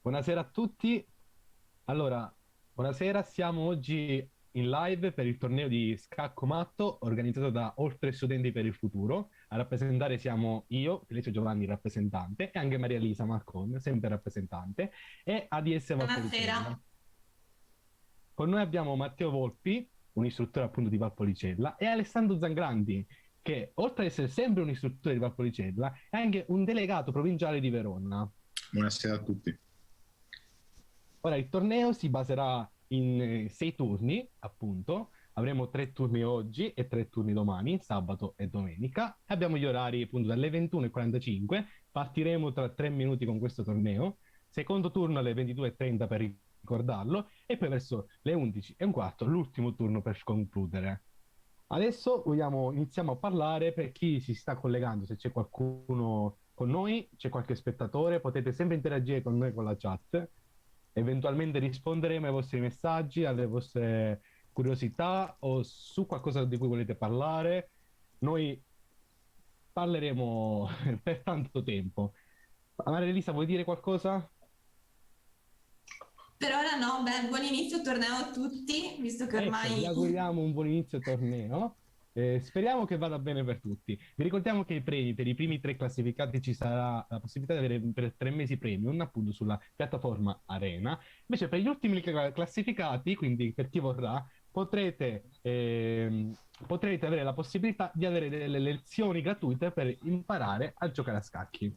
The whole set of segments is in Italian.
Buonasera a tutti. Allora, buonasera, siamo oggi in live per il torneo di Scacco Matto organizzato da Oltre Studenti per il Futuro. A rappresentare siamo io, Felice Giovanni, rappresentante, e anche Maria Elisa Marcon, sempre rappresentante, e ADS Valpolicella. Buonasera. Con noi abbiamo Matteo Volpi, un istruttore appunto di Valpolicella, e Alessandro Zangrandi, che oltre ad essere sempre un istruttore di Valpolicella, è anche un delegato provinciale di Verona. Buonasera a tutti. Ora, il torneo si baserà in 6 turni, appunto. Avremo 3 turni oggi e 3 turni domani, sabato e domenica. E abbiamo gli orari appunto dalle 21:45. Partiremo tra 3 minuti con questo torneo. Secondo turno alle 22:30 per ricordarlo. E poi verso le 11:15 l'ultimo turno per concludere. Adesso iniziamo a parlare per chi si sta collegando, se c'è qualcuno con noi, c'è qualche spettatore, potete sempre interagire con noi con la chat, eventualmente risponderemo ai vostri messaggi, alle vostre curiosità o su qualcosa di cui volete parlare. Noi parleremo per tanto tempo. Maria Elisa, vuoi dire qualcosa? Per ora no, beh, buon inizio torneo a tutti, visto che Ecco, vi ormai... auguriamo un buon inizio torneo. Speriamo che vada bene per tutti. Vi ricordiamo che i premi per i primi 3 classificati ci sarà la possibilità di avere per 3 mesi premium appunto sulla piattaforma Arena. Invece per gli ultimi classificati, quindi per chi vorrà, potrete avere la possibilità di avere delle lezioni gratuite per imparare a giocare a scacchi.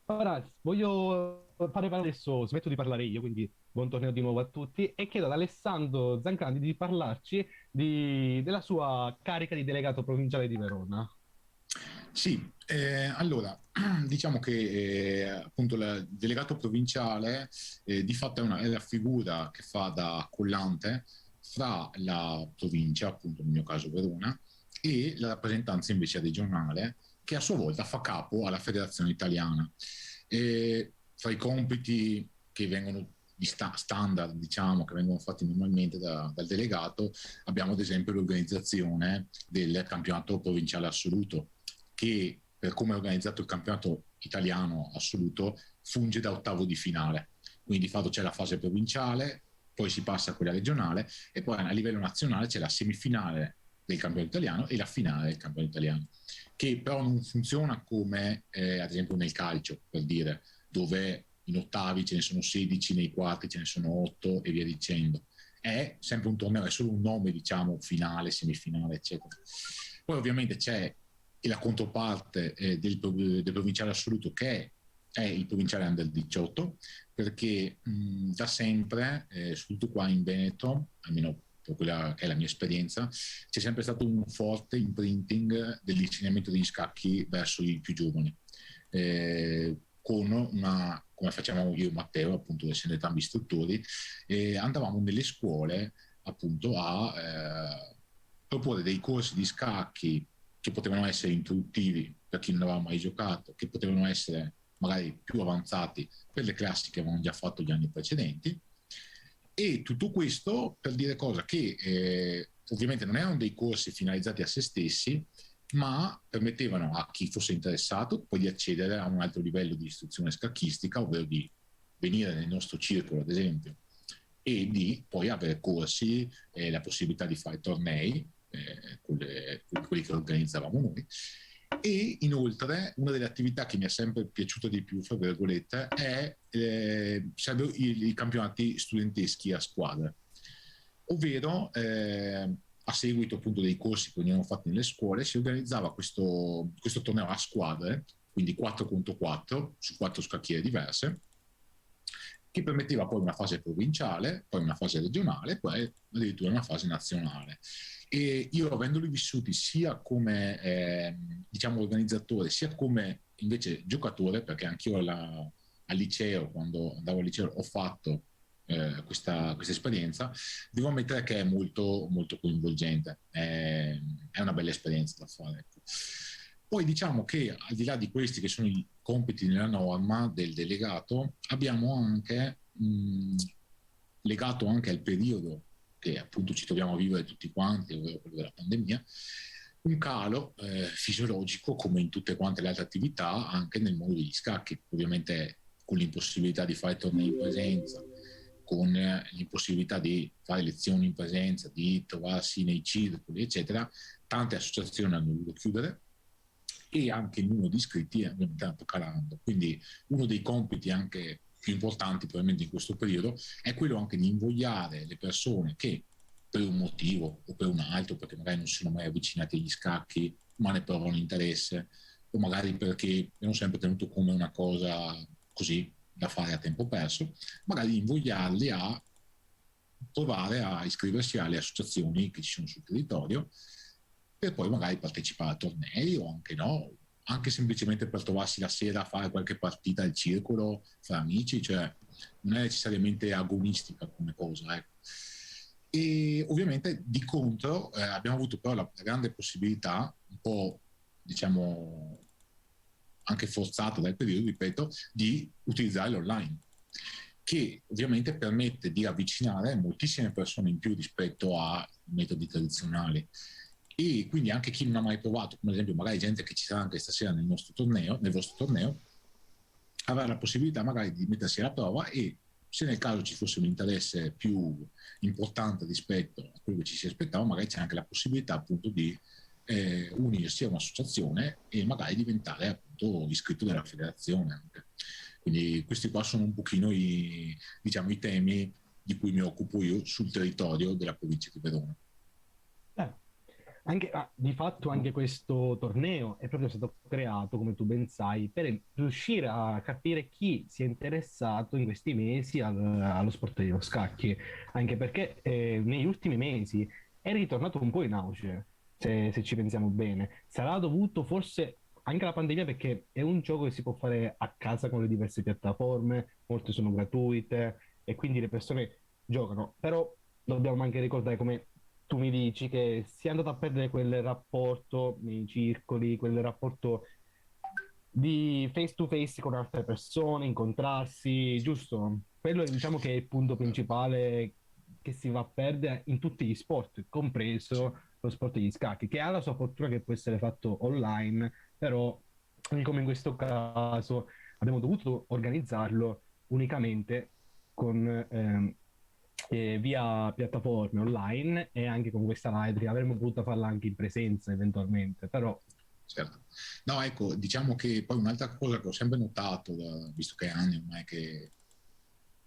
Ora voglio fare parlare adesso, smetto di parlare io, quindi buon torneo di nuovo a tutti e chiedo ad Alessandro Zancandi di parlarci della sua carica di delegato provinciale di Verona. Sì, allora, diciamo che appunto il delegato provinciale di fatto è la figura che fa da collante fra la provincia, appunto nel mio caso Verona, e la rappresentanza invece regionale, che a sua volta fa capo alla federazione italiana. Fra i compiti che vengono di standard, diciamo, che vengono fatti normalmente dal delegato, abbiamo ad esempio l'organizzazione del campionato provinciale assoluto, che per come è organizzato il campionato italiano assoluto funge da ottavo di finale. Quindi di fatto c'è la fase provinciale, poi si passa a quella regionale e poi a livello nazionale c'è la semifinale del campionato italiano e la finale del campionato italiano, che però non funziona come ad esempio nel calcio, per dire, dove in ottavi ce ne sono 16, nei quarti ce ne sono 8 e via dicendo. È sempre un torneo, è solo un nome, diciamo, finale, semifinale, eccetera. Poi ovviamente c'è la controparte del provinciale assoluto, che è il provinciale under 18, perché da sempre, soprattutto qua in Veneto, almeno per quella che è la mia esperienza, c'è sempre stato un forte imprinting dell'insegnamento degli scacchi verso i più giovani, con una, come facciamo io e Matteo, appunto essendo entrambi istruttori, andavamo nelle scuole appunto a proporre dei corsi di scacchi che potevano essere introduttivi per chi non aveva mai giocato, che potevano essere magari più avanzati per le classi che avevano già fatto gli anni precedenti. E tutto questo per dire cosa? Che ovviamente non erano dei corsi finalizzati a se stessi, ma permettevano a chi fosse interessato poi di accedere a un altro livello di istruzione scacchistica, ovvero di venire nel nostro circolo, ad esempio, e di poi avere corsi, la possibilità di fare tornei, quelli che organizzavamo noi. E inoltre una delle attività che mi è sempre piaciuta di più, fra virgolette, è i campionati studenteschi a squadre, ovvero a seguito appunto dei corsi che venivano fatti nelle scuole si organizzava questo torneo a squadre, quindi 4 contro 4 su 4 scacchiere diverse, che permetteva poi una fase provinciale, poi una fase regionale, poi addirittura una fase nazionale. E io avendoli vissuti sia come diciamo organizzatore, sia come invece giocatore, perché anch'io al liceo, quando andavo al liceo, ho fatto questa esperienza, devo ammettere che è molto, molto coinvolgente, è una bella esperienza da fare. Ecco. Poi diciamo che al di là di questi che sono i compiti nella norma del delegato, abbiamo anche legato anche al periodo che appunto ci troviamo a vivere tutti quanti, ovvero quello della pandemia, un calo fisiologico come in tutte quante le altre attività anche nel mondo degli scacchi. Ovviamente con l'impossibilità di fare tornei in presenza, con l'impossibilità di fare lezioni in presenza, di trovarsi nei circoli, eccetera, tante associazioni hanno dovuto chiudere e anche il numero di iscritti è andato calando. Quindi uno dei compiti anche più importanti probabilmente in questo periodo è quello anche di invogliare le persone che per un motivo o per un altro, perché magari non si sono mai avvicinati agli scacchi ma ne provano interesse, o magari perché hanno sempre tenuto come una cosa così da fare a tempo perso, magari invogliarli a provare a iscriversi alle associazioni che ci sono sul territorio per poi magari partecipare a tornei o anche no, anche semplicemente per trovarsi la sera a fare qualche partita al circolo fra amici, cioè non è necessariamente agonistica come cosa. Ecco. E ovviamente di contro abbiamo avuto però la grande possibilità, un po' diciamo anche forzato dal periodo, ripeto, di utilizzare l'online, che ovviamente permette di avvicinare moltissime persone in più rispetto ai metodi tradizionali. E quindi anche chi non ha mai provato, come ad esempio magari gente che ci sarà anche stasera nel nostro torneo, nel vostro torneo, avrà la possibilità magari di mettersi alla prova e se nel caso ci fosse un interesse più importante rispetto a quello che ci si aspettava, magari c'è anche la possibilità appunto di unirsi a un'associazione e magari diventare appunto iscritto della federazione anche. Quindi questi qua sono un pochino diciamo, i temi di cui mi occupo io sul territorio della provincia di Verona. Eh, di fatto anche questo torneo è proprio stato creato, come tu ben sai, per riuscire a capire chi si è interessato in questi mesi allo sport dello scacchi, anche perché negli ultimi mesi è ritornato un po' in auge, se ci pensiamo bene. Sarà dovuto forse anche alla pandemia perché è un gioco che si può fare a casa con le diverse piattaforme, molte sono gratuite e quindi le persone giocano, però dobbiamo anche ricordare come tu mi dici che si è andato a perdere quel rapporto nei circoli, quel rapporto di face to face con altre persone, incontrarsi, giusto? Quello diciamo che è il punto principale che si va a perdere in tutti gli sport, compreso lo sport degli scacchi, che ha la sua fortuna che può essere fatto online, però come in questo caso abbiamo dovuto organizzarlo unicamente con via piattaforme online e anche con questa library avremmo potuto farla anche in presenza eventualmente, però Certo. No, ecco, diciamo che poi un'altra cosa che ho sempre notato, visto che è anni ormai che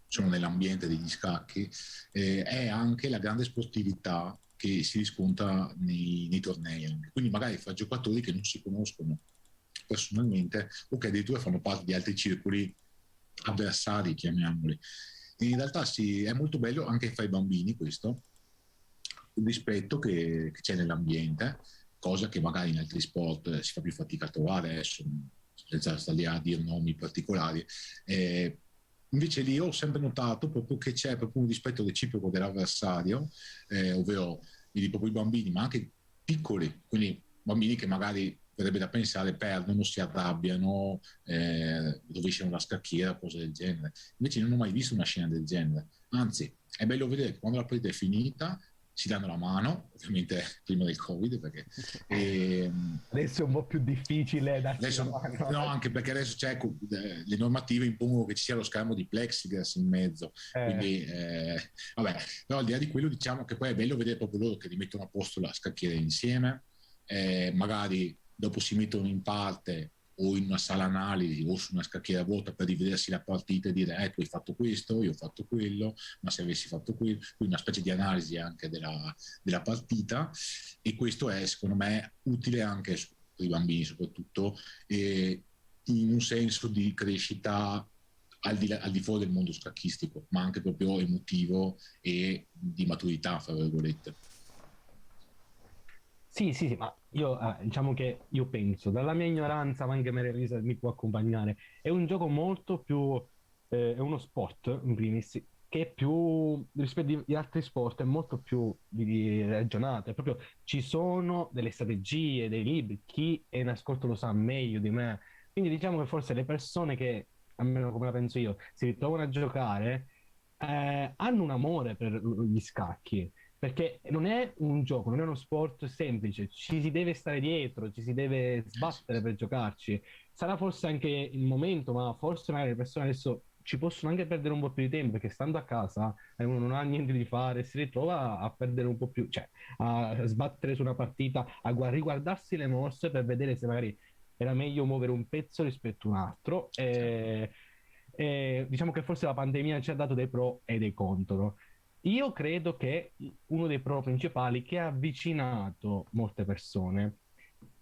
sono nell'ambiente degli scacchi, è anche la grande sportività che si riscontra nei tornei. Anche. Quindi magari fra giocatori che non si conoscono personalmente o che addirittura fanno parte di altri circoli avversari, chiamiamoli. E in realtà sì, è molto bello anche fra i bambini questo, il rispetto che c'è nell'ambiente, cosa che magari in altri sport si fa più fatica a trovare adesso, senza stare lì a dire nomi particolari. Invece lì ho sempre notato proprio che c'è proprio un rispetto reciproco dell'avversario, ovvero vedi proprio i bambini, ma anche piccoli, quindi bambini che magari verrebbe da pensare perdono, si arrabbiano, rovesciano la scacchiera, cose del genere. Invece non ho mai visto una scena del genere. Anzi, è bello vedere che quando la partita è finita si danno la mano, ovviamente prima del Covid, perché adesso è un po' più difficile darsi la adesso, mano. no, anche perché adesso le normative impongono che ci sia lo schermo di plexiglass in mezzo, Eh, quindi vabbè, però al di là di quello diciamo che poi è bello vedere proprio loro che rimettono a posto la scacchiera insieme, magari dopo si mettono in parte o in una sala analisi o su una scacchiera vuota per rivedersi la partita e dire tu hai fatto questo, io ho fatto quello, ma se avessi fatto quello, quindi una specie di analisi anche della partita e questo è secondo me utile anche per i bambini soprattutto in un senso di crescita al di fuori del mondo scacchistico, ma anche proprio emotivo e di maturità, fra virgolette. sì, sì, sì, ma io diciamo che io penso, dalla mia ignoranza, ma anche Maria Elisa mi può accompagnare, è un gioco molto più, è uno sport, in primis, che è più, rispetto agli altri sport, è molto più ragionato, è proprio, ci sono delle strategie, dei libri, chi è in ascolto lo sa meglio di me, quindi diciamo che forse le persone che, almeno come la penso io, si ritrovano a giocare, hanno un amore per gli scacchi, perché non è un gioco, non è uno sport semplice, ci si deve stare dietro, ci si deve sbattere per giocarci. Sarà forse anche il momento, ma forse magari le persone adesso ci possono anche perdere un po' più di tempo, perché stando a casa uno non ha niente di fare, si ritrova a perdere un po' più, cioè a sbattere su una partita, a riguardarsi le mosse per vedere se magari era meglio muovere un pezzo rispetto a un altro. E diciamo che forse la pandemia ci ha dato dei pro e dei contro. Io credo che uno dei pro principali che ha avvicinato molte persone,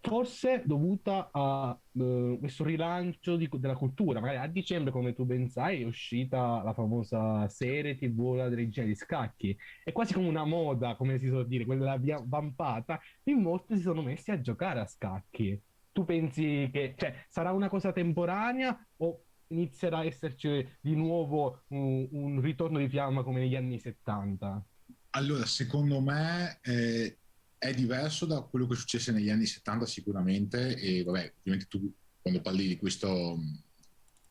forse dovuta a questo rilancio della cultura. Magari a dicembre, come tu ben sai, è uscita la famosa serie TV La Regina di Scacchi. È quasi come una moda, come si suol dire, quella vampata. In molti si sono messi a giocare a scacchi. Tu pensi che, cioè, sarà una cosa temporanea o inizierà a esserci di nuovo un ritorno di fiamma come negli anni 70? Allora, secondo me è diverso da quello che successe negli anni 70 sicuramente, e vabbè, ovviamente tu quando parli di questo,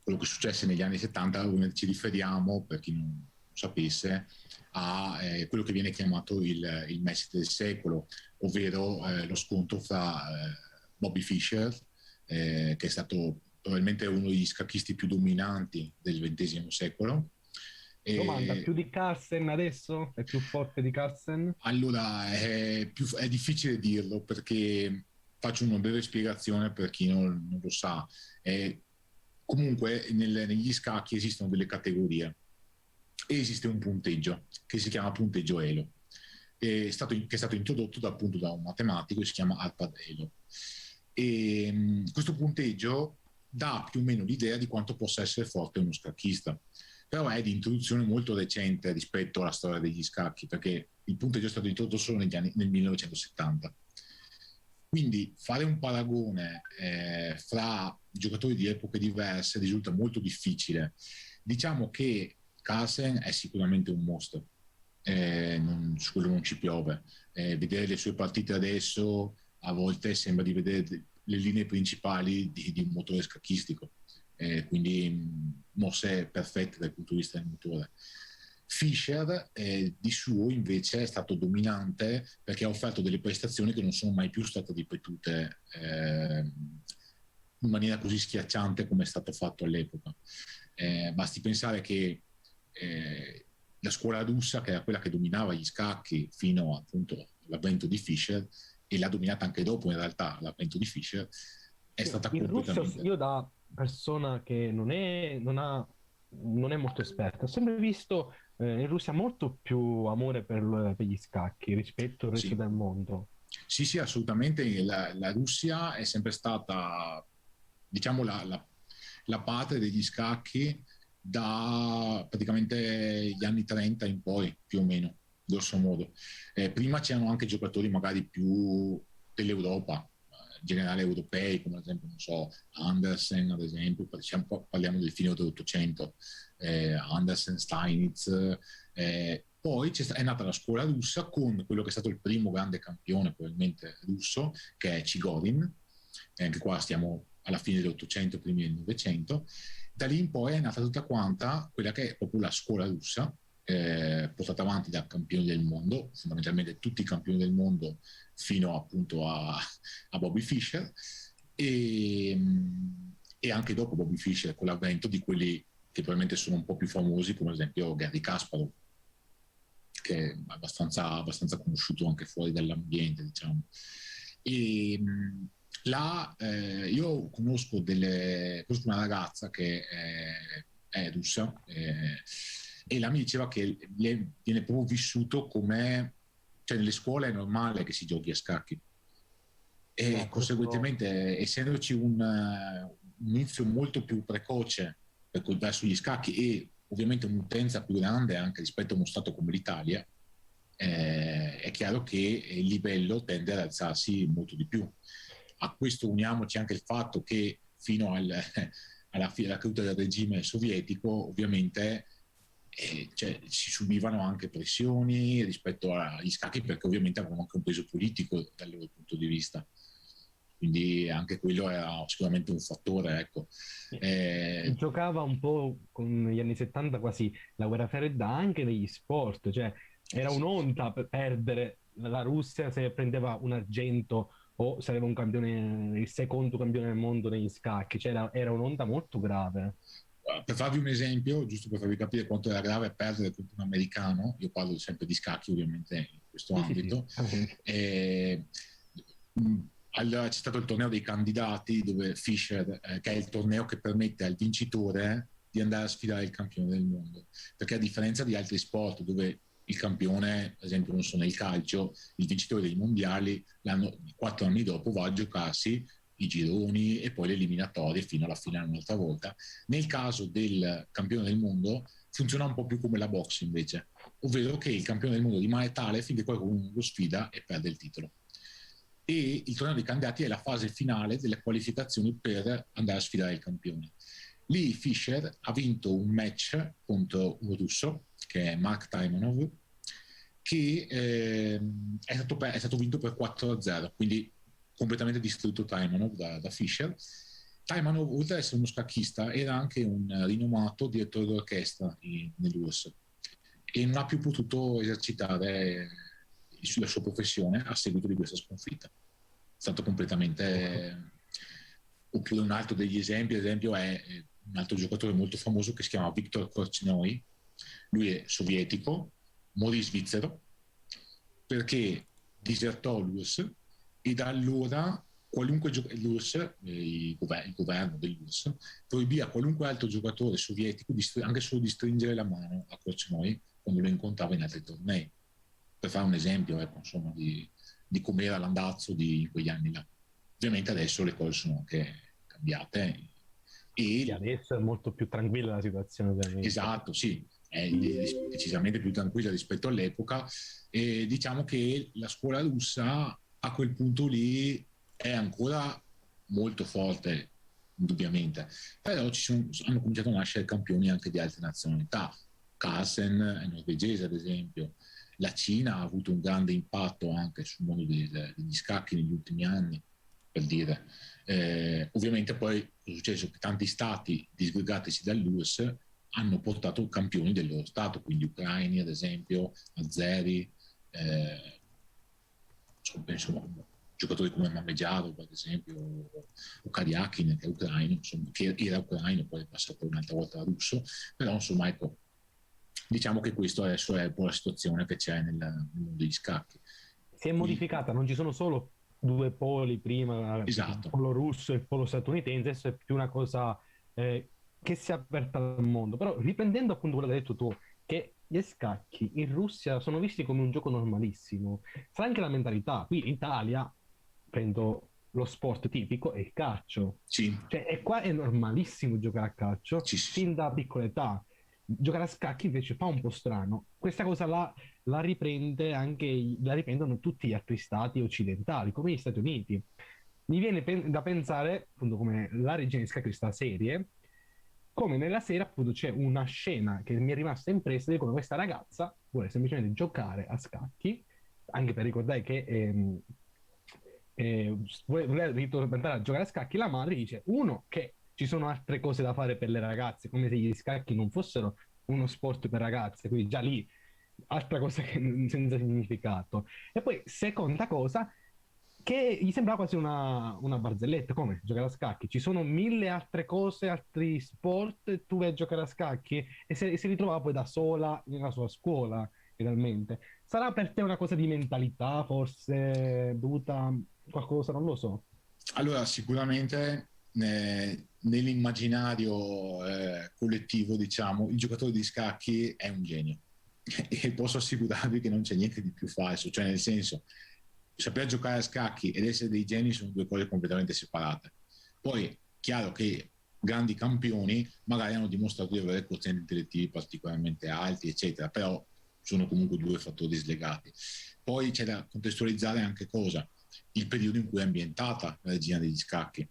quello che successe negli anni 70, ovviamente ci riferiamo, per chi non sapesse, a quello che viene chiamato il match del secolo, ovvero lo scontro fra Bobby Fischer, che è stato probabilmente uno degli scacchisti più dominanti del XX secolo. Domanda, E più di Carlsen adesso? È più forte di Carlsen? allora, è difficile dirlo perché faccio una breve spiegazione per chi non lo sa. Comunque negli scacchi esistono delle categorie e esiste un punteggio che si chiama punteggio Elo, che è stato introdotto appunto da un matematico che si chiama Arpad Elo. Questo punteggio dà più o meno l'idea di quanto possa essere forte uno scacchista, però è di introduzione molto recente rispetto alla storia degli scacchi, perché il punteggio è stato introdotto solo nel 1970. Quindi fare un paragone fra giocatori di epoche diverse risulta molto difficile. Diciamo che Carlsen è sicuramente un mostro, su quello non ci piove. Vedere le sue partite adesso a volte sembra di vedere le linee principali di un motore scacchistico, quindi mosse perfette dal punto di vista del motore. Fischer di suo invece è stato dominante perché ha offerto delle prestazioni che non sono mai più state ripetute in maniera così schiacciante come è stato fatto all'epoca. Basti pensare che la scuola russa, che era quella che dominava gli scacchi fino appunto all'avvento di Fischer, e l'ha dominata anche dopo in realtà l'avvento di Fischer, è stata In Russia, completamente... io da persona che non è molto esperta, ho sempre visto in Russia molto più amore per gli scacchi rispetto al resto Sì, del mondo. sì, sì, assolutamente. La Russia è sempre stata, diciamo, la patria degli scacchi da praticamente gli anni 30 in poi, più o meno, grosso modo. Prima c'erano anche giocatori magari più dell'Europa, in generale europei, come ad esempio, non so, Andersen, ad esempio, parliamo del fine dell'Ottocento, Andersen, Steinitz, poi è nata la scuola russa con quello che è stato il primo grande campione probabilmente russo, che è Chigorin, anche qua stiamo alla fine dell'Ottocento, primi del Novecento. Da lì in poi è nata tutta quanta quella che è proprio la scuola russa, portata avanti da campioni del mondo, fondamentalmente tutti i campioni del mondo fino appunto a Bobby Fischer, e, e anche dopo Bobby Fischer con l'avvento di quelli che probabilmente sono un po' più famosi, come ad esempio Garry Kasparov, che è abbastanza conosciuto anche fuori dall'ambiente, diciamo. E là io conosco una ragazza che è russa, e là mi diceva che viene proprio vissuto come, cioè nelle scuole è normale che si giochi a scacchi e No, questo conseguentemente essendoci un inizio molto più precoce verso gli scacchi e ovviamente un'utenza più grande anche rispetto a uno stato come l'Italia, è chiaro che il livello tende ad alzarsi molto di più. A questo uniamoci anche il fatto che fino alla caduta del regime sovietico ovviamente cioè, si subivano anche pressioni rispetto agli scacchi perché ovviamente avevano anche un peso politico dal loro punto di vista, quindi anche quello era sicuramente un fattore, ecco. si Eh, giocava un po' con gli anni 70 quasi la guerra fredda anche negli sport, cioè era un'onta per perdere la Russia se prendeva un argento o se aveva un campione, il secondo campione del mondo negli scacchi, cioè era un'onta molto grave. Per farvi un esempio, giusto per farvi capire quanto era grave perdere contro un americano, io parlo sempre di scacchi ovviamente in questo Sì, sì, sì, ambito, ovviamente. e, c'è stato il torneo dei candidati dove Fischer, che è il torneo che permette al vincitore di andare a sfidare il campione del mondo, perché a differenza di altri sport dove il campione, ad esempio non so, nel calcio, il vincitore dei mondiali, 4 anni dopo va a giocarsi i gironi e poi le eliminatorie fino alla finale un'altra volta. Nel caso del campione del mondo funziona un po' più come la box invece, ovvero che il campione del mondo rimane tale finché qualcuno lo sfida e perde il titolo. E il torneo dei candidati è la fase finale delle qualificazioni per andare a sfidare il campione. Lì Fischer ha vinto un match contro un russo, che è Mark Taimanov, che è stato vinto per 4-0, quindi completamente distrutto Taimanov da Fischer. Taimanov, oltre ad essere uno scacchista, era anche un rinomato direttore d'orchestra nell'URSS e non ha più potuto esercitare la sua professione a seguito di questa sconfitta. È stato completamente... Oppure un altro degli esempi, ad esempio, è un altro giocatore molto famoso che si chiama Viktor Korchnoi. Lui è sovietico, morì svizzero perché disertò l'URSS e da allora qualunque l'URSS, il governo dell'URSS, proibì a qualunque altro giocatore sovietico anche solo di stringere la mano a Korchnoi quando lo incontrava in altri tornei. Per fare un esempio, ecco, insomma, di com'era l'andazzo di quegli anni là. Ovviamente adesso le cose sono anche cambiate. Sì, adesso è molto più tranquilla la situazione, ovviamente. Esatto, sì, è decisamente più tranquilla rispetto all'epoca e diciamo che la scuola russa a quel punto lì è ancora molto forte, indubbiamente, però hanno cominciato a nascere campioni anche di altre nazionalità. Carlsen è norvegese, ad esempio. La Cina ha avuto un grande impatto anche sul mondo degli scacchi negli ultimi anni, per dire. Ovviamente poi è successo che tanti stati disgregatisi dall'URSS hanno portato campioni del loro stato, quindi ucraini ad esempio, azeri, insomma, giocatori come Mamedjadov ad esempio, o Karyakin che è ucraino, insomma, che era ucraino, poi è passato un'altra volta a russo, però insomma ecco, diciamo che questo adesso è un po' la situazione che c'è nel mondo degli scacchi. Si è modificata, non ci sono solo due poli prima, il Esatto. polo russo e il polo statunitense, adesso è più una cosa che si è aperta al mondo. Però riprendendo appunto quello che hai detto tu, che gli scacchi in Russia sono visti come un gioco normalissimo, sarà anche la mentalità. Qui in Italia, prendo lo sport tipico, è il calcio. Sì, Cioè, e qua è normalissimo giocare a calcio sì, sì. fin da piccola età. Giocare a scacchi invece fa un po' strano. Questa cosa la riprende anche, la riprendono tutti gli altri stati occidentali, come gli Stati Uniti. Mi viene da pensare, appunto, come la regina di scacchi di questa serie, come nella serie appunto c'è una scena che mi è rimasta impressa di come questa ragazza vuole semplicemente giocare a scacchi, anche per ricordare che vuole ritornare a giocare a scacchi, la madre dice, uno, che ci sono altre cose da fare per le ragazze, come se gli scacchi non fossero uno sport per ragazze, quindi già lì altra cosa che, senza significato. E poi, seconda cosa, che gli sembrava quasi una barzelletta, come giocare a scacchi. Ci sono mille altre cose, altri sport, e tu vai a giocare a scacchi e si ritrovava poi da sola nella sua scuola, finalmente. Sarà per te una cosa di mentalità, forse dovuta a qualcosa, non lo so. Allora, sicuramente nell'immaginario collettivo, diciamo, il giocatore di scacchi è un genio e posso assicurarvi che non c'è niente di più falso, cioè nel senso, saper giocare a scacchi ed essere dei geni sono due cose completamente separate. Poi, chiaro che grandi campioni magari hanno dimostrato di avere quozienti intellettivi particolarmente alti, eccetera, però sono comunque due fattori slegati. Poi c'è da contestualizzare anche cosa? Il periodo in cui è ambientata la regina degli scacchi.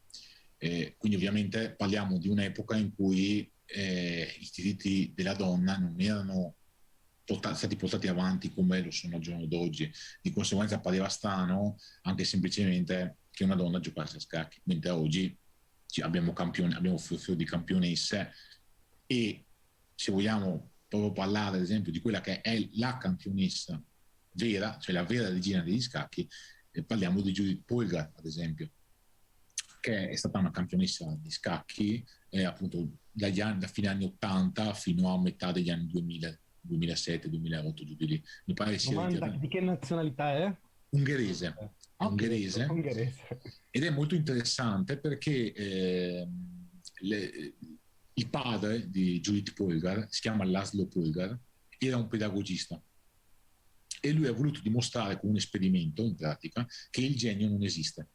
Quindi ovviamente parliamo di un'epoca in cui i diritti della donna non erano stati portati avanti come lo sono al giorno d'oggi. Di conseguenza pareva strano anche semplicemente che una donna giocasse a scacchi, mentre oggi abbiamo fior di campionesse e se vogliamo proprio parlare ad esempio di quella che è la campionessa vera, cioè la vera regina degli scacchi, parliamo di Judith Polgar ad esempio, che è stata una campionessa di scacchi appunto da fine anni 80 fino a metà degli anni 2000, 2007, 2008, giù di lì. Mi pare sia Domanda, ritirata. di che nazionalità è? Ungherese, è Ok, ecco, ungherese ungherese. ed è molto interessante perché il padre di Judith Polgar si chiama Laszlo Polgar, era un pedagogista e lui ha voluto dimostrare con un esperimento in pratica che il genio non esiste.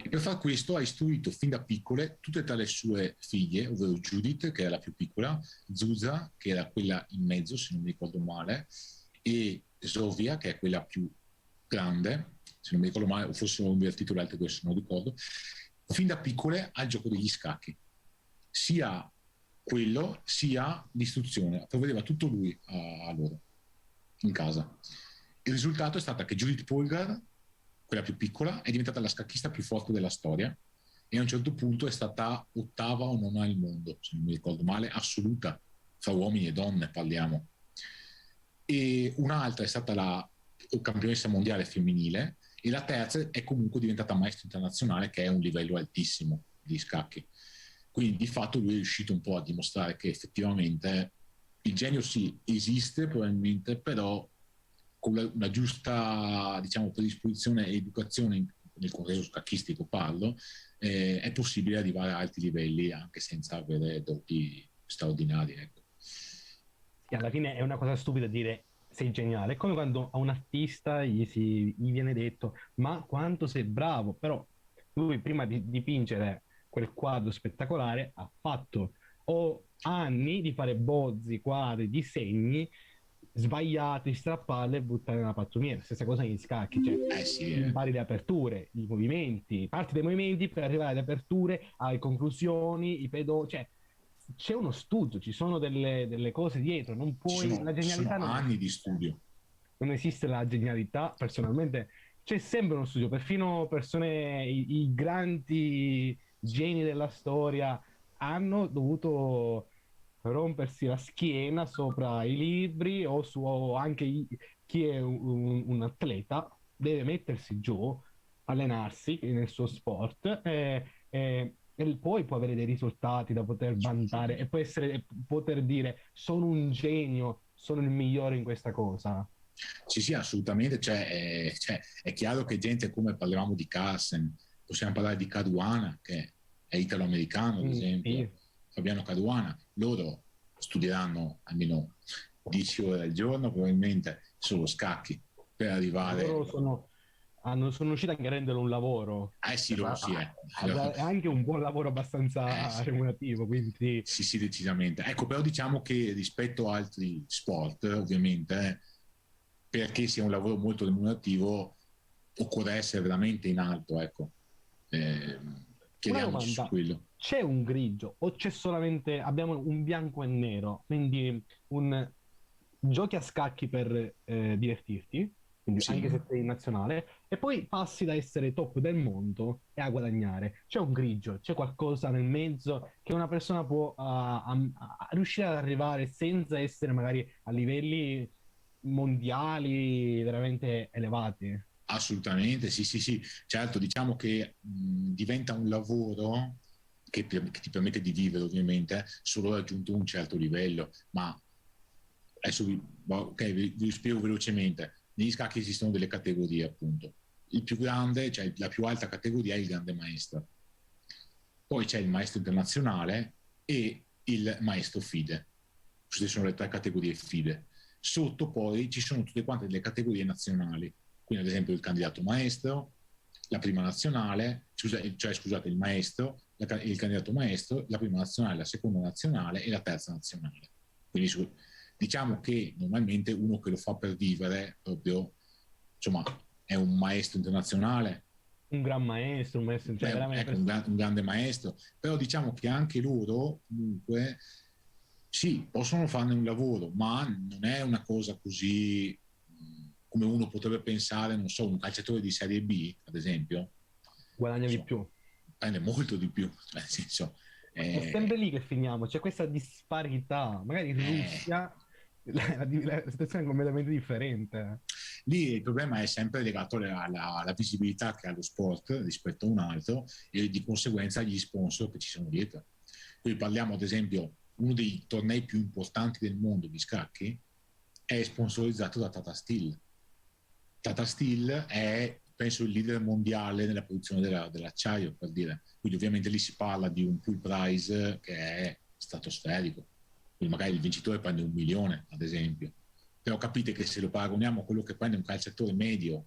E per far questo ha istruito fin da piccole tutte e tre le sue figlie, ovvero Judith, che era la più piccola, Zuzza, che era quella in mezzo, se non mi ricordo male, e Sofia, che è quella più grande, se non mi ricordo male, o forse ho invertito le altre due, se non ricordo, fin da piccole al gioco degli scacchi. Sia quello, sia l'istruzione. Provvedeva tutto lui a loro, in casa. Il risultato è stato che Judith Polgar, quella più piccola, è diventata la scacchista più forte della storia e a un certo punto è stata ottava o nona al mondo, se non mi ricordo male, assoluta, fra uomini e donne parliamo. E un'altra è stata la campionessa mondiale femminile e la terza è comunque diventata maestro internazionale, che è un livello altissimo di scacchi. Quindi di fatto lui è riuscito un po' a dimostrare che effettivamente il genio sì esiste probabilmente, però con una giusta, diciamo, predisposizione e educazione nel contesto scacchistico parlo, è possibile arrivare a alti livelli anche senza avere doti straordinari, ecco. Sì, alla fine è una cosa stupida dire sei geniale. È come quando a un artista gli viene detto ma quanto sei bravo, però lui prima di dipingere quel quadro spettacolare ha fatto o anni di fare bozzi, quadri, disegni sbagliati, strapparli e buttare nella pattumiera. Stessa cosa negli scacchi, cioè Sì, impari le aperture, i movimenti, parti dai movimenti per arrivare alle aperture, alle conclusioni, i pedoni, cioè c'è uno studio, ci sono delle cose dietro, non puoi, la ci sono genialità non anni di esiste, studio. non esiste la genialità, personalmente c'è sempre uno studio, perfino persone, i grandi geni della storia hanno dovuto rompersi la schiena sopra i libri o su o anche chi è un atleta deve mettersi giù, allenarsi nel suo sport e poi può avere dei risultati da poter vantare e può essere, poter dire sono un genio, sono il migliore in questa cosa. Sì, sì, assolutamente. Cioè, è chiaro che gente come parlavamo di Carlsen, possiamo parlare di Caruana, che è italo-americano, ad esempio, Sì. Fabiano Caruana, loro studieranno almeno 10 ore al giorno, probabilmente solo scacchi, per arrivare. Loro sono riusciti anche a renderlo un lavoro, Eh sì, loro sì, anche un buon lavoro abbastanza sì. remunerativo, quindi Sì, sì, decisamente. Ecco, però diciamo che rispetto a altri sport, ovviamente, perché sia un lavoro molto remunerativo, occorre essere veramente in alto, ecco. Eh, una Chiediamoci su domanda, quello. c'è un grigio o c'è solamente, abbiamo un bianco e nero, quindi giochi a scacchi per divertirti, quindi Sì. anche se sei in nazionale, e poi passi da essere top del mondo e a guadagnare. C'è un grigio, c'è qualcosa nel mezzo che una persona può riuscire ad arrivare senza essere magari a livelli mondiali veramente elevati. Assolutamente, sì, sì, sì. Certo, diciamo che diventa un lavoro che ti permette di vivere, ovviamente, solo raggiunto un certo livello. Ma adesso vi spiego velocemente. Negli scacchi esistono delle categorie, appunto. Il più grande, cioè la più alta categoria è il grande maestro. Poi c'è il maestro internazionale e il maestro FIDE. Queste sono le tre categorie FIDE. Sotto poi ci sono tutte quante le categorie nazionali, quindi ad esempio il candidato maestro, la prima nazionale, scusate, il maestro, il candidato maestro, la prima nazionale, la seconda nazionale e la terza nazionale. Quindi diciamo che normalmente uno che lo fa per vivere proprio, insomma, è un maestro internazionale, Un maestro, cioè ecco, veramente un grande maestro, però diciamo che anche loro comunque sì, possono farne un lavoro, ma non è una cosa così come uno potrebbe pensare, non so, un calciatore di Serie B, ad esempio, guadagna di insomma, più. prende molto di più, nel senso, È sempre Eh, lì che finiamo, c'è questa disparità. Magari in eh, Russia la situazione è completamente differente. Lì il problema è sempre legato alla visibilità che ha lo sport rispetto a un altro e di conseguenza agli sponsor che ci sono dietro. Qui parliamo, ad esempio, uno dei tornei più importanti del mondo di scacchi è sponsorizzato da Tata Steel. Tata Steel è, penso, il leader mondiale nella produzione dell'acciaio, per dire. Quindi ovviamente lì si parla di un pool prize che è stratosferico. Quindi magari il vincitore prende 1 milione, ad esempio. Però capite che se lo paragoniamo a quello che prende un calciatore medio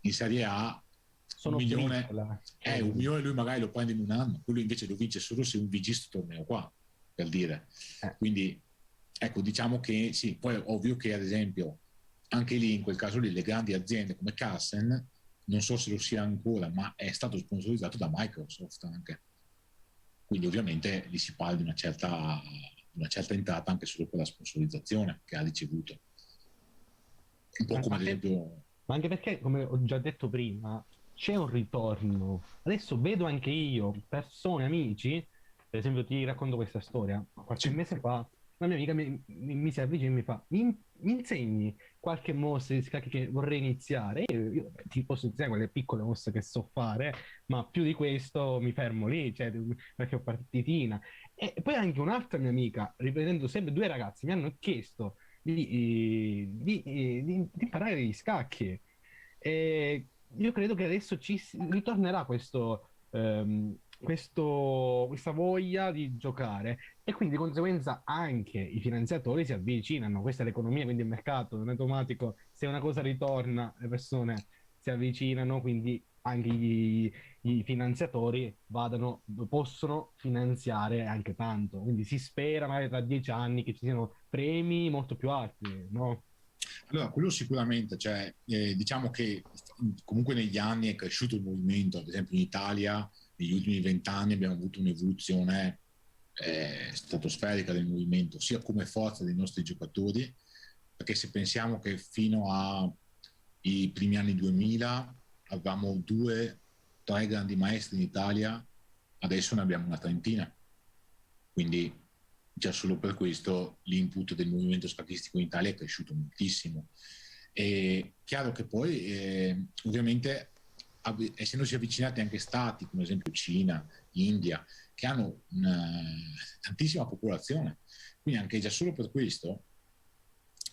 in Serie A, un Sono milione, briciole. 1 milione lui magari lo prende in un anno, quello invece lo vince solo se un vince questo torneo qua, per dire. Eh, Quindi, ecco, diciamo che sì, poi è ovvio che ad esempio anche lì, in quel caso lì, le grandi aziende come Carsen, non so se lo sia ancora, ma è stato sponsorizzato da Microsoft anche. Quindi ovviamente lì si parla di una certa entrata anche solo per la sponsorizzazione che ha ricevuto. Un po' ma, come ma ad per- esempio. ma anche perché, come ho già detto prima, c'è un ritorno. Adesso vedo anche io persone, amici, per esempio ti racconto questa storia. Qualche Sì, mese fa una mia amica mi si avvicina e mi fa, mi insegni qualche mossa di scacchi che vorrei iniziare? E io ti posso insegnare quelle piccole mosse che so fare, ma più di questo mi fermo lì, cioè qualche partitina. E poi anche un'altra mia amica, riprendendo sempre due ragazzi, mi hanno chiesto di imparare gli scacchi. E io credo che adesso ritornerà questa voglia di giocare e quindi di conseguenza anche i finanziatori si avvicinano. Questa è l'economia, quindi il mercato in automatico, se una cosa ritorna, le persone si avvicinano, quindi anche i finanziatori possono finanziare anche tanto. Quindi si spera magari tra 10 anni che ci siano premi molto più alti, no? allora quello sicuramente, cioè, diciamo che comunque negli anni è cresciuto il movimento, ad esempio in Italia negli ultimi 20 anni abbiamo avuto un'evoluzione stratosferica del movimento, sia come forza dei nostri giocatori, perché se pensiamo che fino ai primi anni 2000 avevamo 2, 3 grandi maestri in Italia, adesso ne abbiamo una trentina. Quindi già solo per questo l'input del movimento scacchistico in Italia è cresciuto moltissimo. È chiaro che poi, ovviamente, essendosi avvicinati anche stati come ad esempio Cina, India, che hanno tantissima popolazione, quindi anche già solo per questo,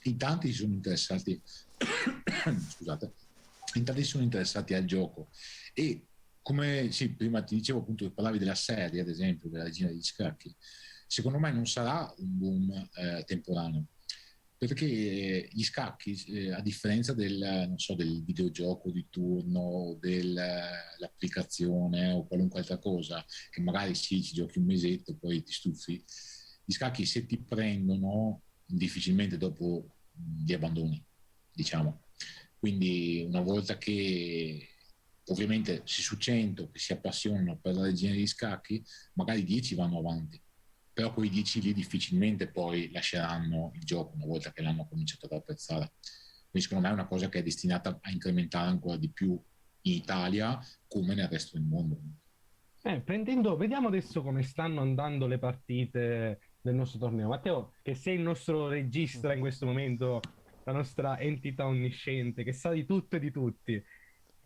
in tanti si sono interessati, scusate, in tanti si sono interessati al gioco. E come sì, prima ti dicevo appunto che parlavi della serie, ad esempio, della Regina degli Scacchi, secondo me non sarà un boom temporaneo, perché gli scacchi, a differenza del, non so, del videogioco di turno, dell'applicazione o qualunque altra cosa, che magari sì, ci giochi un mesetto, poi ti stufi, gli scacchi se ti prendono difficilmente dopo li abbandoni, diciamo. Quindi una volta che ovviamente se su 100 che si appassionano per la regina degli scacchi, magari 10 vanno avanti, però quei 10 lì difficilmente poi lasceranno il gioco una volta che l'hanno cominciato ad apprezzare. Quindi secondo me è una cosa che è destinata a incrementare ancora di più in Italia come nel resto del mondo. Vediamo adesso come stanno andando le partite del nostro torneo. Matteo, che sei il nostro regista in questo momento, la nostra entità onnisciente, che sa di tutto e di tutti.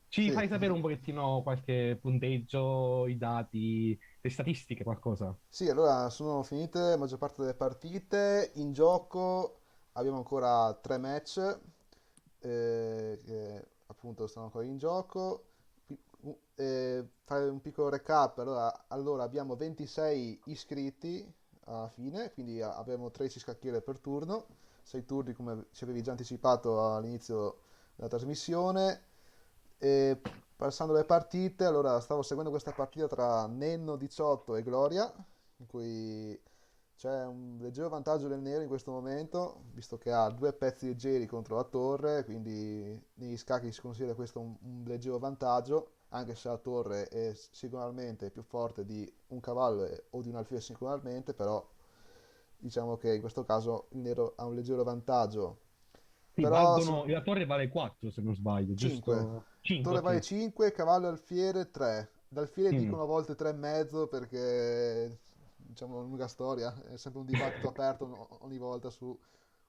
Ci Sì, fai sapere un pochettino qualche punteggio, i dati, le statistiche, qualcosa? sì, allora sono finite la maggior parte delle partite. In gioco abbiamo ancora 3 match che appunto stanno ancora in gioco. Fare un piccolo recap, allora abbiamo 26 iscritti alla fine, quindi abbiamo 13 scacchiere per turno, 6 turni come ci avevi già anticipato all'inizio della trasmissione. E passando alle partite, allora stavo seguendo questa partita tra Nenno 18 e Gloria, in cui c'è un leggero vantaggio del nero in questo momento, visto che ha 2 pezzi leggeri contro la torre, quindi negli scacchi si considera questo un leggero vantaggio, anche se la torre è singolarmente più forte di un cavallo o di un alfiere singolarmente, però diciamo che in questo caso il nero ha un leggero vantaggio. Sì, Però la torre vale 4 se non sbaglio, 5. giusto? 5, Torre vale ok. 5, cavallo e alfiere 3. D'alfiere Mm. dicono a volte 3 e mezzo perché diciamo, una lunga storia, è sempre un dibattito aperto ogni volta su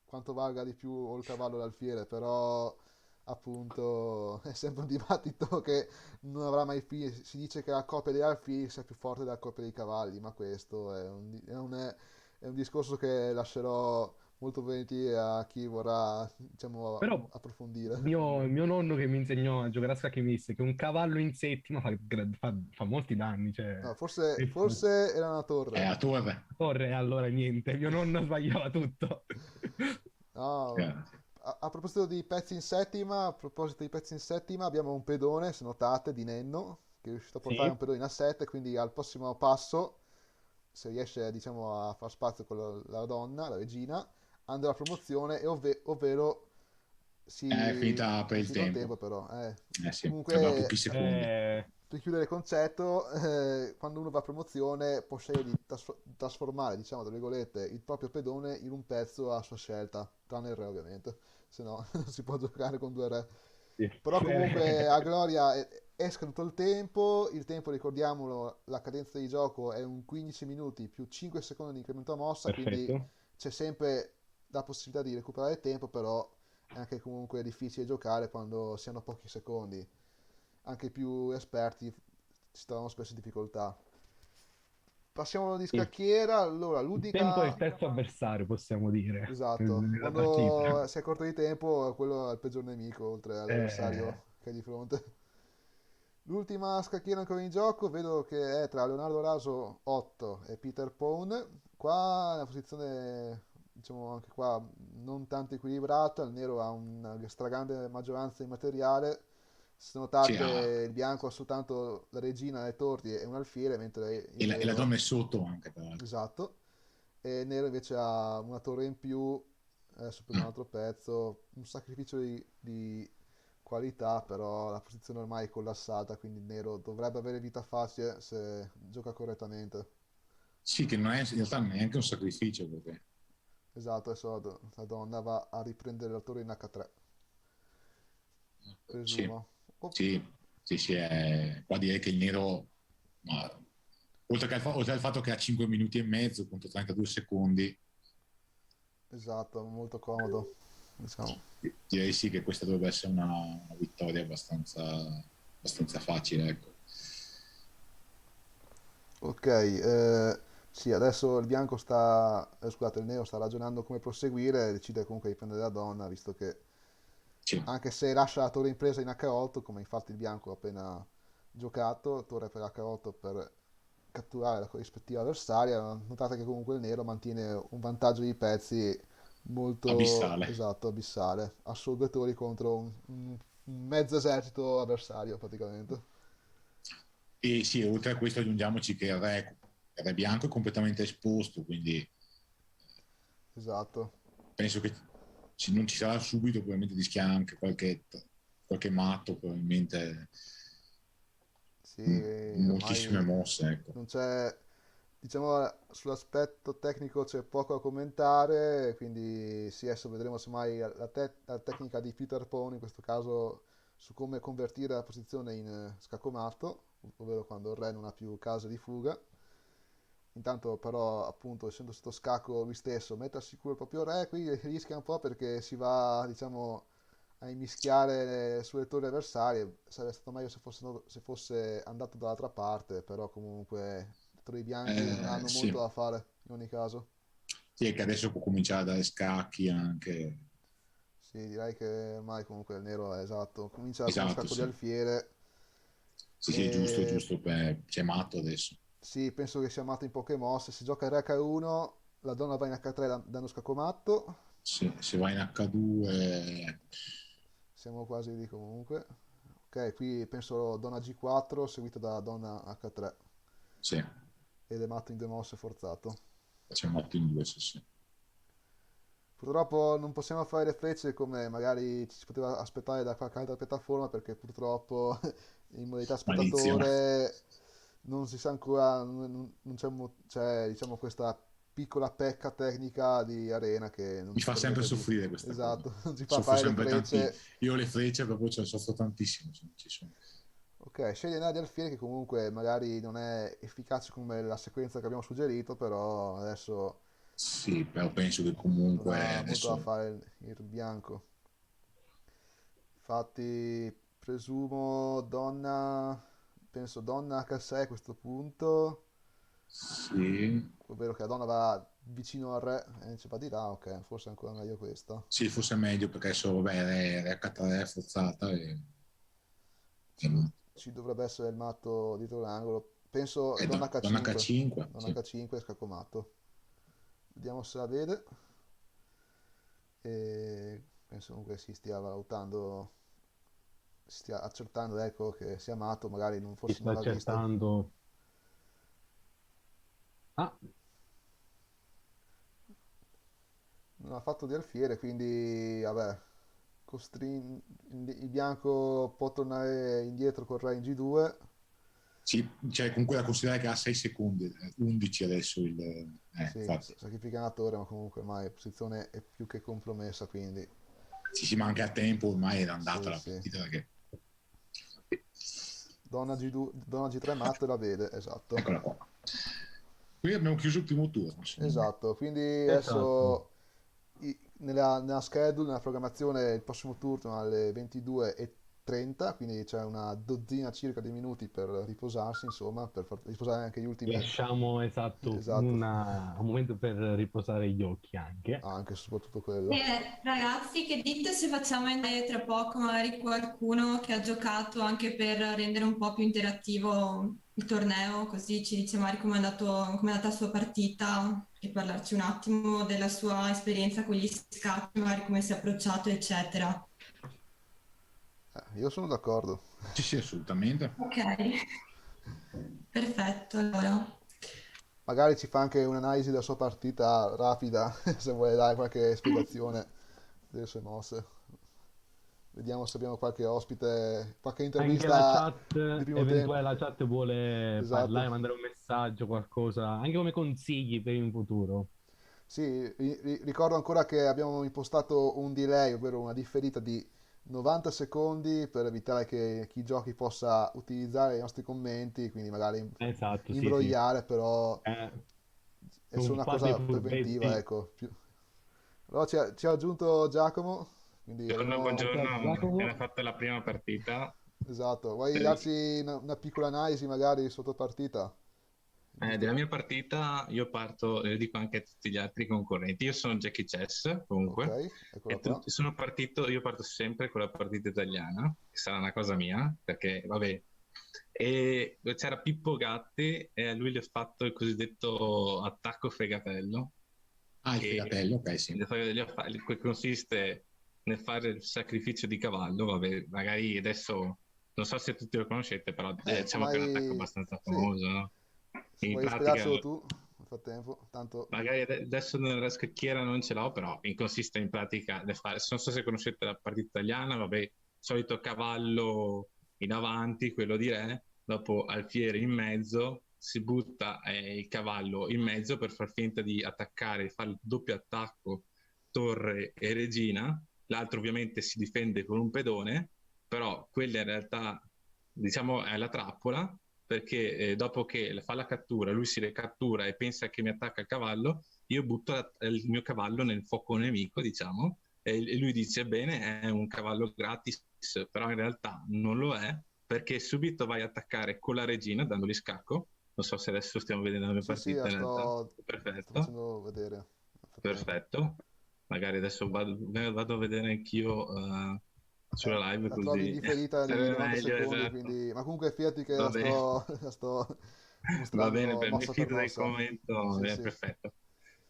quanto valga di più o il cavallo o l'alfiere, però appunto è sempre un dibattito che non avrà mai fine. Si dice che la coppia degli alfieri sia più forte della coppia dei cavalli, ma questo è un discorso che lascerò molto volentieri a chi vorrà, diciamo, Però approfondire. mio nonno che mi insegnò a giocare a scacchi mi disse che un cavallo in settima fa molti danni, No, cioè... forse era una È torre. a torre. Torre, allora niente, mio nonno sbagliava tutto. No, Eh, a proposito di pezzi in settima, a proposito di pezzi in settima, abbiamo un pedone, se notate, di Nenno, che è riuscito a portare un Sì, pedone in A7, quindi al prossimo passo, se riesce, diciamo, a far spazio con la donna, la regina, andrà a promozione, ovvero è finita per è il finito il tempo. tempo però. Eh sì, aveva pochi Comunque, secondi. per chiudere il concetto, quando uno va a promozione può scegliere di trasformare, diciamo, tra virgolette, il proprio pedone in un pezzo a sua scelta, tranne il re ovviamente, se no non si può giocare con due re. sì. Però comunque a Gloria è scaduto il tempo ricordiamolo, la cadenza di gioco è un 15 minuti più 5 secondi di incremento a mossa, quindi Perfetto. c'è sempre la possibilità di recuperare tempo, però è anche comunque difficile giocare quando si hanno pochi secondi. Anche i più esperti si trovano spesso in difficoltà. Passiamo di Sì. scacchiera, allora Il tempo è il l'unica... terzo avversario, possiamo dire, Esatto, nella partita. quando si è corto di tempo quello è il peggior nemico oltre Eh, all'avversario che è di fronte. L'ultima scacchiera ancora in gioco vedo che è tra Leonardo Raso 8 e Peter Pone. Qua è una posizione, diciamo anche qua, non tanto equilibrata. Il nero ha una stragrande maggioranza di materiale. Se Sì, notate, il bianco ha soltanto la regina, le torri e un alfiere, mentre il e la nero, donna è sotto anche, tra l'altro. esatto, e il nero invece ha una torre in più, adesso prendo un altro pezzo, un sacrificio di qualità, però la posizione ormai è collassata, quindi il nero dovrebbe avere vita facile se gioca correttamente. Sì, che non è in realtà neanche un sacrificio perché Esatto, adesso la donna va a riprendere la torre in H3, sì, presumo. Oh, sì, sì, sì, qua direi che il nero, ma, oltre al fatto che ha 5 minuti e mezzo contro 32 secondi, esatto, molto comodo, diciamo. direi sì che questa dovrebbe essere una vittoria abbastanza facile, ecco. Ok, sì, adesso il bianco scusate, il nero sta ragionando come proseguire, decide comunque di prendere la donna, visto che Sì. anche se lascia la torre in presa in H8, come infatti il bianco ha appena giocato, torre per H8 per catturare la corrispettiva avversaria, notate che comunque il nero mantiene un vantaggio di pezzi molto Abissale. esatto, abissale, ha solo due torri contro un mezzo esercito avversario praticamente. E sì, oltre a questo aggiungiamoci che il re bianco è completamente esposto, quindi Esatto, penso che non ci sarà subito, probabilmente rischia anche qualche matto, probabilmente sì, moltissime ormai mosse, ecco. non c'è, diciamo, sull'aspetto tecnico c'è poco da commentare, quindi sì, adesso vedremo semmai la tecnica di Peter Pone, in questo caso su come convertire la posizione in scaccomatto, ovvero quando il re non ha più case di fuga. Intanto però, appunto, essendo sotto scacco lui stesso, mette al sicuro il proprio re, qui rischia un po' perché si va, diciamo, a immischiare sulle torri avversarie. Sarebbe stato meglio se fosse andato dall'altra parte, però comunque i torri bianchi non hanno molto Sì. da fare in ogni caso. Sì, è che adesso può cominciare a dare scacchi anche. Sì, direi che ormai comunque il nero è esatto, comincia con lo Esatto, scacco di sì. alfiere Sì, sì, è e giusto, c'è matto adesso. sì, penso che sia amato in poche mosse. Se gioca il re H1, la donna va in H3 dando scacco matto. Se va in H2, Siamo quasi lì comunque. Ok, qui penso donna G4 seguita da donna H3 sì, ed è matto in due mosse forzato. c'è matto in due, sì, sì. Purtroppo non possiamo fare le frecce come magari ci si poteva aspettare da qualche altra piattaforma perché purtroppo in modalità Maledizione. spettatore non si sa ancora, non c'è diciamo questa piccola pecca tecnica di arena che non Mi ci fa sempre permette di... soffrire questa cosa. Esatto, non ci fa Soffro fare le sempre tanti. frecce. Io le frecce proprio ce ne soffro tantissimo se non ci sono. Ok, scegli Nana di Alfiere che comunque magari non è efficace come la sequenza che abbiamo suggerito, però adesso Sì, però penso che non comunque ha molto da adesso fare il bianco. Infatti, presumo donna, penso donna H6 a questo punto, sì, ovvero che la donna va vicino al re e invece va di là, ok, forse è ancora meglio questa. sì, forse è meglio perché adesso vabbè, è H3 è forzata e Ci dovrebbe essere il matto dietro l'angolo. Penso è donna donna H5, H5, donna sì. H5 scacco matto. Vediamo se la vede e penso comunque si stia valutando, si stia accertando, ecco, che sia matto, magari non, Si forse sta non l'ha visto. accertando. Ah, Non ha fatto di alfiere, quindi vabbè, il bianco può tornare indietro con re in G2. Sì, cioè comunque da considerare che ha 6 secondi, 11 adesso Sì, infatti. sacrifica una torre, ma comunque ormai la posizione è più che compromessa, quindi Sì, sì, ma anche a tempo ormai era andata sì, la sì. partita perché Donna G2, donna G3 matto e la vede, esatto. eccola qua. Qui abbiamo chiuso il primo turno, secondo me. Esatto, quindi esatto. adesso nella schedule, nella programmazione, il prossimo turno alle 22:30, quindi c'è una dozzina circa di minuti per riposarsi, insomma, per far riposare anche gli ultimi, Lasciamo esatto esatto, un momento per riposare gli occhi anche. anche e soprattutto quello. Ragazzi, che dite se facciamo entrare tra poco magari qualcuno che ha giocato anche per rendere un po' più interattivo il torneo, così ci dice magari com'è andata la sua partita e parlarci un attimo della sua esperienza con gli scacchi, magari come si è approcciato, eccetera. Io sono d'accordo. Sì, sì, assolutamente. Ok, perfetto, allora. Magari ci fa anche un'analisi della sua partita rapida, se vuole dare qualche spiegazione delle sue mosse. Vediamo se abbiamo qualche ospite, qualche Anche la intervista di chat, primo tempo. eventuale la chat vuole Esatto. parlare, mandare un messaggio, qualcosa, anche come consigli per il futuro. Sì, ricordo ancora che abbiamo impostato un delay, ovvero una differita di 90 secondi per evitare che chi giochi possa utilizzare i nostri commenti, quindi magari Esatto, sì, sì. imbrogliare, però Eh, è solo un una po' dei cosa preventiva, furbetti. ecco. Allora ci ha aggiunto Giacomo, quindi Buongiorno, avremo... Ciao buongiorno, ho appena Giacomo. fatto la prima partita. Esatto, vuoi Eh, darci una piccola analisi magari sotto partita? della mia partita io parto, e lo dico anche a tutti gli altri concorrenti, io sono Jackie Chess Ok, comunque, eccola qua. sono partito, io parto sempre con la partita italiana, che sarà una cosa mia, perché vabbè, e c'era Pippo Gatti e a lui gli ho fatto il cosiddetto attacco fegatello, Ah, il che fegatello, ok, sì. che consiste nel fare il sacrificio di cavallo, vabbè, magari adesso non so se tutti lo conoscete, però diciamo che è un attacco Ormai abbastanza sì, famoso, no? se In vuoi pratica, spiegarcelo tu, nel frattempo, tanto... magari adesso nella scacchiera non ce l'ho, però consiste in pratica nel fare, non so se conoscete la partita italiana, vabbè, solito cavallo in avanti, quello di re, dopo alfiere in mezzo, si butta il cavallo in mezzo per far finta di attaccare, fare il doppio attacco torre e regina, l'altro ovviamente si difende con un pedone, però quella in realtà diciamo è la trappola perché dopo che fa la cattura, lui si ricattura e pensa che mi attacca il cavallo, io butto il mio cavallo nel fuoco nemico, diciamo, e lui dice bene, è un cavallo gratis, però in realtà non lo è, perché subito vai a attaccare con la regina, dandogli scacco. Non so se adesso stiamo vedendo la mia Sì, sì, partita in realtà. sto Perfetto, facendo vedere nel frattempo. perfetto. Magari adesso vado a vedere anch'io sulla live La trovi in così differita di sarebbe 90 meglio, secondi, esatto. quindi... Ma comunque fidati che Va bene. la sto Va bene, mostrando mi mossa per fido del mossa. commento, Sì, è sì. perfetto.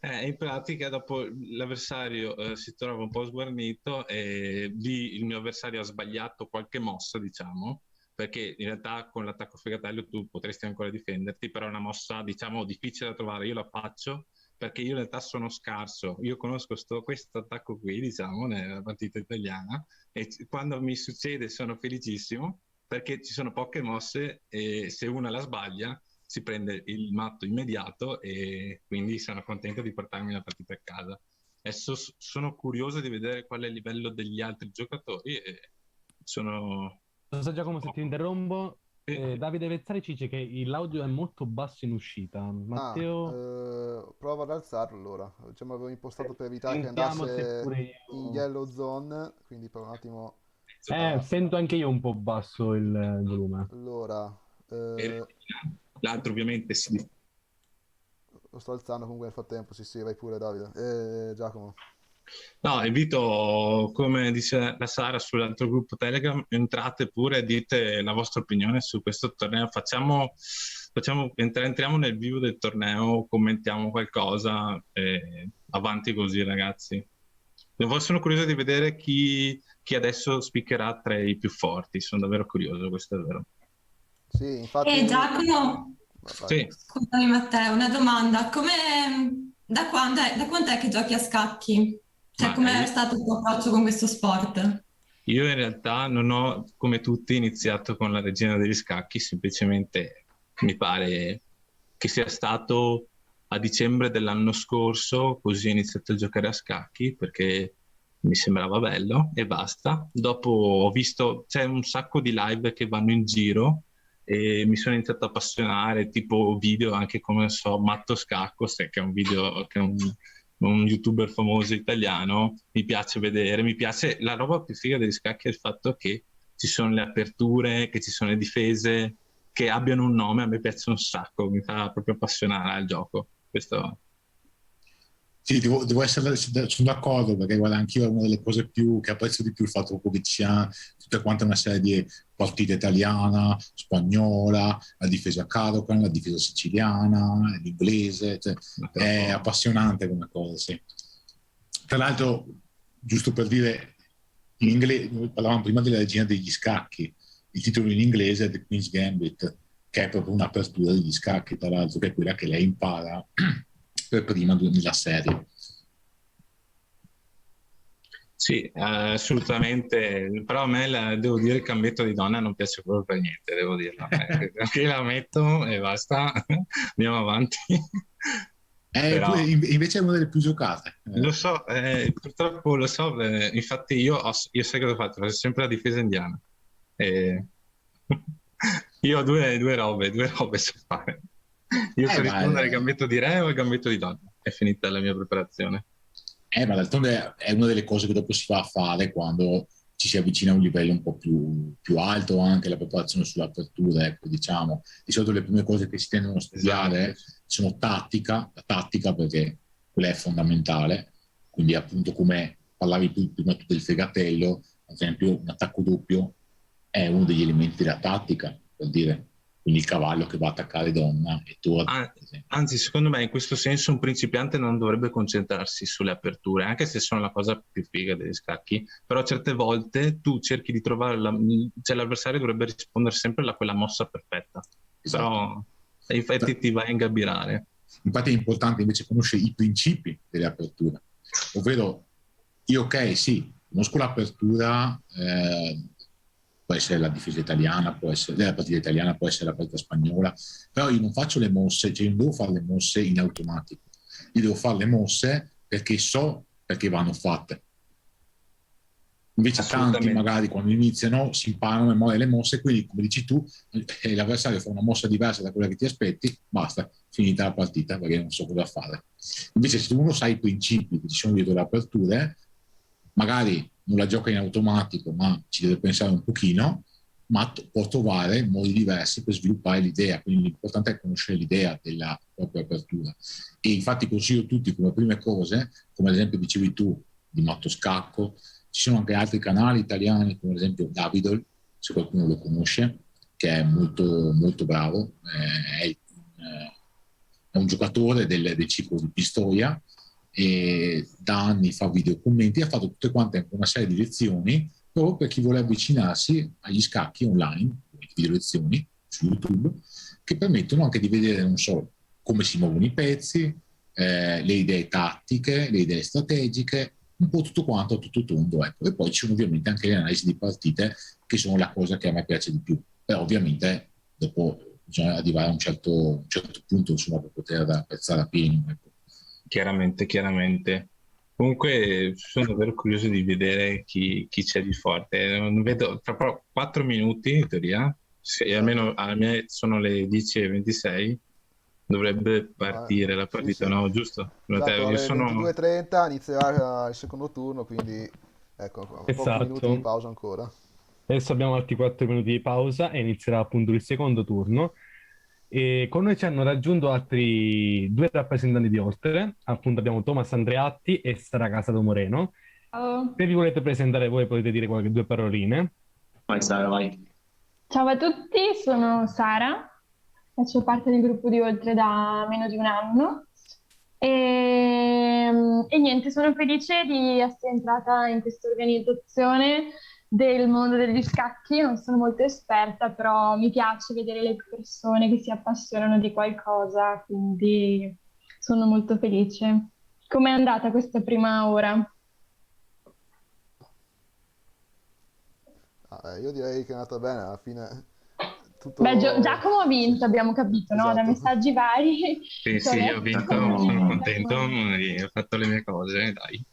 In pratica, dopo l'avversario si trova un po' sguarnito e lì il mio avversario ha sbagliato qualche mossa, diciamo, perché in realtà con l'attacco fegatello tu potresti ancora difenderti, però è una mossa, diciamo, difficile da trovare. Io la faccio perché io in realtà sono scarso. Io conosco questo attacco qui, diciamo, nella partita italiana e quando mi succede sono felicissimo perché ci sono poche mosse e se una la sbaglia si prende il matto immediato e quindi sono contento di portarmi la partita a casa. Adesso sono curioso di vedere qual è il livello degli altri giocatori e sono Scusa Giacomo se ti poco. interrompo, Davide Vezzari ci dice che l'audio è molto basso in uscita. Matteo, Prova ad alzarlo allora. Diciamo avevo impostato per evitare che sentiamo se andasse pure in io... yellow zone, quindi per un attimo... Sento anche io un po' basso il volume. Allora, E l'altro ovviamente si. lo sto alzando comunque nel frattempo, sì sì, vai pure Davide. Giacomo. No, invito, come dice la Sara sull'altro gruppo Telegram, entrate pure e dite la vostra opinione su questo torneo. Entriamo nel vivo del torneo, commentiamo qualcosa e avanti così, ragazzi. Sono curioso di vedere chi adesso spiccherà tra i più forti. Sono davvero curioso, questo è vero. Sì, infatti... E Giacomo, Vai. Sì. scusami Matteo, una domanda. Da quando è che giochi a scacchi? Cioè, Ma com'è stato il tuo approccio con questo sport? io in realtà non ho, come tutti, iniziato con la regina degli scacchi, semplicemente mi pare che sia stato a dicembre dell'anno scorso, così ho iniziato a giocare a scacchi perché mi sembrava bello e basta. Dopo ho visto, c'è un sacco di live che vanno in giro e mi sono iniziato a appassionare, tipo video anche come so, Matto Scacco, che è un video che è un youtuber famoso italiano, mi piace vedere, mi piace la roba più figa degli scacchi è il fatto che ci sono le aperture, che ci sono le difese, che abbiano un nome, a me piace un sacco, mi fa proprio appassionare al gioco. Questo. Sì, devo essere, sono d'accordo perché guarda, anch'io è una delle cose più che apprezzo di più il fatto che ci sia tutta quanta una serie di partite italiana, spagnola, la difesa Caro-Can, la difesa siciliana, l'inglese, cioè, è appassionante come cosa, sì. Tra l'altro, giusto per dire, in inglese, parlavamo prima della regina degli scacchi, il titolo in inglese è The Queen's Gambit, che è proprio un'apertura degli scacchi, tra l'altro, che è quella che lei impara per prima nella serie. Sì, assolutamente, però a me devo dire il cambetto di donna non piace proprio per niente, devo dirlo. Anche la metto e basta, andiamo avanti. Però Invece è una delle più giocate. lo so, purtroppo lo so, infatti io sai cosa ho fatto? Faccio sempre la difesa indiana. E... io ho due robe so fare. Io so rispondere al gambetto di re o al gambetto di donna. È finita la mia preparazione. Ma d'altronde è una delle cose che dopo si va a fare quando ci si avvicina a un livello un po' più alto, anche la preparazione sull'apertura, ecco, diciamo. Di solito le prime cose che si tendono a studiare sono la tattica perché quella è fondamentale, quindi appunto come parlavi prima tu del fegatello, ad esempio un attacco doppio è uno degli elementi della tattica, per dire, quindi il cavallo che va a attaccare donna e torna. Anzi, secondo me in questo senso un principiante non dovrebbe concentrarsi sulle aperture, anche se sono la cosa più figa degli scacchi, però certe volte tu cerchi di trovare, cioè l'avversario dovrebbe rispondere sempre a quella mossa perfetta, però infatti ti vai a ingabirare. Infatti è importante invece conoscere i principi delle aperture, ovvero io ok, sì, conosco l'apertura, può essere la difesa italiana, può essere la partita italiana, può essere la partita spagnola, però io non faccio le mosse, cioè non devo fare le mosse in automatico, io devo fare le mosse perché so perché vanno fatte. Invece tanti magari quando iniziano si imparano a memoria le mosse, quindi come dici tu, l'avversario fa una mossa diversa da quella che ti aspetti, basta, finita la partita perché non so cosa fare. Invece se uno sa i principi che ci sono dietro le aperture, magari non la gioca in automatico, ma ci deve pensare un pochino, ma può trovare modi diversi per sviluppare l'idea. Quindi l'importante è conoscere l'idea della propria apertura. E infatti consiglio tutti come prime cose, come ad esempio dicevi tu, di Matto Scacco, ci sono anche altri canali italiani, come ad esempio Davidol, se qualcuno lo conosce, che è molto, molto bravo, è un giocatore del ciclo di Pistoia, e da anni fa video commenti, ha fatto tutte quante una serie di lezioni proprio per chi vuole avvicinarsi agli scacchi online, video lezioni su YouTube, che permettono anche di vedere non solo come si muovono i pezzi, le idee tattiche, le idee strategiche, un po' tutto quanto a tutto tondo, ecco. E poi ci sono ovviamente anche le analisi di partite, che sono la cosa che a me piace di più, però ovviamente dopo bisogna arrivare a un certo punto, insomma, per poter apprezzare a pieno, ecco. Chiaramente. Comunque sono davvero curioso di vedere chi c'è di forte. Non vedo, tra 4 minuti in teoria se almeno a me sono le 10:26, dovrebbe partire la partita, sì. no? Giusto? Esatto, Io alle sono... 22:30 inizierà il secondo turno, quindi ecco, pochi minuti di Esatto. pausa ancora. Adesso abbiamo altri 4 minuti di pausa e inizierà appunto il secondo turno. E con noi ci hanno raggiunto altri due rappresentanti di Oltre, appunto abbiamo Thomas Andreatti e Sara Casado Moreno. Ciao. Se vi volete presentare voi potete dire qualche due paroline. Vai Sara, vai. Ciao a tutti, sono Sara, faccio parte del gruppo di Oltre da meno di un anno e niente, sono felice di essere entrata in questa organizzazione del mondo degli scacchi. Non sono molto esperta, però mi piace vedere le persone che si appassionano di qualcosa, quindi sono molto felice. Com'è andata questa prima ora? Io direi che è andata bene, alla fine tutto... Beh, Giacomo ha vinto, abbiamo capito, no? Da Esatto. messaggi vari. Sì, io ho vinto, sono contento, ho fatto le mie cose, dai.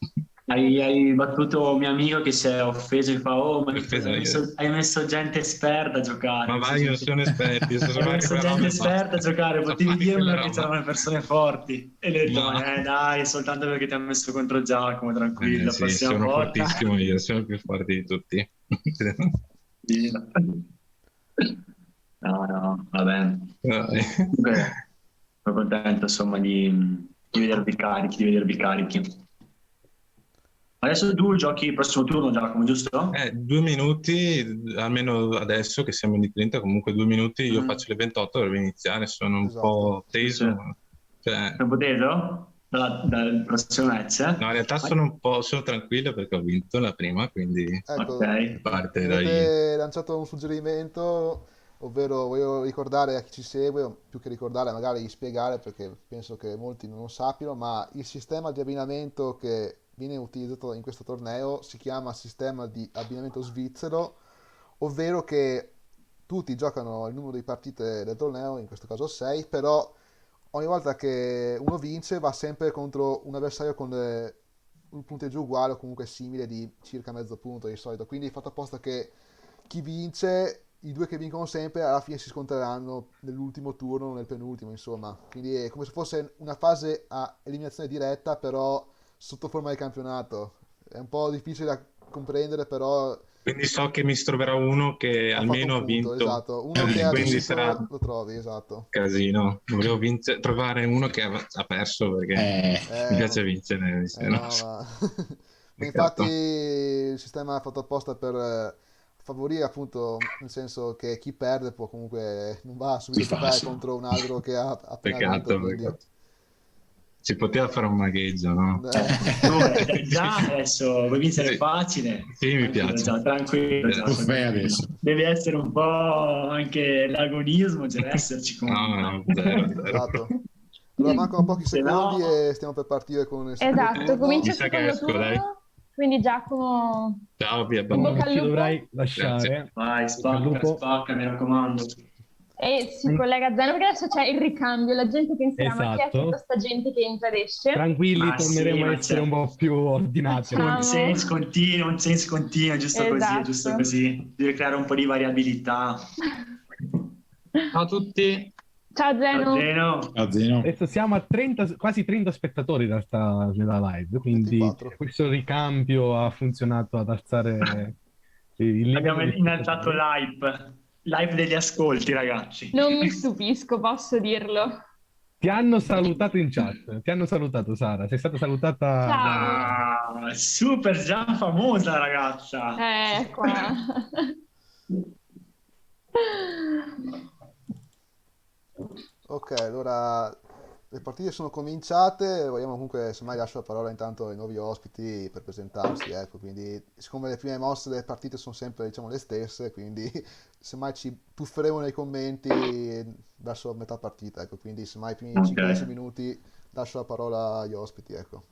Hai battuto un mio amico che si è offeso e fa: oh, ma Offeso hai messo gente esperta a giocare. Ma vai, non sono esperti, Hai messo gente esperta a giocare, potevi dirmelo che c'erano c'erano le persone forti. E lui ha detto: No. ma dai, soltanto perché ti ha messo contro Giacomo, tranquillo, Sì, prossima sono volta. fortissimo io, sono il più forte di tutti. No, va bene. Dai. Beh, sono contento insomma di vedervi carichi. Adesso tu giochi il prossimo turno, Giacomo, giusto? 2 minuti, almeno adesso che siamo in 30, comunque 2 minuti, io Mm. faccio le 28, dovrebbe iniziare, sono un Esatto. po' teso. Sì. Cioè, Sei un po' teso dal prossimo match? no, in realtà sono tranquillo perché ho vinto la prima, quindi Ecco, Ok. parte mi dai... avete lanciato un suggerimento, ovvero voglio ricordare a chi ci segue, o più che ricordare, magari spiegare, perché penso che molti non lo sappiano, ma il sistema di abbinamento che viene utilizzato in questo torneo si chiama sistema di abbinamento svizzero, ovvero che tutti giocano il numero di partite del torneo, in questo caso 6, però ogni volta che uno vince va sempre contro un avversario con un punteggio uguale o comunque simile di circa mezzo punto di solito. Quindi è fatto apposta che chi vince, i due che vincono sempre, alla fine si scontreranno nell'ultimo turno o nel penultimo, insomma. Quindi è come se fosse una fase a eliminazione diretta, però sotto forma di campionato. È un po' difficile da comprendere, però Quindi so che mi troverò uno che ha almeno fatto ha un punto, vinto, esatto. Uno che ha quindi vinto sarà lo trovi, esatto. casino. Volevo trovare uno che ha perso perché mi piace vincere. No, No, ma... ma peccato. infatti il sistema è fatto apposta per favorire appunto, nel senso che chi perde può comunque non va subito a giocare Rifarsi. contro un albero che ha appena vinto, Peccato, quindi peccato. Si poteva fare un magheggio, no? Già adesso vuoi vincere Sì. facile. Sì, mi Tranquillo, piace. Già, tranquillo, Lo Giacomo, fai tranquillo. adesso. Devi essere un po' anche l'agonismo, deve esserci comunque. No, zero. esatto. Allora mancano pochi Se secondi no- e stiamo per partire con il secondo Esatto, turno. comincia Mi il sa che secondo esco, turno, dai. quindi Giacomo, Ciao, vi in bocca abbandono. al Ci lupo. dovrai lasciare. Vai, Bocca al lupo. spacca, mi raccomando. E si collega a Zeno perché adesso c'è il ricambio, la gente penserà ma chi è Esatto. tutta sta gente che entra ed esce? Tranquilli, Ma sì, torneremo a ma essere c'è. un po' più ordinati. Facciamo. Un senso continuo, giusto così, Esatto. giusto così. Devi creare un po' di variabilità. Ciao a tutti. Ciao Zeno. Zeno. A Zeno. Adesso siamo a 30, quasi 30 spettatori nella live, quindi 24. questo ricambio ha funzionato ad alzare il livello Abbiamo di innalzato spettatori. live degli ascolti, ragazzi. Non mi stupisco, posso dirlo. Ti hanno salutato in chat, ti hanno salutato Sara, sei stata salutata Ciao. Super già famosa ragazza. Qua. Ok, allora le partite sono cominciate, vogliamo comunque, semmai lascio la parola intanto ai nuovi ospiti per presentarsi, ecco, quindi siccome le prime mosse delle partite sono sempre, diciamo, le stesse, quindi semmai ci tufferemo nei commenti verso metà partita, ecco, quindi semmai i primi 5-10 minuti lascio la parola agli ospiti, ecco.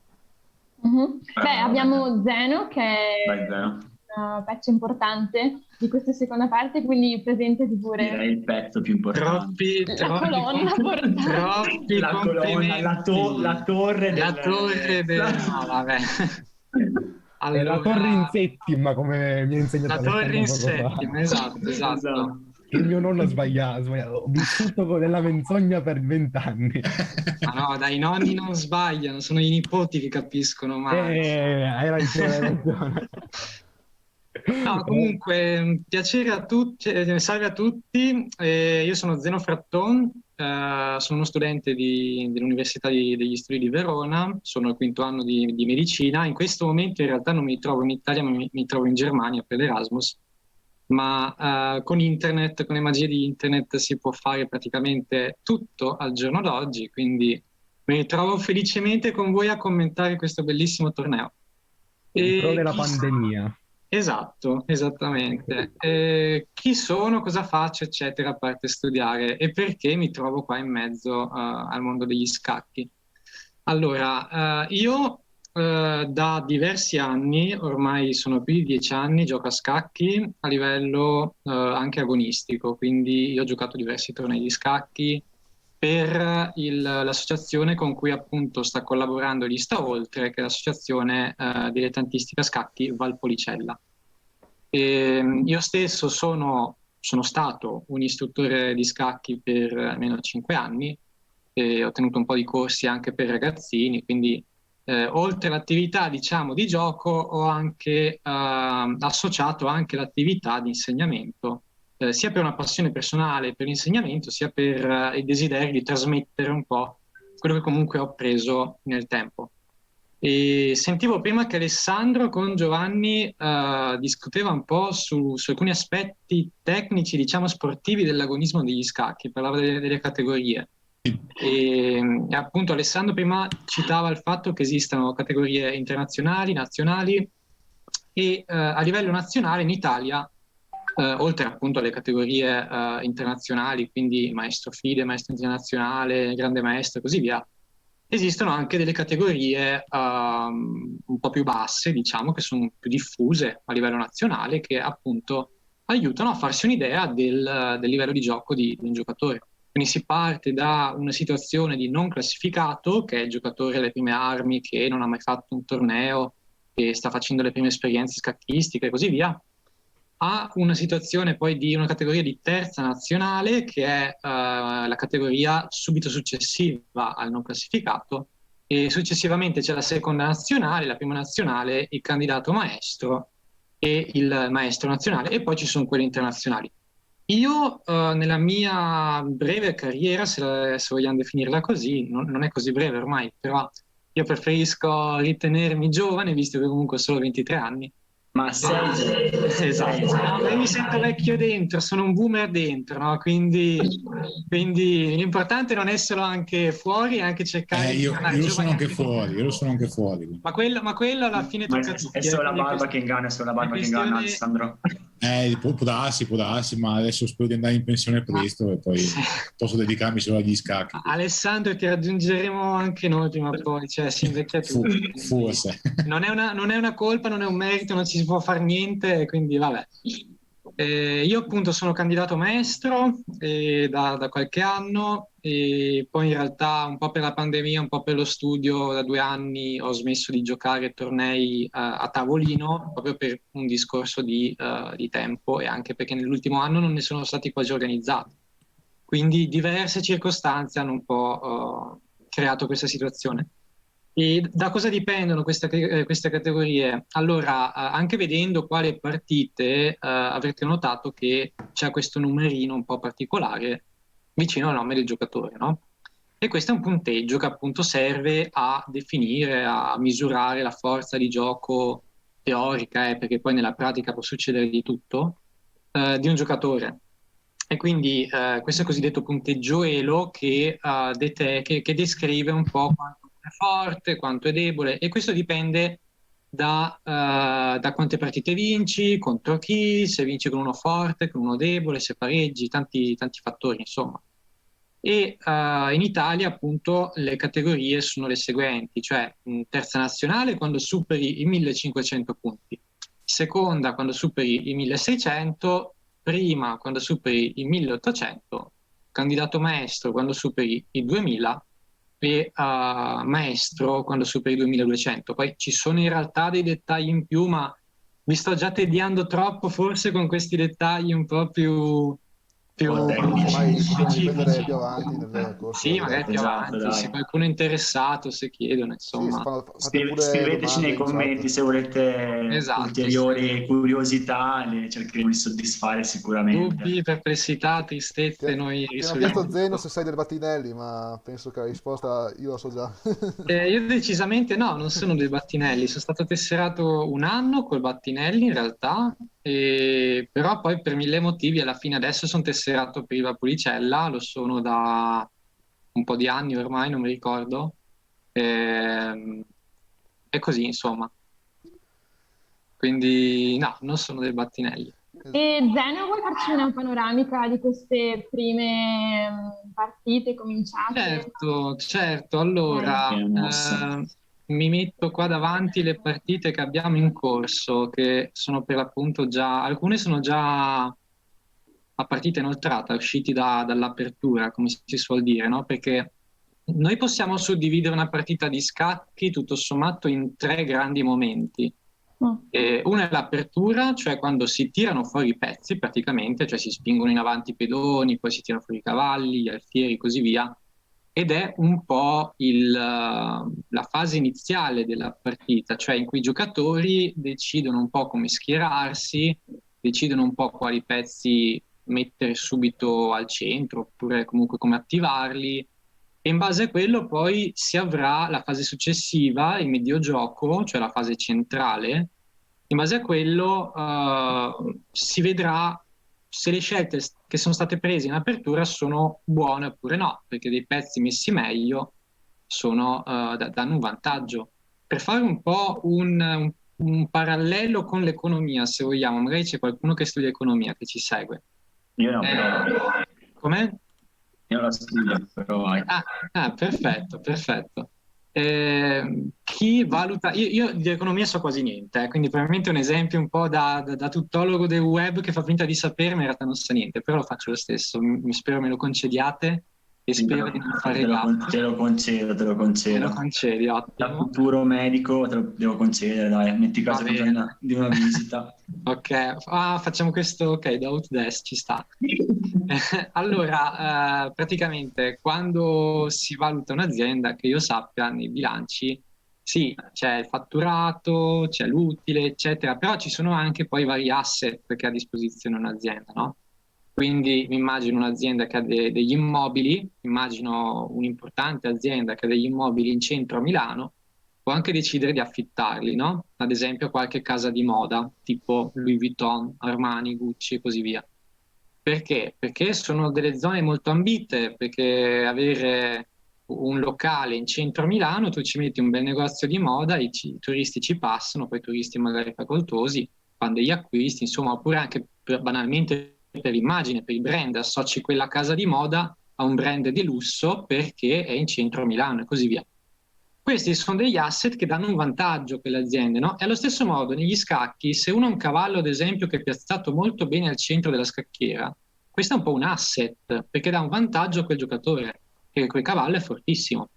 Beh, abbiamo Zeno che è Vai, Zeno. una pezzo importante di questa seconda parte, quindi presentati pure. Direi il pezzo più importante. La colonna portante. La colonna, la torre No, vabbè. È la torre in settima, come mi ha insegnato La torre in Alessandro poco fa. settima, esatto. che mio nonno ha sbagliato. Ho vissuto nella menzogna per 20 anni. Ma no, dai, i nonni non sbagliano, sono i nipoti che capiscono male. Hai ragione, hai ragione. No, comunque, piacere a tutti, salve a tutti. Io sono Zeno Fratton, sono uno studente dell'Università degli Studi di Verona, sono al quinto anno di medicina. In questo momento in realtà non mi trovo in Italia, ma mi trovo in Germania per l'Erasmus. Ma con internet, con le magie di internet, si può fare praticamente tutto al giorno d'oggi, quindi mi ritrovo felicemente con voi a commentare questo bellissimo torneo. In pro E della pandemia. Esatto, esattamente. Chi sono, cosa faccio, eccetera, a parte studiare e perché mi trovo qua in mezzo al mondo degli scacchi. Allora, io da diversi anni, ormai sono più di 10 anni, gioco a scacchi a livello anche agonistico, quindi io ho giocato diversi tornei di scacchi per l'associazione con cui appunto sta collaborando Lista Oltre, che è l'associazione dilettantistica scacchi Valpolicella. Io stesso sono stato un istruttore di scacchi per almeno 5 anni e ho tenuto un po' di corsi anche per ragazzini, quindi oltre all'attività diciamo di gioco ho anche associato anche l'attività di insegnamento, sia per una passione personale per l'insegnamento, sia per il desiderio di trasmettere un po' quello che comunque ho appreso nel tempo. E sentivo prima che Alessandro con Giovanni discuteva un po' su alcuni aspetti tecnici, diciamo sportivi dell'agonismo degli scacchi, parlava delle categorie. E appunto Alessandro prima citava il fatto che esistano categorie internazionali, nazionali e a livello nazionale in Italia, oltre appunto alle categorie internazionali, quindi maestro FIDE, maestro internazionale, grande maestro e così via, esistono anche delle categorie un po' più basse, diciamo, che sono più diffuse a livello nazionale, che appunto aiutano a farsi un'idea del livello di gioco di un giocatore. Quindi si parte da una situazione di non classificato, che è il giocatore alle prime armi, che non ha mai fatto un torneo, che sta facendo le prime esperienze scacchistiche e così via, a una situazione poi di una categoria di terza nazionale, che è la categoria subito successiva al non classificato, e successivamente c'è la seconda nazionale, la prima nazionale, il candidato maestro e il maestro nazionale, e poi ci sono quelli internazionali. Io nella mia breve carriera, se vogliamo definirla così, non è così breve ormai, però io preferisco ritenermi giovane, visto che comunque ho solo 23 anni. Ma sei Esatto, no, io mi sento vecchio dentro, sono un boomer dentro, no? Quindi l'importante non è solo anche fuori, è anche cercare di Io tornare lo giovani sono anche anche fuori, io lo sono anche fuori. Ma quello alla fine Ma tocca a tutti. è solo la quindi barba che inganna, è solo la barba che inganna, Alessandro. Può darsi, ma adesso spero di andare in pensione presto e poi posso dedicarmi solo agli scacchi. Alessandro, ti raggiungeremo anche noi prima o poi, cioè si invecchia tutti. Forse. Non è una colpa, non è un merito, non ci si può fare niente, quindi vabbè. Io appunto sono candidato maestro da qualche anno e poi in realtà un po' per la pandemia, un po' per lo studio, da 2 anni ho smesso di giocare tornei a tavolino proprio per un discorso di tempo e anche perché nell'ultimo anno non ne sono stati quasi organizzati. Quindi diverse circostanze hanno un po' creato questa situazione. E da cosa dipendono queste categorie? Allora, anche vedendo quali partite, avrete notato che c'è questo numerino un po' particolare vicino al nome del giocatore, no? E questo è un punteggio che appunto serve a definire, a misurare la forza di gioco teorica, perché poi nella pratica può succedere di tutto, di un giocatore. E quindi questo è il cosiddetto punteggio ELO che descrive un po' quanto è forte, quanto è debole, e questo dipende da quante partite vinci, contro chi, se vinci con uno forte, con uno debole, se pareggi, tanti fattori, insomma. E in Italia appunto le categorie sono le seguenti, cioè terza nazionale quando superi i 1500 punti, seconda quando superi i 1600, prima quando superi i 1800, candidato maestro quando superi i 2000 e maestro quando superi i 2200. Poi ci sono in realtà dei dettagli in più, ma vi sto già tediando troppo forse con questi dettagli un po' più più tecnici. Ormai possiamo riprendere specifici. più avanti nel corso Sì, magari più Esatto, avanti, dai. se qualcuno è interessato, se chiedono, Sì, insomma. fate pure Scriveteci domande nei in commenti chat. se volete Esatto, ulteriori curiosità, le cercheremo di soddisfare sicuramente. dubbi, perplessità, tristezze, noi Ti hanno risolviamo chiesto Zeno tutto. se sai del Battinelli, ma penso che la risposta io la so già. Io decisamente no, non sono dei Battinelli, sono stato tesserato un anno col Battinelli in realtà, però poi per mille motivi alla fine adesso sono tesserato per Iva Pulicella, lo sono da un po' di anni ormai, non mi ricordo, e così insomma, quindi no, non sono dei Battinelli. E Zeno, vuoi farci una panoramica di queste prime partite cominciate? Certo, allora mi metto qua davanti le partite che abbiamo in corso, che sono per l'appunto già, alcune sono già a partita inoltrata, usciti dall'apertura, come si suol dire, no? Perché noi possiamo suddividere una partita di scacchi tutto sommato in tre grandi momenti. Una è l'apertura, cioè quando si tirano fuori i pezzi praticamente, cioè si spingono in avanti i pedoni, poi si tirano fuori i cavalli, gli alfieri e così via, ed è un po' la fase iniziale della partita, cioè in cui i giocatori decidono un po' come schierarsi, decidono un po' quali pezzi mettere subito al centro, oppure comunque come attivarli, e in base a quello poi si avrà la fase successiva, il mediogioco, cioè la fase centrale. In base a quello si vedrà se le scelte che sono state prese in apertura sono buone oppure no, perché dei pezzi messi meglio danno un vantaggio. Per fare un po' un parallelo con l'economia, se vogliamo, magari c'è qualcuno che studia economia che ci segue. Io no, però. Com'è? Io la studio, però vai. Perfetto. Chi valuta, io di economia so quasi niente, quindi probabilmente è un esempio un po' da tuttologo del web che fa finta di sapere, ma in realtà non sa niente, però lo faccio lo stesso. Spero me lo concediate e spero di non fare gaffe. Te lo concedo. Me lo concedi, Da ottimo. futuro medico te lo devo concedere, dai, metti caso di una visita. Ok, facciamo questo, ok, da Outdesk ci sta. Allora, praticamente quando si valuta un'azienda, che io sappia, nei bilanci, sì, c'è il fatturato, c'è l'utile, eccetera, però ci sono anche poi vari asset che ha a disposizione un'azienda, no? Quindi mi immagino un'azienda che ha degli immobili, immagino un'importante azienda che ha degli immobili in centro a Milano, può anche decidere di affittarli, no? Ad esempio qualche casa di moda, tipo Louis Vuitton, Armani, Gucci e così via. Perché? Perché sono delle zone molto ambite, perché avere un locale in centro a Milano, tu ci metti un bel negozio di moda, i turisti ci passano, poi turisti magari facoltosi, fanno degli acquisti, insomma, oppure anche banalmente per l'immagine, per il brand, associ quella casa di moda a un brand di lusso perché è in centro a Milano e così via. Questi sono degli asset che danno un vantaggio per le aziende, no? E allo stesso modo negli scacchi, se uno ha un cavallo, ad esempio, che è piazzato molto bene al centro della scacchiera, questo è un po' un asset, perché dà un vantaggio a quel giocatore, che quel cavallo è fortissimo.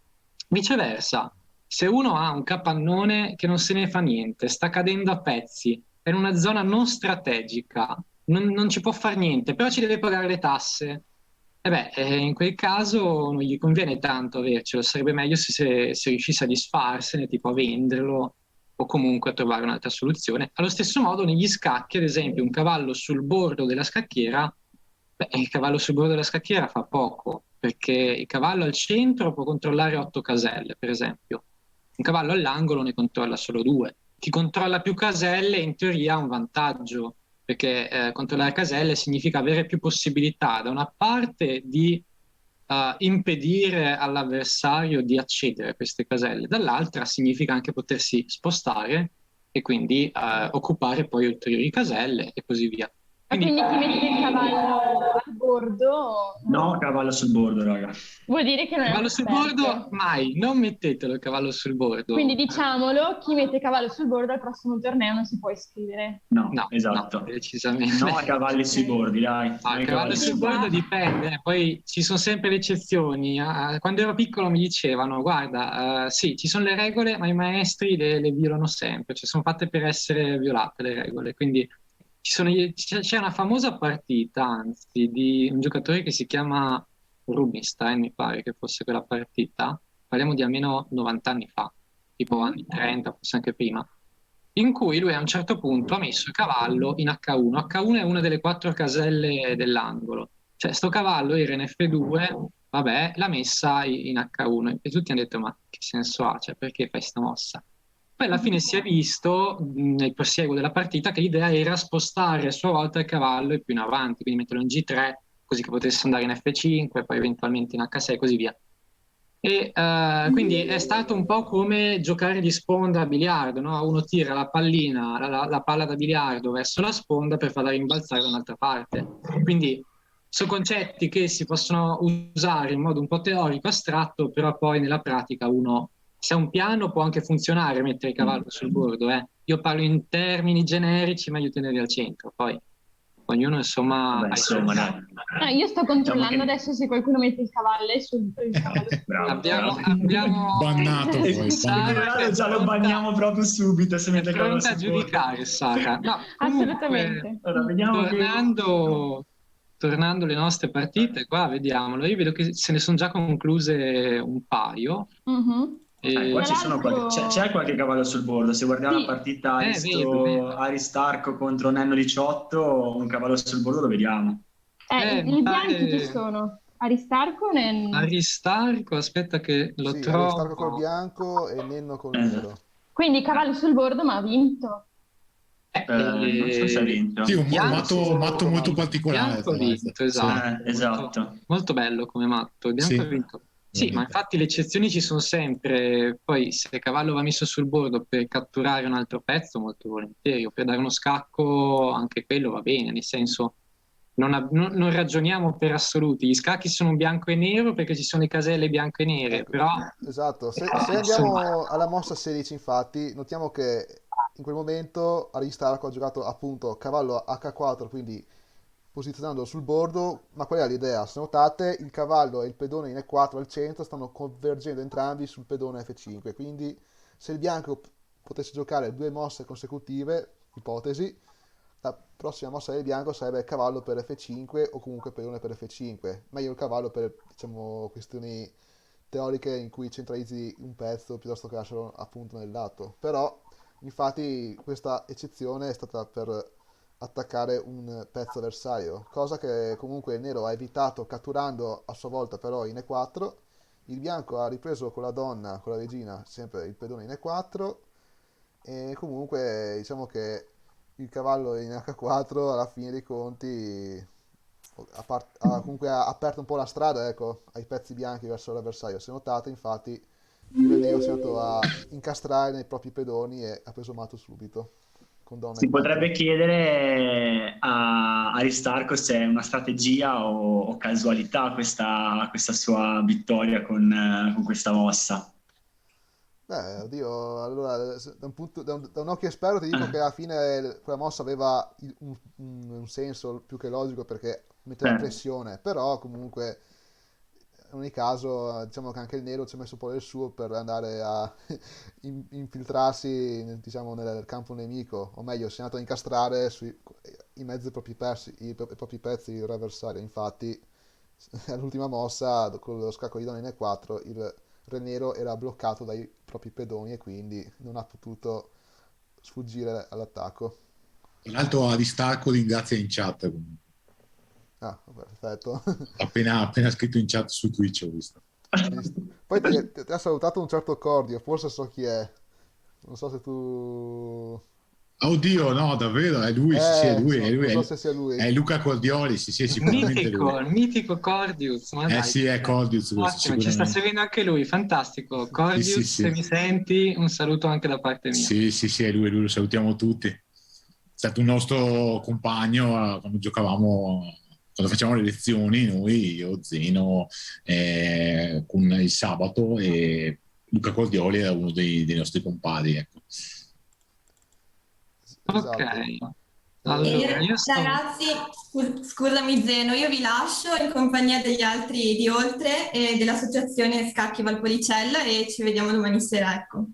Viceversa, se uno ha un capannone che non se ne fa niente, sta cadendo a pezzi, è in una zona non strategica, non ci può fare niente, però ci deve pagare le tasse. In quel caso non gli conviene tanto avercelo, sarebbe meglio se riuscisse a disfarsene, tipo a venderlo o comunque a trovare un'altra soluzione. Allo stesso modo negli scacchi, ad esempio, un cavallo sul bordo della scacchiera, il cavallo sul bordo della scacchiera fa poco, perché il cavallo al centro può controllare 8 caselle, per esempio. Un cavallo all'angolo ne controlla solo 2. Chi controlla più caselle in teoria ha un vantaggio, perché controllare caselle significa avere più possibilità da una parte di impedire all'avversario di accedere a queste caselle, dall'altra significa anche potersi spostare e quindi occupare poi ulteriori caselle e così via. Quindi chi mette il cavallo al bordo No, cavallo sul bordo, raga. vuol dire che non è Cavallo un sul esperto. bordo, mai, non mettetelo il cavallo sul bordo. Quindi diciamolo, chi mette cavallo sul bordo al prossimo torneo non si può iscrivere. No, No, esatto. no, decisamente. No a cavalli sui bordi, dai. Il cavallo sul bordo dipende, poi ci sono sempre le eccezioni. Quando ero piccolo mi dicevano, guarda, sì, ci sono le regole, ma i maestri le violano sempre, cioè sono fatte per essere violate le regole, quindi C'è una famosa partita, anzi, di un giocatore che si chiama Rubinstein, mi pare che fosse quella partita, parliamo di almeno 90 anni fa, tipo anni 30, forse anche prima, in cui lui a un certo punto ha messo il cavallo in H1. H1 è una delle 4 caselle dell'angolo, cioè sto cavallo era in F2, vabbè, l'ha messa in H1 e tutti hanno detto ma che senso ha, cioè perché fai sta mossa? Poi alla fine si è visto nel prosieguo della partita che l'idea era spostare a sua volta il cavallo più in avanti, quindi metterlo in G3 così che potesse andare in F5, poi eventualmente in H6 e così via. E quindi è stato un po' come giocare di sponda a biliardo, no? Uno tira la pallina, la palla da biliardo verso la sponda per farla rimbalzare da un'altra parte. Quindi sono concetti che si possono usare in modo un po' teorico, astratto, però poi nella pratica uno, se ha un piano può anche funzionare mettere il cavallo sul bordo. Io parlo in termini generici, meglio tenerli al centro, poi ognuno insomma Vabbè, ha i suoi insomma, piani. dai. Io sto controllando Diciamo che- adesso se qualcuno mette il cavallo il cavallo sul Bravo, Abbiamo Bannato poi, Sara bannato. che è Già lo pronta- banniamo proprio subito se è mette il cavallo pronta a sul bordo. giudicare Sara. No, comunque, Assolutamente. Allora, vediamo che... tornando alle nostre partite, qua vediamolo. Io vedo che se ne sono già concluse un paio. Mhm. Qua Tra ci sono l'altro- c'è qualche cavallo sul bordo. Se guardiamo Sì. la partita vedo. Aristarco contro Nenno 18, un cavallo sul bordo lo vediamo. Mi I pare- bianchi chi sono? Aristarco o Aristarco, aspetta che lo Sì, trovo. Aristarco col bianco e Nenno col Esatto. nero. Quindi cavallo sul bordo, ma ha vinto. Non so se ha vinto. Sì, un Bianco- matto molto particolare. Bianco ha tra l'altro. vinto, esatto. Sì. Esatto. Molto, molto bello come matto. Il bianco Sì. ha vinto. Sì, ma Veramente. infatti le eccezioni ci sono sempre. Poi se il cavallo va messo sul bordo per catturare un altro pezzo, molto volentieri, o per dare uno scacco, anche quello va bene, nel senso non ragioniamo per assoluti. Gli scacchi sono bianco e nero perché ci sono le caselle bianco e nere, Ecco, però esatto, se insomma, andiamo alla mossa 16 infatti, notiamo che in quel momento Aristarco ha giocato appunto cavallo H4, quindi posizionandolo sul bordo, ma qual è l'idea? Se notate il cavallo e il pedone in E4 al centro stanno convergendo entrambi sul pedone F5, quindi se il bianco potesse giocare 2 mosse consecutive, ipotesi, la prossima mossa del bianco sarebbe il cavallo per F5 o comunque pedone per F5, meglio il cavallo per, diciamo, questioni teoriche in cui centralizzi un pezzo piuttosto che lasciarlo appunto nel lato. Però, infatti, questa eccezione è stata per attaccare un pezzo avversario, cosa che comunque il nero ha evitato catturando a sua volta però in E4. Il bianco ha ripreso con la donna, con la regina, sempre il pedone in E4 e comunque diciamo che il cavallo in H4 alla fine dei conti comunque ha aperto un po' la strada, ecco, ai pezzi bianchi verso l'avversario. Se notate, infatti, il re nero si è andato a incastrare nei propri pedoni e ha preso matto subito. Con donna Si e 4. potrebbe chiedere a Aristarco se è una strategia o casualità questa sua vittoria con questa mossa. Beh, oddio, allora, da un occhio esperto ti dico che alla fine quella mossa aveva un senso più che logico perché metteva pressione, però comunque in ogni caso diciamo che anche il nero ci ha messo un po' del suo per andare a infiltrarsi diciamo, nel campo nemico, o meglio si è andato a incastrare in mezzo ai propri pezzi il re avversario. Infatti all'ultima mossa con lo scacco di donna in E4 il re nero era bloccato dai propri pedoni e quindi non ha potuto sfuggire all'attacco. Tra l'altro Aristarco ringrazia in chat. Ah, perfetto. Appena scritto in chat su Twitch ho visto. Poi ti ha salutato un certo Cordio, forse so chi è. Non so se tu... Oddio, no, davvero, è lui, sì, è lui, non so se sia lui. È Luca Cordioli, sì, sicuramente lui. Il mitico Cordius, ma dai, sì, è Cordius questo, ottimo, ci sta seguendo anche lui, fantastico. Cordius, sì. se mi senti, un saluto anche da parte mia. Sì, è lui, lo salutiamo tutti. È stato un nostro compagno quando giocavamo, quando facevamo le lezioni, noi, io, Zeno, con il sabato, e Luca Cordioli era uno dei nostri compari, ecco. Ok, Esatto. allora Ragazzi, scusami Zeno, io vi lascio in compagnia degli altri di Oltre e dell'associazione Scacchi Valpolicella e ci vediamo domani sera, ecco.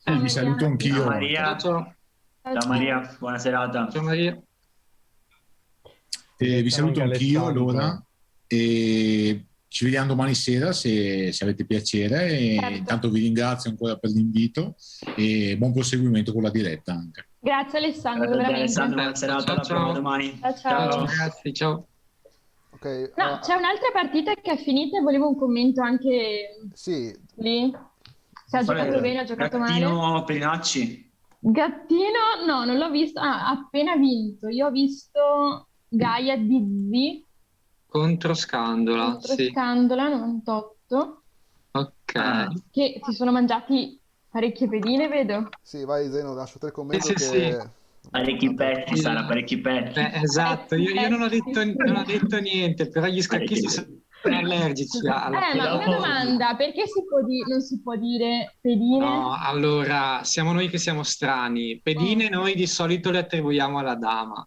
Vi saluto anch'io. Ciao Maria, Ciao. ciao Maria, buona serata. Ciao Maria. Vi saluto anche anch'io Alessandro. allora e ci vediamo domani sera se avete piacere. E Certo. intanto vi ringrazio ancora per l'invito e buon proseguimento con la diretta anche. Grazie Alessandro, Grazie a te, veramente. Alessandro, buona serata, Ciao, alla prossima ciao. domani. Ciao, Ciao ciao. ragazzi, ciao. Ok, No, c'è un'altra partita che è finita e volevo un commento anche sì, lì. Se ha giocato bene, ha giocato male. Gattino Perinacci. Gattino, no, non l'ho visto. Ah, ha appena vinto. Io ho visto Gaia Dizzi Contro Scandola, contro sì. Scandola 98, Ok. che si sono mangiati parecchie pedine, vedo. sì, vai Zeno, lascio te il commento Sì, che... sì. Parecchi petti, Sara, parecchi petti. Esatto, io non ho detto niente, però gli scacchisti sono allergici alla Ma E una dopo- domanda, perché non si può dire pedine? No, allora, siamo noi che siamo strani. Pedine noi di solito le attribuiamo alla dama.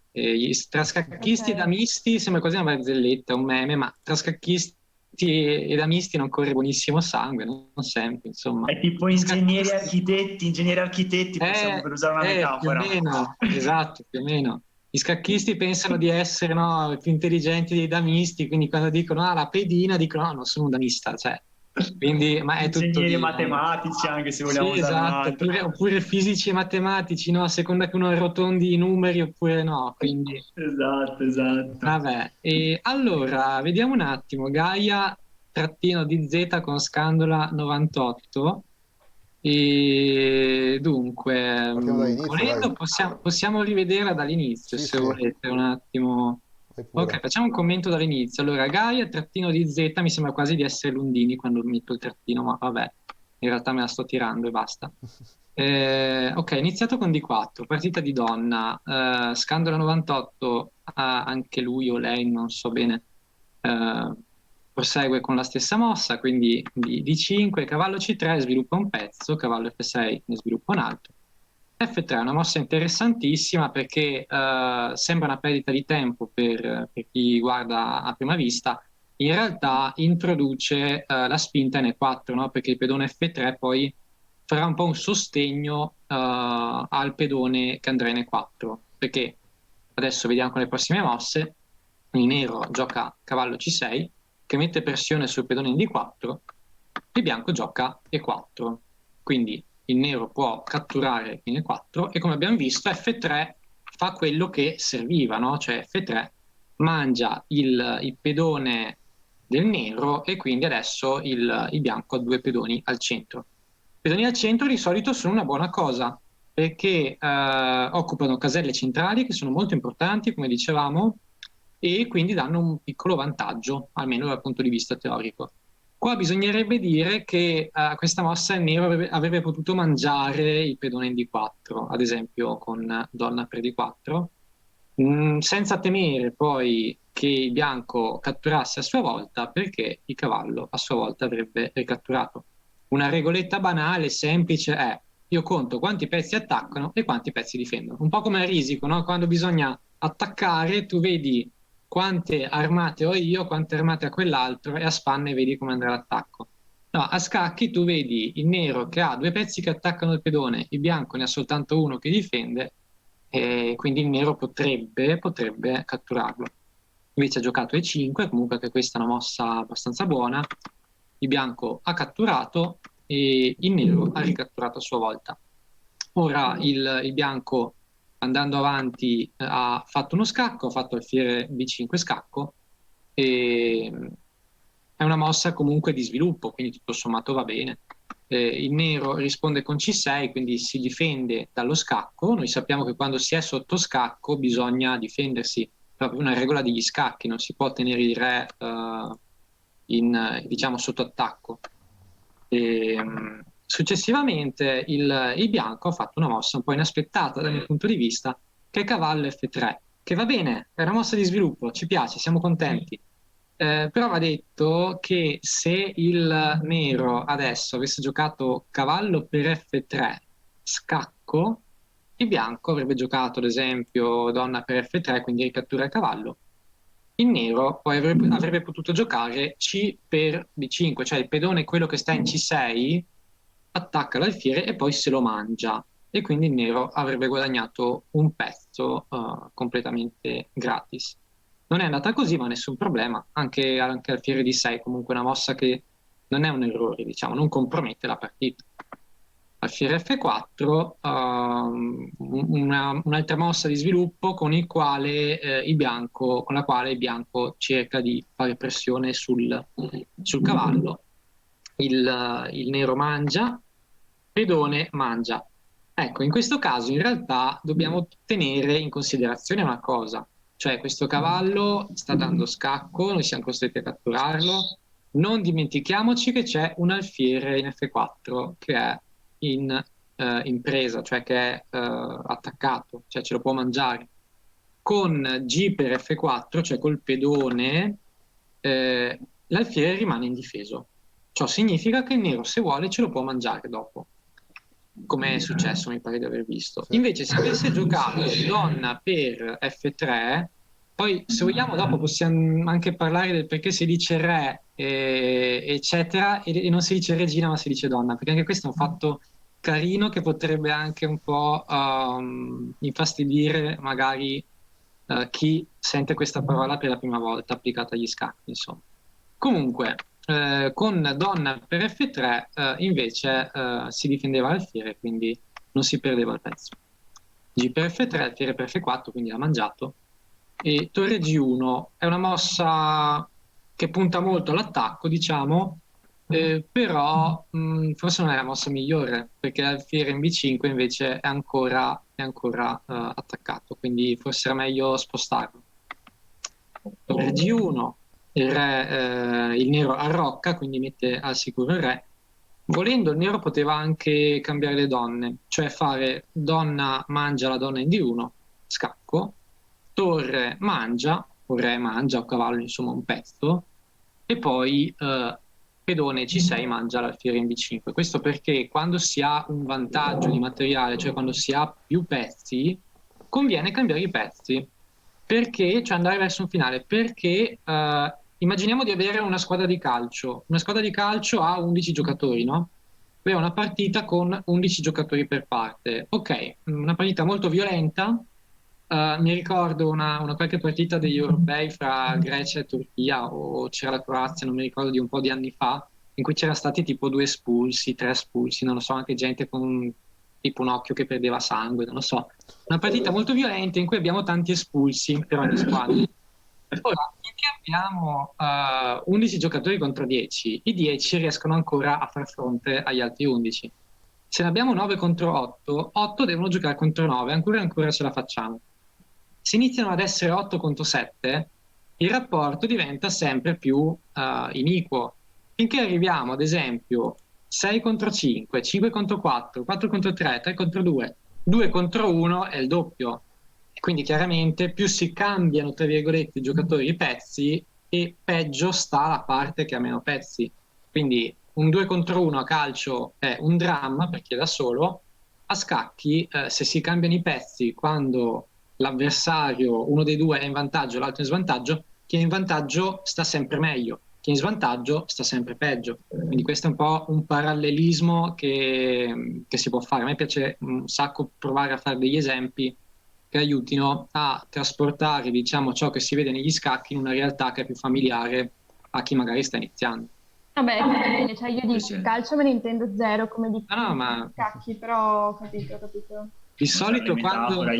Tra scacchisti Ok. e damisti sembra quasi una barzelletta, un meme, ma tra scacchisti e damisti non corre buonissimo sangue, non sempre, insomma. È tipo ingegneri architetti, possiamo per usare una Più o metafora. meno, esatto, più o meno. Gli scacchisti pensano di essere, no, più intelligenti dei damisti, quindi quando dicono la pedina dicono no, non sono un damista, cioè. Quindi, ma è tutto Ingegneri lì. matematici, anche se vogliamo Sì, usare un esatto, altro. oppure fisici e matematici, no? A seconda che uno arrotondi i numeri oppure no, quindi Esatto. vabbè. E allora, vediamo un attimo, Gaia trattino di Z con Scandola 98. E dunque, Partiamo dall'inizio, volendo dai. possiamo rivederla dall'inizio, Sì, se sì, volete un attimo. vai Ok, pure. facciamo un commento dall'inizio. Allora, Gaia, trattino di Z, mi sembra quasi di essere Lundini quando metto il trattino, ma vabbè, in realtà me la sto tirando e basta. Ok, iniziato con D4, partita di donna, Scandola 98, anche lui o lei, non so bene, eh, prosegue con la stessa mossa, quindi D5, cavallo C3 sviluppa un pezzo, cavallo F6 ne sviluppa un altro. F3 è una mossa interessantissima perché sembra una perdita di tempo per chi guarda a prima vista, in realtà introduce la spinta in E4, no? Perché il pedone F3 poi farà un po' un sostegno al pedone che andrà in E4, perché adesso vediamo con le prossime mosse, il nero gioca cavallo C6, che mette pressione sul pedone in D4, il bianco gioca E4, quindi il nero può catturare in E4 e come abbiamo visto F3 fa quello che serviva, no? Cioè F3 mangia il pedone del nero e quindi adesso il bianco ha due pedoni al centro. I pedoni al centro di solito sono una buona cosa perché occupano caselle centrali che sono molto importanti, come dicevamo, e quindi danno un piccolo vantaggio, almeno dal punto di vista teorico. Qua bisognerebbe dire che questa mossa il nero avrebbe potuto mangiare il pedone in D4, ad esempio con donna per D4, senza temere poi che il bianco catturasse a sua volta, perché il cavallo a sua volta avrebbe ricatturato. Una regoletta banale, semplice è: io conto quanti pezzi attaccano e quanti pezzi difendono. Un po' come a risico, no? Quando bisogna attaccare, tu vedi quante armate ho io, quante armate ha quell'altro, e a spanne vedi come andrà l'attacco. No, a scacchi tu vedi il nero che ha due pezzi che attaccano il pedone, il bianco ne ha soltanto uno che difende, e quindi il nero potrebbe catturarlo. Invece ha giocato E5, comunque anche questa è una mossa abbastanza buona. Il bianco ha catturato e il nero ha ricatturato a sua volta. Ora il bianco, andando avanti, ha fatto uno scacco, ha fatto alfiere B5 scacco, e è una mossa comunque di sviluppo, quindi tutto sommato va bene. Il nero risponde con C6, quindi si difende dallo scacco. Noi sappiamo che quando si è sotto scacco bisogna difendersi, proprio una regola degli scacchi, non si può tenere il re diciamo sotto attacco. Successivamente il bianco ha fatto una mossa un po' inaspettata dal mio punto di vista, che è cavallo F3, che va bene, è una mossa di sviluppo, ci piace, siamo contenti. Però va detto che se il nero adesso avesse giocato cavallo per F3 scacco, il bianco avrebbe giocato ad esempio donna per F3, quindi ricattura il cavallo. Il nero poi avrebbe potuto giocare C per B5, cioè il pedone, quello che sta in C6, attacca l'alfiere e poi se lo mangia. E quindi il nero avrebbe guadagnato un pezzo completamente gratis. Non è andata così, ma nessun problema. Anche alfiere di 6, comunque una mossa che non è un errore, diciamo, non compromette la partita. Alfiere F4, un'altra mossa di sviluppo con la quale il bianco cerca di fare pressione sul cavallo. Il nero mangia, pedone mangia. Ecco, in questo caso in realtà dobbiamo tenere in considerazione una cosa, cioè questo cavallo sta dando scacco, noi siamo costretti a catturarlo. Non dimentichiamoci che c'è un alfiere in F4 che è in presa, cioè che è attaccato, cioè ce lo può mangiare. Con G per F4, cioè col pedone, l'alfiere rimane indifeso. Ciò significa che il nero, se vuole, ce lo può mangiare dopo, come è successo, mi pare di aver visto. Invece, se avesse giocato donna per F3, poi se vogliamo dopo possiamo anche parlare del perché si dice re, eccetera, e non si dice regina ma si dice donna, perché anche questo è un fatto carino che potrebbe anche un po' infastidire magari chi sente questa parola per la prima volta applicata agli scacchi, insomma. Comunque, con donna per F3 invece si difendeva l'alfiere, quindi non si perdeva il pezzo. G per F3, alfiere per F4, quindi l'ha mangiato. E torre G1 è una mossa che punta molto all'attacco, diciamo, però forse non è la mossa migliore, perché l'alfiere in B5 invece è ancora attaccato, quindi forse era meglio spostarlo. Torre G1, il nero arrocca, quindi mette al sicuro il re. Volendo il nero poteva anche cambiare le donne, cioè fare donna mangia la donna in D1, scacco, torre mangia, o re mangia, o cavallo, insomma un pezzo, e poi pedone C6 mangia l'alfiere in B5. Questo perché quando si ha un vantaggio di materiale, cioè quando si ha più pezzi, conviene cambiare i pezzi. Perché? Cioè andare verso un finale. Perché immaginiamo di avere una squadra di calcio. Una squadra di calcio ha 11 giocatori, no? Aveva una partita con 11 giocatori per parte. Ok, una partita molto violenta. Mi ricordo una qualche partita degli europei fra Grecia e Turchia, o c'era la Croazia, non mi ricordo, di un po' di anni fa, in cui c'era stati tipo 2 espulsi, 3 espulsi, non lo so, anche gente con tipo un occhio che perdeva sangue, non lo so. Una partita molto violenta in cui abbiamo tanti espulsi per ogni squadra. Ora, finché abbiamo 11 giocatori contro 10, i 10 riescono ancora a far fronte agli altri 11. Se ne abbiamo 9 contro 8, 8 devono giocare contro 9, ancora ce la facciamo. Se iniziano ad essere 8 contro 7, il rapporto diventa sempre più iniquo. Finché arriviamo, ad esempio, 6 contro 5, 5 contro 4, 4 contro 3, 3 contro 2, 2 contro 1 è il doppio. E quindi chiaramente più si cambiano, tra virgolette, i giocatori i pezzi, e peggio sta la parte che ha meno pezzi. Quindi un 2 contro 1 a calcio è un dramma per chi è da solo. A scacchi, se si cambiano i pezzi quando l'avversario, uno dei due è in vantaggio, l'altro è in svantaggio, chi è in vantaggio sta sempre meglio, chi è in svantaggio sta sempre peggio. Quindi questo è un po' un parallelismo che si può fare. A me piace un sacco provare a fare degli esempi che aiutino a trasportare, diciamo, ciò che si vede negli scacchi in una realtà che è più familiare a chi magari sta iniziando. Vabbè, capito, cioè io dico, il calcio me ne intendo zero, come dico, ma scacchi, però ho capito. Di solito le metafore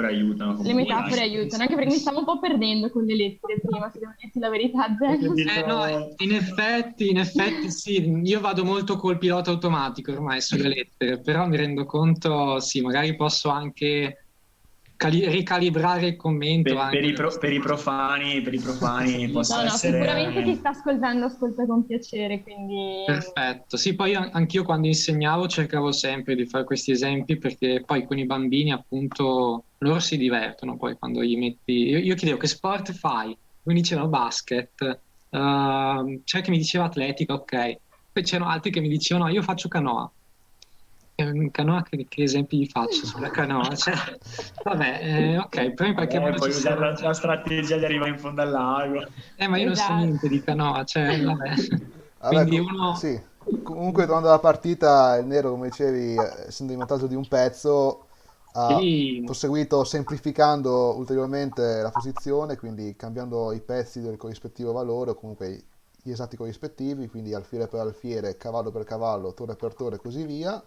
aiutano. Le metafore aiutano, anche perché mi stavo un po' perdendo con le lettere prima, se devo dirti la verità, Zeno. No, in effetti sì, io vado molto col pilota automatico ormai sulle lettere, però mi rendo conto, sì, magari posso anche ricalibrare il commento. Per i profani possa essere... Sicuramente chi sta ascoltando ascolta con piacere, quindi... Perfetto, sì, poi anch'io quando insegnavo cercavo sempre di fare questi esempi, perché poi con i bambini appunto loro si divertono poi quando gli metti... Io chiedevo che sport fai? Mi dicevano basket, c'è chi mi diceva atletica, ok, poi c'erano altri che mi dicevano no, io faccio canoa. Canoa, che esempi gli faccio sulla canoa? Cioè, vabbè, ok, però in qualche modo puoi usare la strategia di arrivare in fondo al lago. Ma io non so niente di canoa, cioè, vabbè. Quindi sì. Comunque, tornando alla partita, il nero, come dicevi, essendo in vantaggio di un pezzo, ha Sì. proseguito semplificando ulteriormente la posizione, quindi cambiando i pezzi del corrispettivo valore o comunque gli esatti corrispettivi, quindi alfiere per alfiere, cavallo per cavallo, torre per torre e così via.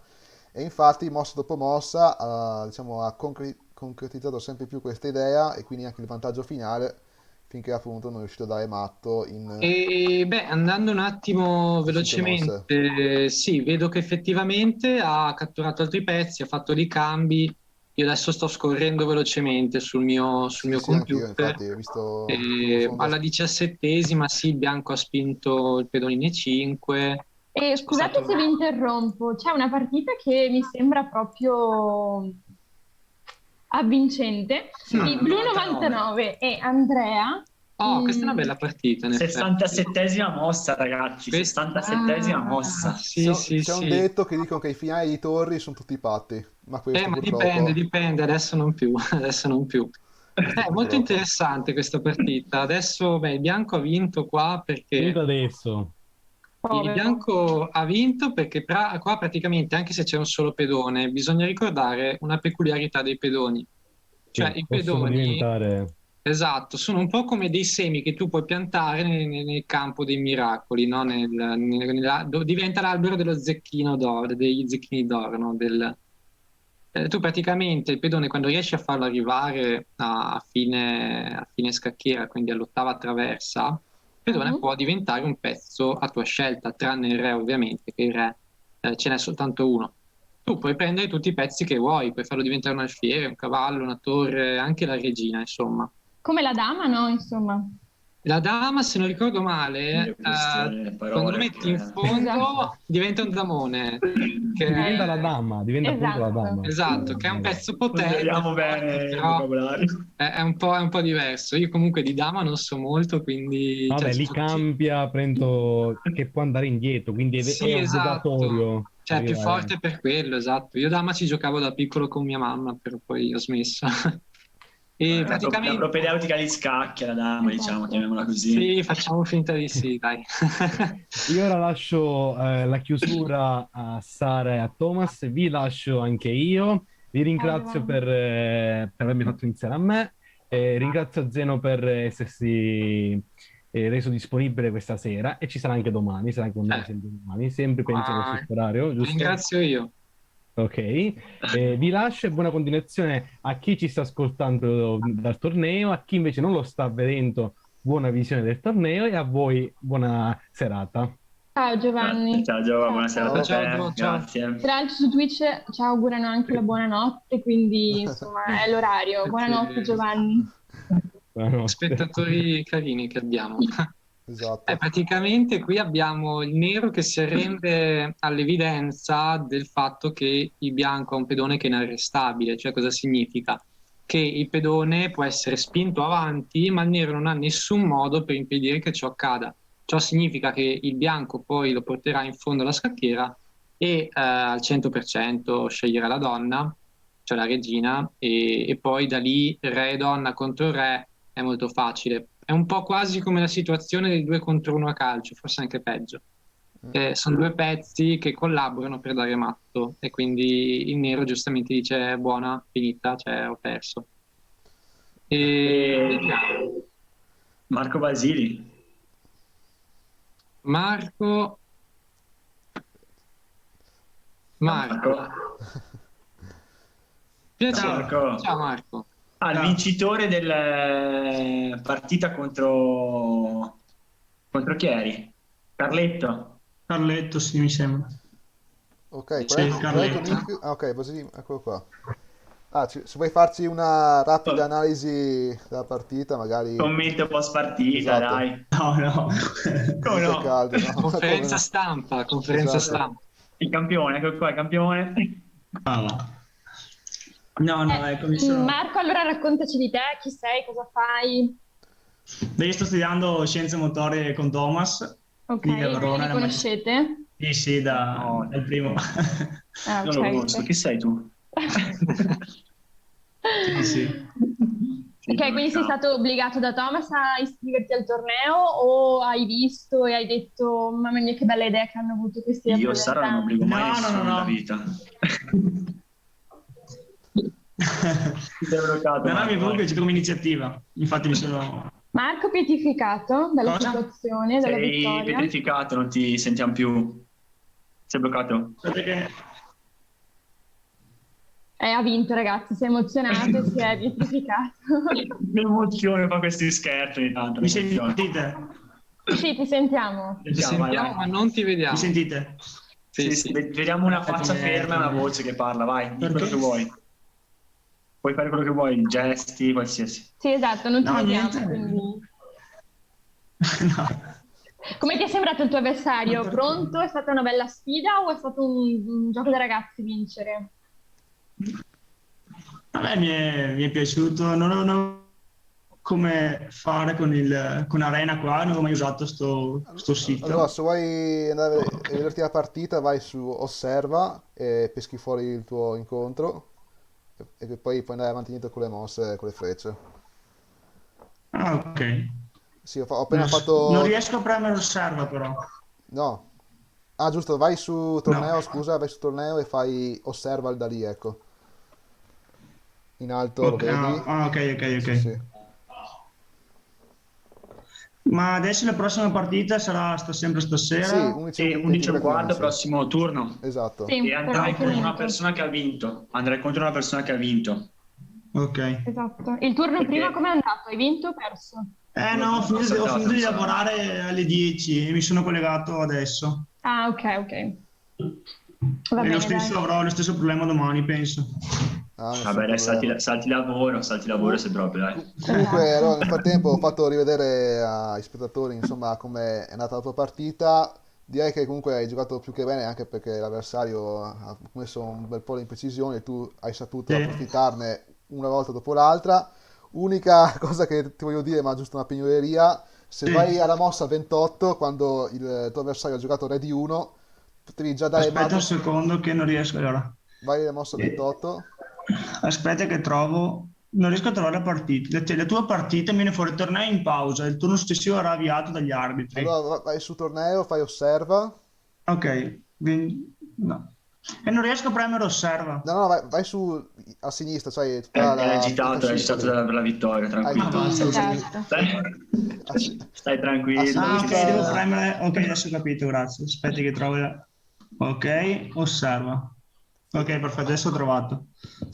E infatti mossa dopo mossa diciamo, ha concretizzato sempre più questa idea e quindi anche il vantaggio finale finché appunto non è riuscito a dare matto in E beh, andando un attimo 5 mosse. velocemente, sì, vedo che effettivamente ha catturato altri pezzi, ha fatto dei cambi. Io adesso sto scorrendo velocemente sul Sì, mio sì, anch'io, computer. infatti, ho visto in E profondo. alla 17ª, sì, il bianco ha spinto il pedone in E5. E scusate se vi interrompo, c'è una partita che mi sembra proprio avvincente. Il Blu 99 e Andrea. Oh, questa è una bella partita, in effetti. 67esima mossa, ragazzi. 67esima mossa. Sì, sì, C'è un sì. detto che dicono che i finali di torri sono tutti patti, ma questo Ma purtroppo... dipende, adesso non più, adesso non più. È molto interessante questa partita. Adesso, beh, il bianco ha vinto qua perché Finito adesso. il bianco ha vinto perché qua praticamente, anche se c'è un solo pedone, bisogna ricordare una peculiarità dei pedoni. Cioè, Sì, i possono pedoni, diventare... esatto, sono un po' come dei semi che tu puoi piantare nel campo dei miracoli, no? Diventa l'albero dello zecchino d'oro, degli zecchini d'oro, no? Tu praticamente il pedone quando riesci a farlo arrivare a fine scacchiera, quindi all'ottava traversa, il pedone può diventare un pezzo a tua scelta, tranne il re ovviamente, che il re ce n'è soltanto uno. Tu puoi prendere tutti i pezzi che vuoi, puoi farlo diventare un alfiere, un cavallo, una torre, anche la regina, insomma. Come la dama, no? Insomma. La dama, se non ricordo male, quando lo metti in fondo Esatto. diventa un damone. Diventa la dama, diventa appunto la dama. Esatto, che è un pezzo potente, Controlliamo bene il però vocabolario. è un po' diverso. Io comunque di dama non so molto, quindi... Vabbè, cioè, li cambia, prendo che può andare indietro, quindi sì, è esatto. obbligatorio. Cioè, è più arrivare- forte per quello, esatto. Io dama ci giocavo da piccolo con mia mamma, però poi ho smesso. E La praticamente... propedeutica agli scacchi, la dama, diciamo, chiamiamola così. Sì, facciamo finta di sì, dai. Io ora lascio la chiusura a Sara e a Thomas, vi lascio anche io, vi ringrazio per avermi fatto iniziare a me, ringrazio Zeno per essersi reso disponibile questa sera e ci sarà anche domani, sarà con noi sempre domani, sempre penso allo stesso orario, giusto? Ringrazio io. Ok, vi lascio e buona continuazione a chi ci sta ascoltando dal torneo, a chi invece non lo sta vedendo, buona visione del torneo e a voi buona serata. Ciao Giovanni. Ciao Giova, buona serata a te, Ciao. grazie. Tra l'altro su Twitch ci augurano anche la buonanotte, quindi insomma è l'orario. Buonanotte Giovanni. Buonanotte. Spettatori carini che abbiamo. Esatto. Praticamente qui abbiamo il nero che si arrende all'evidenza del fatto che il bianco ha un pedone che è inarrestabile. Cioè cosa significa? Che il pedone può essere spinto avanti, ma il nero non ha nessun modo per impedire che ciò accada. Ciò significa che il bianco poi lo porterà in fondo alla scacchiera e al 100% sceglierà la donna, cioè la regina, e poi da lì re e donna contro re è molto facile. È un po' quasi come la situazione dei 2 contro 1 a calcio, forse anche peggio. Sono 2 pezzi che collaborano per dare matto e quindi il nero giustamente dice buona, finita, cioè ho perso. E vediamo. Marco Basili. Marco. Piacere. Ciao Marco. Il vincitore del partita contro chi eri? Carletto, sì, mi sembra. Ok, Sì, Carletto. ok, così, eccolo qua. Se vuoi farci una rapida analisi della partita, magari... Commento post partita, Esatto. dai. No. Come no? Caldo, no? Conferenza stampa. Esatto. Stampa. Il campione, ecco qua, il campione. No, ecco, Marco, allora raccontaci di te, chi sei, cosa fai? Io sto studiando scienze motorie con Thomas. Ok, qui a Verona. li conoscete? Sì, dal primo. Non lo conosco, chi sei tu? Sì. Ok, quindi sei stato obbligato da Thomas a iscriverti al torneo o hai visto e hai detto mamma mia che bella idea che hanno avuto questi Io Sara non obbligo mai nessuno nella vita. Ti sei bloccato. No, mi è Marco, proprio vai. piaciuto come iniziativa. Infatti mi sono... Marco pietrificato dalla Cosa? situazione, dalla Sei vittoria. pietrificato, non ti sentiamo più. Sei bloccato? Aspetta che... Ha vinto, ragazzi, si è emozionato e si è pietrificato. L'emozione fa questi scherzi ogni tanto. Mi l'emozione. sentite? Sì, ti sentiamo. Ti Sentiamo, vai, sentiamo, vai. ma non ti vediamo. Mi sentite? Sì, Sì, sì. vediamo una faccia Come- ferma e una voce che parla, vai, di quello Perché? che vuoi. Puoi fare quello che vuoi, gesti, qualsiasi. Sì, esatto, non ti No, vediamo, niente. quindi... No. Come ti è sembrato il tuo avversario? Ma perché? Pronto? È stata una bella sfida o è stato un gioco da ragazzi vincere? A me mi è piaciuto, non ho come fare con Arena qua, non ho mai usato sto sito. Allora, se vuoi andare a vederti la partita, vai su Osserva e peschi fuori il tuo incontro e poi puoi andare avanti e indietro con le mosse e con le frecce. Ah, ok. Sì, ho appena Non fatto... riesco a premere osserva però. No. Ah, giusto, vai su torneo, No. scusa, vai su torneo e fai Osserva da lì, ecco. In alto lo Ok, vedi? ok. Sì, sì. Ma adesso la prossima partita sarà sempre Sì, stasera? 11 E 11 e un 23, quarto, 15. prossimo turno. Esatto. Sì, E andrai per con una finito. persona che ha vinto. Andrai contro una persona che ha vinto. Ok. Esatto. Il turno Perché- prima com'è andato? Hai vinto o perso? No, ho finito saltato, di mi sa. lavorare alle 10 e mi sono collegato adesso. Ah, ok. Va E bene, dai. avrò lo stesso problema domani, penso. Ah, nessun Vabbè, dai, problema. salti lavoro se proprio, dai. Comunque, allora, nel frattempo ho fatto rivedere ai spettatori, insomma, come è andata la tua partita. Direi che comunque hai giocato più che bene, anche perché l'avversario ha messo un bel po' di imprecisioni e tu hai saputo Sì. approfittarne una volta dopo l'altra. Unica cosa che ti voglio dire, ma giusto una pignoleria, se Sì. vai alla mossa 28, quando il tuo avversario ha giocato re di 1, potevi già dare Aspetta un mato. secondo che non riesco. Allora. Vai alla mossa 28. Aspetta che trovo. Non riesco a trovare la partita. La tua partita mi viene fuori torneo in pausa. Il turno successivo verrà avviato dagli arbitri. Allora vai su torneo, fai osserva. Ok. No. E non riesco a premere osserva. No, vai su a sinistra, sai, È tutta la agitato lì. per la vittoria, Hai tranquillo. tutti basta, ok. Certo. Stai tranquillo. Ah, ok, sinistra- devo premere. Ok, adesso ho capito, grazie. Aspetti che trovo. Ok, osserva. Ok, perfetto, adesso ho trovato.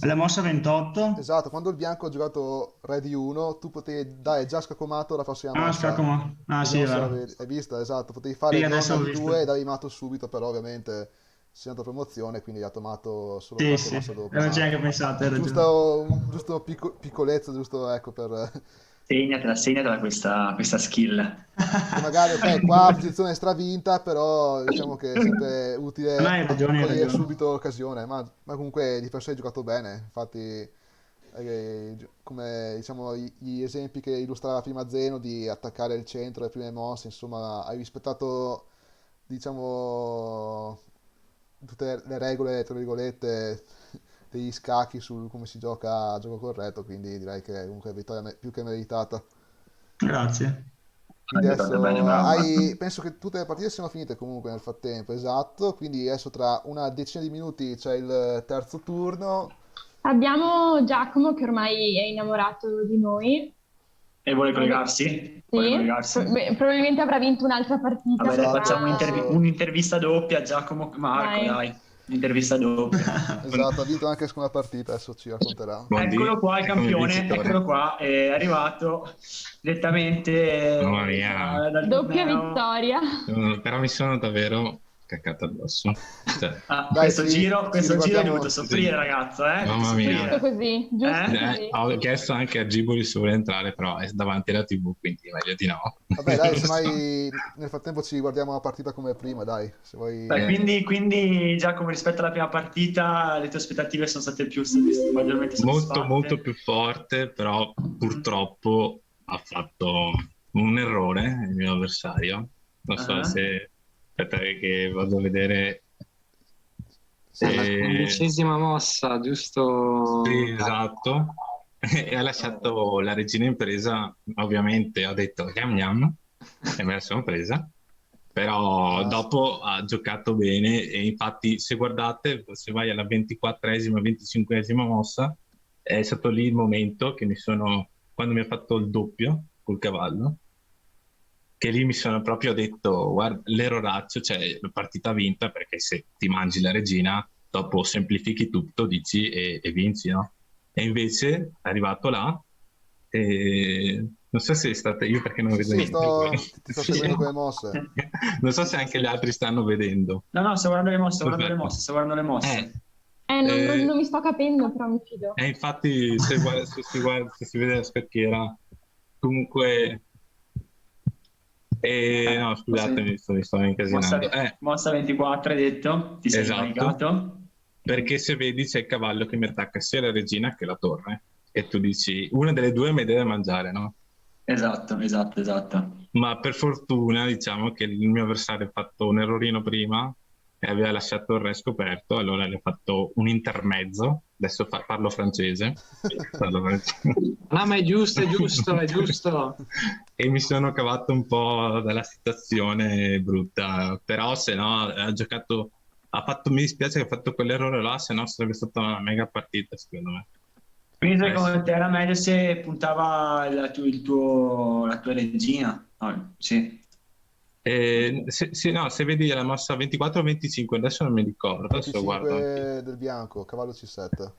La mossa 28. Esatto, quando il bianco ha giocato re di 1, tu potevi dare già scaccomato la prossima Ah, mossa. scacco. Ah, sì, è Vediamo se vero. hai visto, esatto, potevi fare Sì, adesso donna ho di visto. 2 e davi mato subito, però ovviamente sei andato a promozione, quindi hai tomato solo Sì, qualche sì. mossa dopo. Non ci hai anche pensato, hai ragione. Giusto piccolezzo, giusto ecco per... Segnatela questa skill. che magari, ok, qua posizione stravinta, però diciamo che è sempre utile No, hai ragione, hai cogliere ragione. subito l'occasione, ma comunque di per sé hai giocato bene, infatti come diciamo gli esempi che illustrava prima Zeno di attaccare il centro, le prime mosse, insomma hai rispettato diciamo tutte le regole, tra virgolette, degli scacchi su come si gioca a gioco corretto, quindi direi che comunque è vittoria più che meritata. Grazie. Quindi Hai fatto adesso bene, bravo. penso che tutte le partite siano finite comunque nel frattempo, esatto, quindi adesso tra una decina di minuti c'è il terzo turno. Abbiamo Giacomo che ormai è innamorato di noi. E vuole collegarsi? Vuole Sì, collegarsi? probabilmente avrà vinto un'altra partita. Vabbè, dai, Esatto, facciamo adesso- un'intervista doppia a Giacomo Marco, Dai. dai. Un'intervista doppia. Esatto, ha vinto anche su una partita, adesso ci racconterà. Eccolo qua il come campione, vincitore. eccolo qua, è arrivato direttamente Mamma mia. dal Doppia torneo. vittoria. Però mi sono davvero caccato addosso. Cioè, Ah, Dai, questo giro hai riguardiamo- dovuto soffrire, ragazzo, Mamma mia. Giusto così, giusto così. Ho chiesto anche a Giboli se vuole entrare, però è davanti alla TV, quindi meglio di no. Vabbè, dai, semmai nel frattempo ci guardiamo la partita come prima, dai, se vuoi... Beh, quindi Giacomo, rispetto alla prima partita, le tue aspettative sono state maggiormente soddisfatte? Molto più forte, però purtroppo ha fatto un errore il mio avversario. Non so Ah. se... Aspetta che vado a vedere... Alla 15ª mossa, giusto? Sì, esatto. E ha lasciato la regina in presa, ovviamente ho detto gnam gnam e me la sono presa, però dopo ha giocato bene e infatti se guardate, se vai alla 24esima, 25esima mossa, è stato lì il momento che quando mi ha fatto il doppio col cavallo, che lì mi sono proprio detto, guarda, l'erroraccio, cioè la partita vinta, perché se ti mangi la regina, dopo semplifichi tutto, dici e vinci, no? E invece è arrivato là, e non so se è stata io perché non vedo Sì, niente. ti sto seguendo con le mosse. Non so se anche gli altri stanno vedendo. No, sto guardando le mosse, Perfetto. sto guardando le mosse. Non mi sto capendo, però mi fido. Infatti, se si vede la scacchiera, comunque... no, scusatemi, mi sto incasinando. Mossa 24 hai detto? Ti sei Esatto. caricato? Perché se vedi c'è il cavallo che mi attacca sia la regina che la torre. E tu dici, una delle due mi deve mangiare, no? Esatto. Ma per fortuna, diciamo che il mio avversario ha fatto un errorino prima e aveva lasciato il re scoperto, allora le ho fatto un intermezzo. Adesso parlo francese. Ma è giusto. E mi sono cavato un po' dalla situazione brutta, però se no mi dispiace che ha fatto quell'errore là, se no sarebbe stata una mega partita secondo me. Quindi secondo te era meglio se puntava la tua regina? No, sì. No, se vedi la mossa 24 o 25, adesso non mi ricordo, adesso guardo. 25 del bianco, cavallo C7.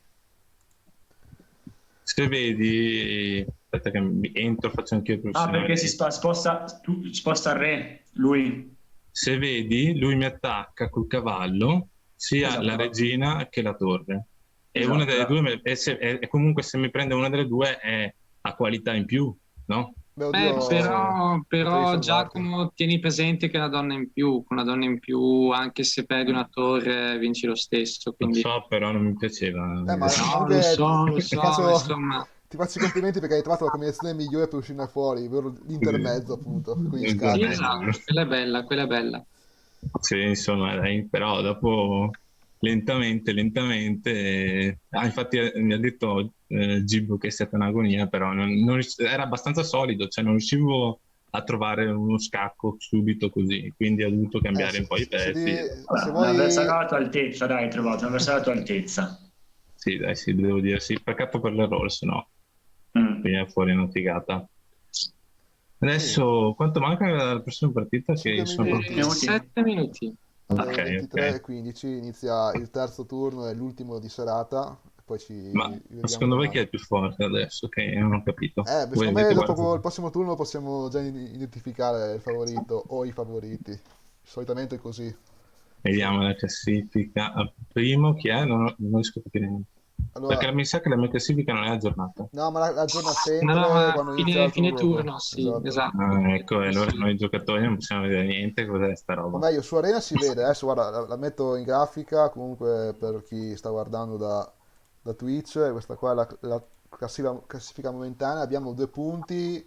Se vedi, aspetta che entro, faccio anche il professionale. Perché si sposta il re, lui. Se vedi, lui mi attacca col cavallo, sia Esatto. la regina che la torre. E Esatto. una delle due, e comunque se mi prende una delle due è a qualità in più, no? Beh, oddio, Però potevi Giacomo, tieni presente che è una donna in più, con una donna in più, anche se perdi una torre, vinci lo stesso. Quindi... Lo so, però non mi piaceva. ma No, comunque lo so, insomma. Ti faccio i complimenti perché hai trovato la combinazione migliore per uscirne fuori, ovvero l'intermezzo, appunto. Con gli scacchi. Sì, esatto, quella è bella. Sì, insomma, dai, però dopo lentamente, infatti mi ha detto Gibbo che è stata un'agonia, però era abbastanza solido, cioè non riuscivo a trovare uno scacco subito così, quindi ho dovuto cambiare un po' i pezzi. Se Un vuoi... avversario alla tua altezza, dai, hai trovato un avversario alla tua altezza. Sì, dai, sì, devo dire, sì, peccato per l'errore, se no viene fuori una figata. Adesso, quanto manca la prossima partita? Che 7 minuti. Alle Ok, 23:15 inizia il terzo turno e l'ultimo di serata. Poi Ma vediamo secondo voi domani. chi è il più forte adesso? Che non ho capito. Voi Secondo me avete dopo guardato? il prossimo turno possiamo già identificare il favorito o i favoriti. Solitamente è così. Vediamo la classifica. Al primo chi è? Non riesco a capire niente. Allora, Perché mi sa che la mia classifica non è aggiornata. no, ma la aggiorna sempre ma quando inizia il fine turno. turno, sì, esatto. Ecco, e allora noi giocatori non possiamo vedere niente. Cos'è sta O roba? meglio, su Arena si vede, adesso guarda, la metto in grafica comunque per chi sta guardando da Twitch, questa qua è la classifica momentanea, abbiamo 2 punti,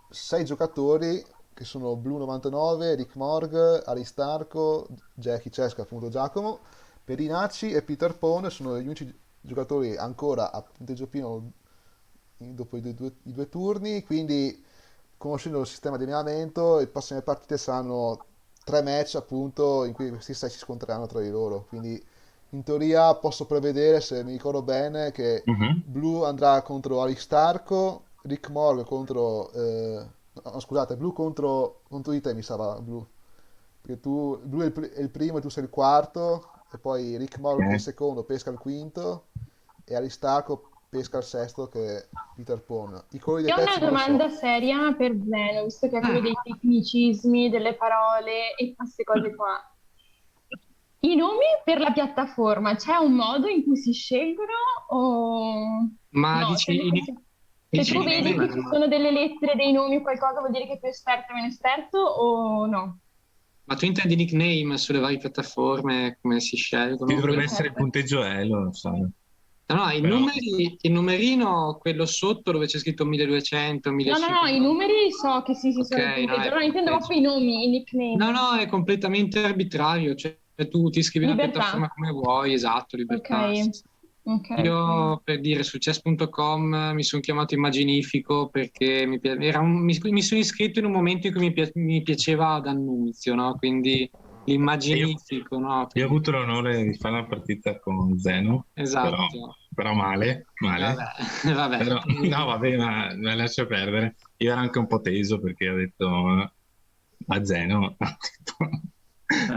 6 giocatori che sono Blue 99, Rick Morg, Aristarco, Jackie Cesca, appunto Giacomo, Perinacci e Peter Pone sono gli unici giocatori ancora a punteggio pieno dopo i due turni, quindi conoscendo il sistema di allenamento, le prossime partite saranno 3 match appunto in cui questi 6 si scontreranno tra di loro, quindi in teoria posso prevedere, se mi ricordo bene, che Blue andrà contro Aristarco, Rick Morg contro no, scusate, Blue contro di te mi sarà Blue, perché Blue è il primo e tu sei il quarto, e poi Rick Morg che è il secondo pesca il quinto e Aristarco pesca il sesto che è Peter Pone. I colori dei Io ho pezzi una non lo so. domanda seria per Zeno, visto che ha quello dei tecnicismi, delle parole e queste cose qua. I nomi per la piattaforma, c'è un modo in cui si scelgono o... Ma no, dici se tu vedi che ci sono delle lettere, dei nomi o qualcosa, vuol dire che è più esperto o meno esperto o no? Ma tu intendi nickname sulle varie piattaforme, come si scelgono? Chi dovrebbe essere il punteggio lo sai. No, Però... il numerino, quello sotto dove c'è scritto 1200, 1500. No, i numeri so che sì, sono il Ok, punteggio, no, intendo proprio i nomi, i nickname. No, è completamente arbitrario, cioè tu ti iscrivi nella Libertà. piattaforma come vuoi, esatto, libertà. Ok. Io per dire su chess.com mi sono chiamato Immaginifico perché mi sono iscritto in un momento in cui mi piaceva D'Annunzio, no? Quindi l'immaginifico, no? Io ho avuto l'onore di fare una partita con Zeno. Esatto. Però però male. Vabbè. Però, no, vabbè, ma lascia perdere. Io ero anche un po' teso perché ho detto a Zeno.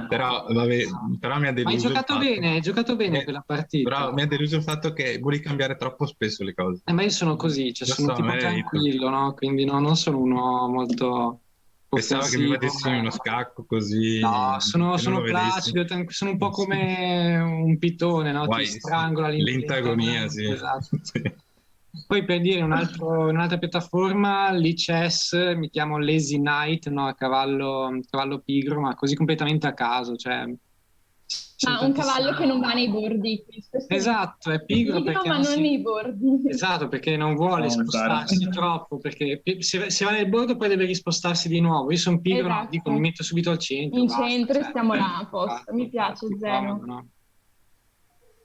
Però, vabbè, però mi ha Ma hai deluso il giocato fatto. bene, hai giocato bene quella partita. Però mi ha deluso il fatto che vuoi cambiare troppo spesso le cose. Ma io sono così, cioè Lo sono so, tipo me l'hai detto. tranquillo, no? Quindi non sono uno molto Pensavo che mi offensivo. facessi uno scacco così, No, sono, che non lo sono vedessi. placido, sono un po' come un pitone, no? Ti Poi, strangola lenta agonia, sì. Esatto. Sì. Poi per dire un'altra piattaforma, l'ICES, mi chiamo Lazy Knight, no? Cavallo pigro, ma così completamente a caso, cioè... ci sono Ma un cavallo tantissimi- che non va nei bordi, quindi spesso Esatto, è pigro perché ma non non si... nei bordi. Esatto, perché non vuole spostarsi troppo, perché se va nel bordo poi deve rispostarsi di nuovo. Io sono pigro, no, dico mi Esatto. metto subito al centro, In basta, centro e cioè, stiamo là a posto. Mi infatti, piace comodo, Zeno. no?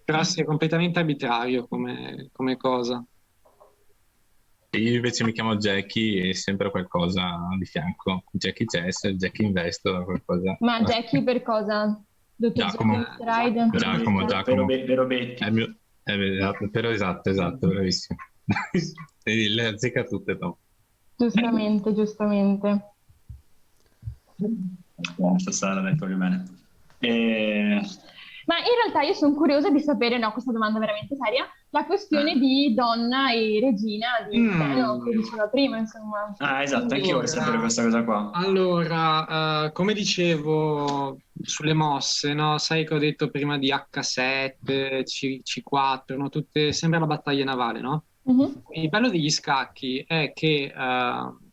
Però sì, è completamente arbitrario come cosa. Io invece mi chiamo Jackie e sempre qualcosa di fianco. Jackie Chess, Jackie Investo, qualcosa. Ma Jackie per cosa? Dottor Giacomo. Jekyll Hyde? Giacomo. Vero Betty. Però esatto, bravissimo. Le azzecca tutte, Tom. Giustamente, giustamente. Stasera l'ha detto bene. Ma in realtà io sono curiosa di sapere, no, questa domanda è veramente seria, la questione di donna e regina di Zeno, che diceva prima, insomma. Ah, esatto, anche io vorrei sapere questa cosa qua. Allora, come dicevo sulle mosse, no? Sai che ho detto prima di H7, C4, no? Tutte, sembra la battaglia navale, no? Mhm. Il bello degli scacchi è che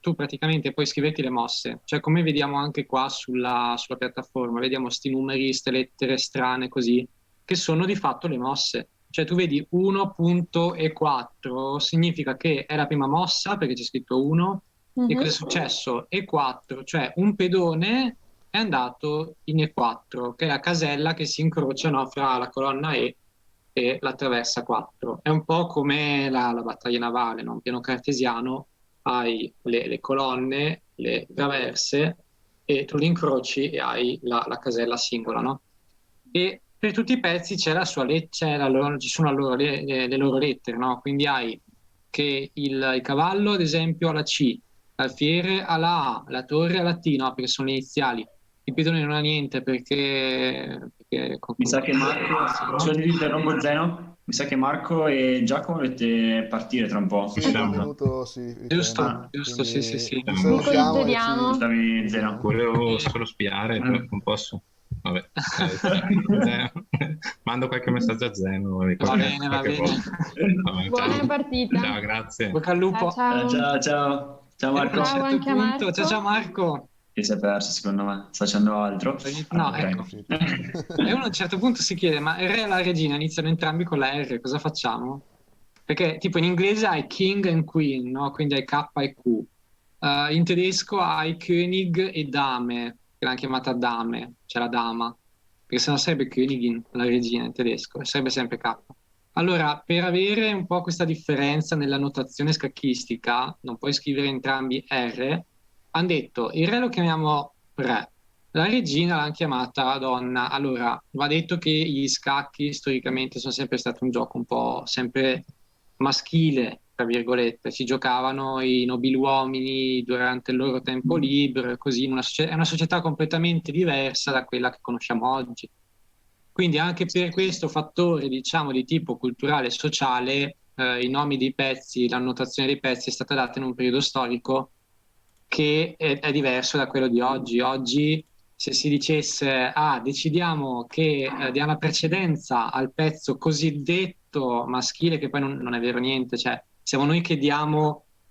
tu praticamente puoi scriverti le mosse, cioè come vediamo anche qua sulla piattaforma, vediamo sti numeri, ste lettere strane così, che sono di fatto le mosse. Cioè tu vedi 1.E4, significa che è la prima mossa, perché c'è scritto 1, e cosa è successo? E4, cioè un pedone è andato in E4, che è la casella che si incrocia, no, fra la colonna E la traversa 4. È un po' come la battaglia navale, no? Un piano cartesiano, hai le colonne, le traverse, e tu li incroci e hai la casella singola, no? E per tutti i pezzi c'è la sua ci sono le loro lettere, no? Quindi hai che il cavallo, ad esempio, ha la C, l'alfiere ha la A, la torre ha la T, no? Perché sono le iniziali. Il pedone non ha niente perché Mi sa che Marco, scusa di interrompo Zeno, mi sa che Marco e Giacomo dovete partire tra un po'. Sì, tra un minuto sì, Giusto, riprendo. giusto, sì, sì, sì. Vi salutiamo e Collaboriamo. Stavi Zeno. Volevo solo spiare, però non posso. Vabbè. Zeno. Mando qualche messaggio a Zeno. Va bene. Vabbè, Buona ciao. partita. Ciao, grazie. Bocca al lupo. Ciao. Ciao E a un Marco. Ciao certo anche a punto, Marco. ciao Marco. Che si è perso secondo me, sta facendo altro. No, Ok. ecco. E uno a un certo punto si chiede, ma il re e la regina iniziano entrambi con la R, cosa facciamo? Perché tipo in inglese hai king and queen, no? Quindi hai K e Q. In tedesco hai König e Dame, che l'hanno chiamata Dame, cioè la dama, perché sennò sarebbe Königin, la regina in tedesco, e sarebbe sempre K. Allora, per avere un po' questa differenza nella notazione scacchistica, non puoi scrivere entrambi R, hanno detto il re lo chiamiamo re, la regina l'hanno chiamata donna. Allora, va detto che gli scacchi storicamente sono sempre stato un gioco un po' sempre maschile, tra virgolette, si giocavano i nobiluomini durante il loro tempo libero, e così è una società completamente diversa da quella che conosciamo oggi. Quindi anche per questo fattore, diciamo, di tipo culturale e sociale, i nomi dei pezzi, la notazione dei pezzi è stata data in un periodo storico che è diverso da quello di oggi. Oggi, se si dicesse, decidiamo che diamo la precedenza al pezzo cosiddetto maschile, che poi non è vero niente, cioè siamo noi che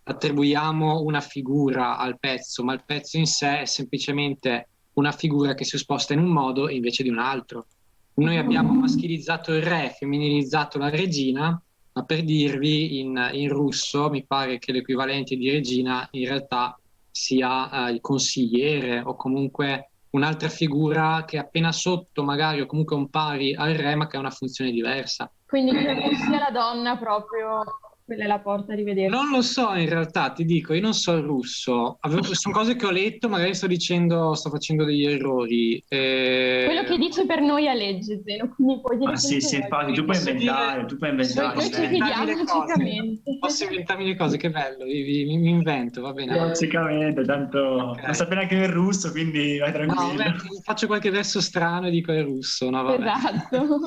attribuiamo una figura al pezzo, ma il pezzo in sé è semplicemente una figura che si sposta in un modo invece di un altro. Noi abbiamo maschilizzato il re, femminilizzato la regina, ma per dirvi, in russo mi pare che l'equivalente di regina in realtà sia il consigliere o comunque un'altra figura che è appena sotto magari o comunque un pari al re ma che ha una funzione diversa. Quindi credo che sia la donna proprio quella è la porta, arrivederci. Non lo so in realtà, ti dico, io non so il russo. Sono cose che ho letto, magari sto facendo degli errori. Quello che dice per noi è legge, Zeno, quindi puoi dire Ma sì, quel che infatti, vuoi. tu puoi Posso inventare, dire- tu puoi posso inventare. Noi ci inventarmi fidiamo le cose. ciecamente. Posso inventarmi le cose, che bello, mi invento, va bene. Logicamente, tanto Ok. non sapere neanche il russo, quindi vai No, tranquillo. beh, faccio qualche verso strano e dico è russo, no, vabbè. Esatto.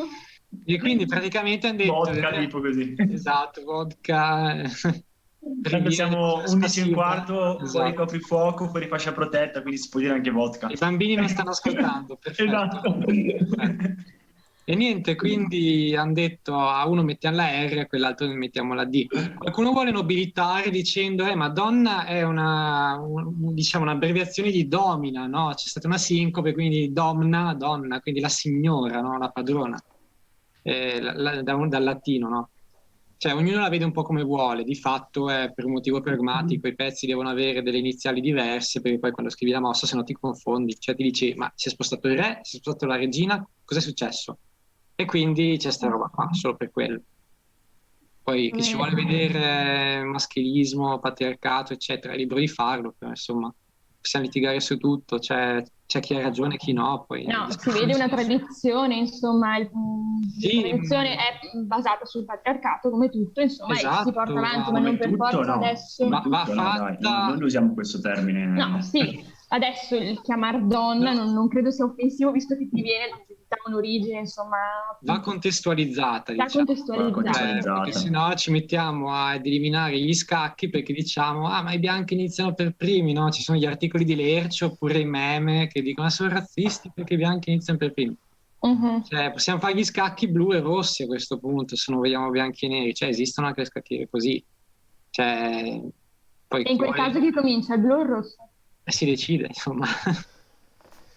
E quindi praticamente hanno detto... Vodka, tipo così. Esatto, vodka, Tanto preghiera siamo 11 e un espansiva. quarto, fuori Esatto. coprifuoco, fuori fascia protetta, quindi si può dire anche vodka. I bambini non stanno ascoltando, perfetto. Esatto. Perfetto. E niente, quindi hanno detto a uno mettiamo la R, a quell'altro ne mettiamo la D. Qualcuno vuole nobilitare dicendo, ma donna è diciamo, un'abbreviazione di domina, no? C'è stata una sincope, quindi domna, donna, quindi la signora, no? La padrona, dal latino, no? Cioè, ognuno la vede un po' come vuole, di fatto è per un motivo pragmatico, i pezzi devono avere delle iniziali diverse, perché poi quando scrivi la mossa se no ti confondi, cioè ti dici, ma si è spostato il re, si è spostato la regina, cos'è successo? E quindi c'è sta roba qua, solo per quello. Poi chi ci vuole vedere maschilismo, patriarcato, eccetera, è libero di farlo, però insomma, possiamo litigare su tutto, c'è chi ha ragione e chi no, poi... No, si vede una tradizione, insomma, la Sì, tradizione è basata sul patriarcato come tutto, insomma, e si porta esatto, avanti, ma Come non per tutto, forza no. adesso... Come va tutto, no, dai, fatta... non usiamo questo termine. No, sì, adesso il chiamar donna non credo sia offensivo, visto che ti viene da un'origine, insomma, Va contestualizzata, da diciamo. contestualizzata. Perché se no ci mettiamo ad eliminare gli scacchi perché diciamo, ma i bianchi iniziano per primi, no? Ci sono gli articoli di Lercio oppure i meme che dicono, sono razzisti perché i bianchi iniziano per primi. Mhm. Cioè, possiamo fare gli scacchi blu e rossi a questo punto, se non vogliamo bianchi e neri. Cioè, esistono anche le scacchiere così. Cioè, poi E in quel caso chi comincia, il blu o il rosso? si decide, insomma.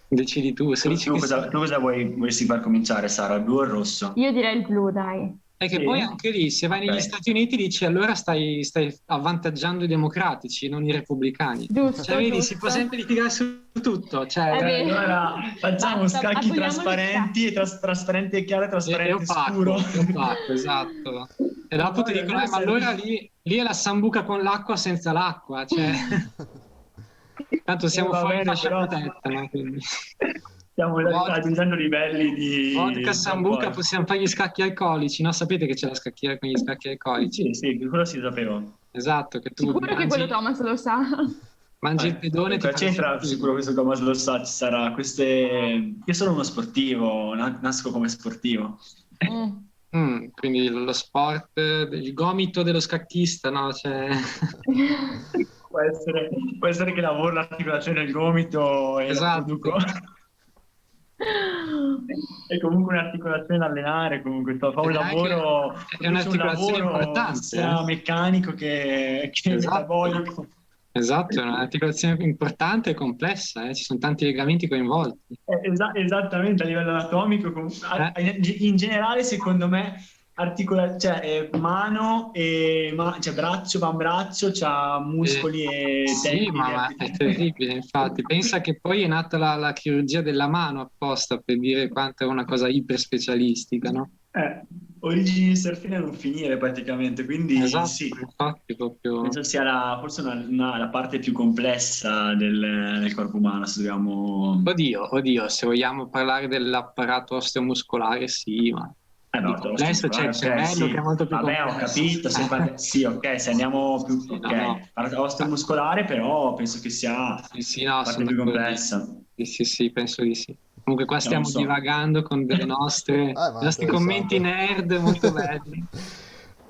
Decidi tu. Se dici Tu che cosa vorresti far cominciare, Sara, il blu o il rosso? Io direi il blu, dai. è che Sì? poi anche lì, se vai negli Ok. Stati Uniti, dici allora stai avvantaggiando i democratici, non i repubblicani. Giusto, Cioè, vedi, si giusto. può sempre litigare su tutto. Cioè, È vero. Allora facciamo Basta, scacchi aboliamo gli trasparenti, trasparente chiaro e è trasparente scuro. opaco, è opaco, esatto. E dopo ti dicono, ma allora lì è la sambuca con l'acqua senza l'acqua, cioè... Tanto siamo Va fuori bene, fascia però- protetta, no? Quindi... Stiamo raggiungendo livelli di... Vodka, sambuca, poi. possiamo fare gli scacchi alcolici, no? Sapete che c'è la scacchiera con gli scacchi alcolici? Sì, quello si sapevo. Esatto, che tu Sicuro che quello Thomas lo sa. mangi il pedone e ti Comunque, fai c'entra il sicuro questo Thomas lo sa, ci sarà queste... Io sono uno sportivo, nasco come sportivo. quindi lo sport, il gomito dello scacchista, no? Cioè... Può essere che lavoro l'articolazione del gomito e Esatto. la produco. È comunque un'articolazione da allenare, comunque fa un Ed è anche- lavoro, è un'articolazione importante, sia meccanico che Esatto. metabolico. Esatto, è un'articolazione importante e complessa, ci sono tanti legamenti coinvolti. Esattamente, a livello anatomico, in generale, secondo me, mano e cioè braccio, avambraccio, c'ha muscoli e Sì, ma è terribile, infatti. Pensa che poi è nata la chirurgia della mano apposta per dire quanto è una cosa iper specialistica, no? Origini di Serfine a non finire praticamente, quindi Esatto, sì, infatti proprio... penso sia forse la parte più complessa del corpo umano, se dobbiamo... Oddio, se vogliamo parlare dell'apparato osteomuscolare, sì, ma... no, complesso c'è il cervello che è molto più Vabbè, ho complesso. capito, sì, ok, se andiamo più... Sì, ok, no. parte osteomuscolare, però penso che sia Sì, no, la parte sono più d'accordissimo. complessa. Sì, penso di sì. Comunque qua stiamo Non so. divagando con dei ma nostri interessante. commenti nerd molto belli.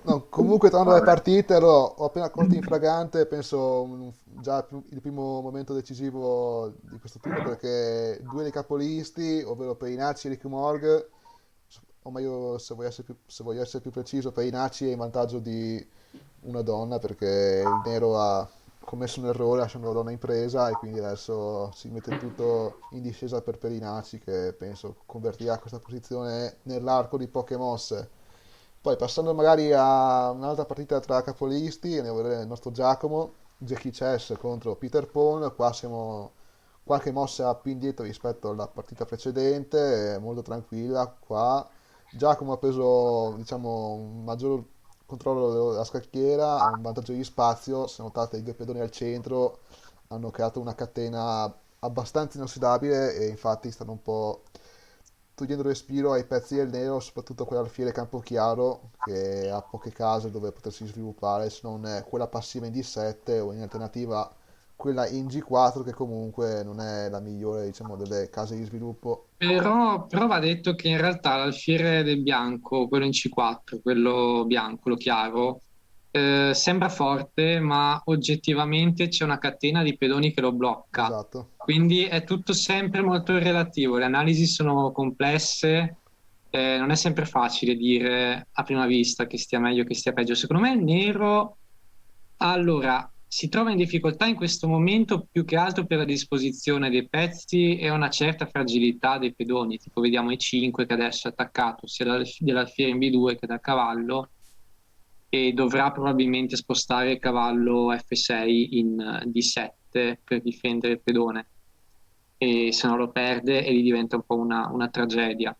No, comunque tornando alle Vabbè. partite, allora, ho appena colto in fragante, penso già il primo momento decisivo di questo turno, perché due dei capolisti, ovvero Peinacci e Rick Morg, o meglio, se voglio essere più preciso, Peinacci è in vantaggio di una donna, perché il nero ha commesso un errore lasciando la donna in presa, e quindi adesso si mette tutto in discesa per Perinacci, che penso convertirà questa posizione nell'arco di poche mosse. Poi passando magari a un'altra partita tra capolisti, andiamo a vedere il nostro Giacomo, Jackie Chess contro Peter Pawn. Qua siamo qualche mossa più indietro rispetto alla partita precedente, è molto tranquilla qua. Giacomo ha preso, diciamo, un maggior controllo della scacchiera, ha un vantaggio di spazio. Se notate, i due pedoni al centro hanno creato una catena abbastanza inossidabile e infatti stanno un po' togliendo respiro ai pezzi del nero, soprattutto quell'alfiere Campochiaro che ha poche case dove potersi sviluppare, se non quella passiva in D7 o in alternativa quella in G4 che comunque non è la migliore, diciamo, delle case di sviluppo. Però va detto che in realtà l'alfiere del bianco, quello in C4, quello bianco, quello chiaro, sembra forte, ma oggettivamente c'è una catena di pedoni che lo blocca. Esatto. Quindi è tutto sempre molto relativo, le analisi sono complesse, non è sempre facile dire a prima vista che stia meglio, che stia peggio. Secondo me il nero, allora, si trova in difficoltà in questo momento più che altro per la disposizione dei pezzi e una certa fragilità dei pedoni, tipo vediamo i 5 che adesso è attaccato sia dell'alfiere in B2 che dal cavallo, e dovrà probabilmente spostare il cavallo F6 in D7 per difendere il pedone, e se no lo perde e gli diventa un po' una tragedia.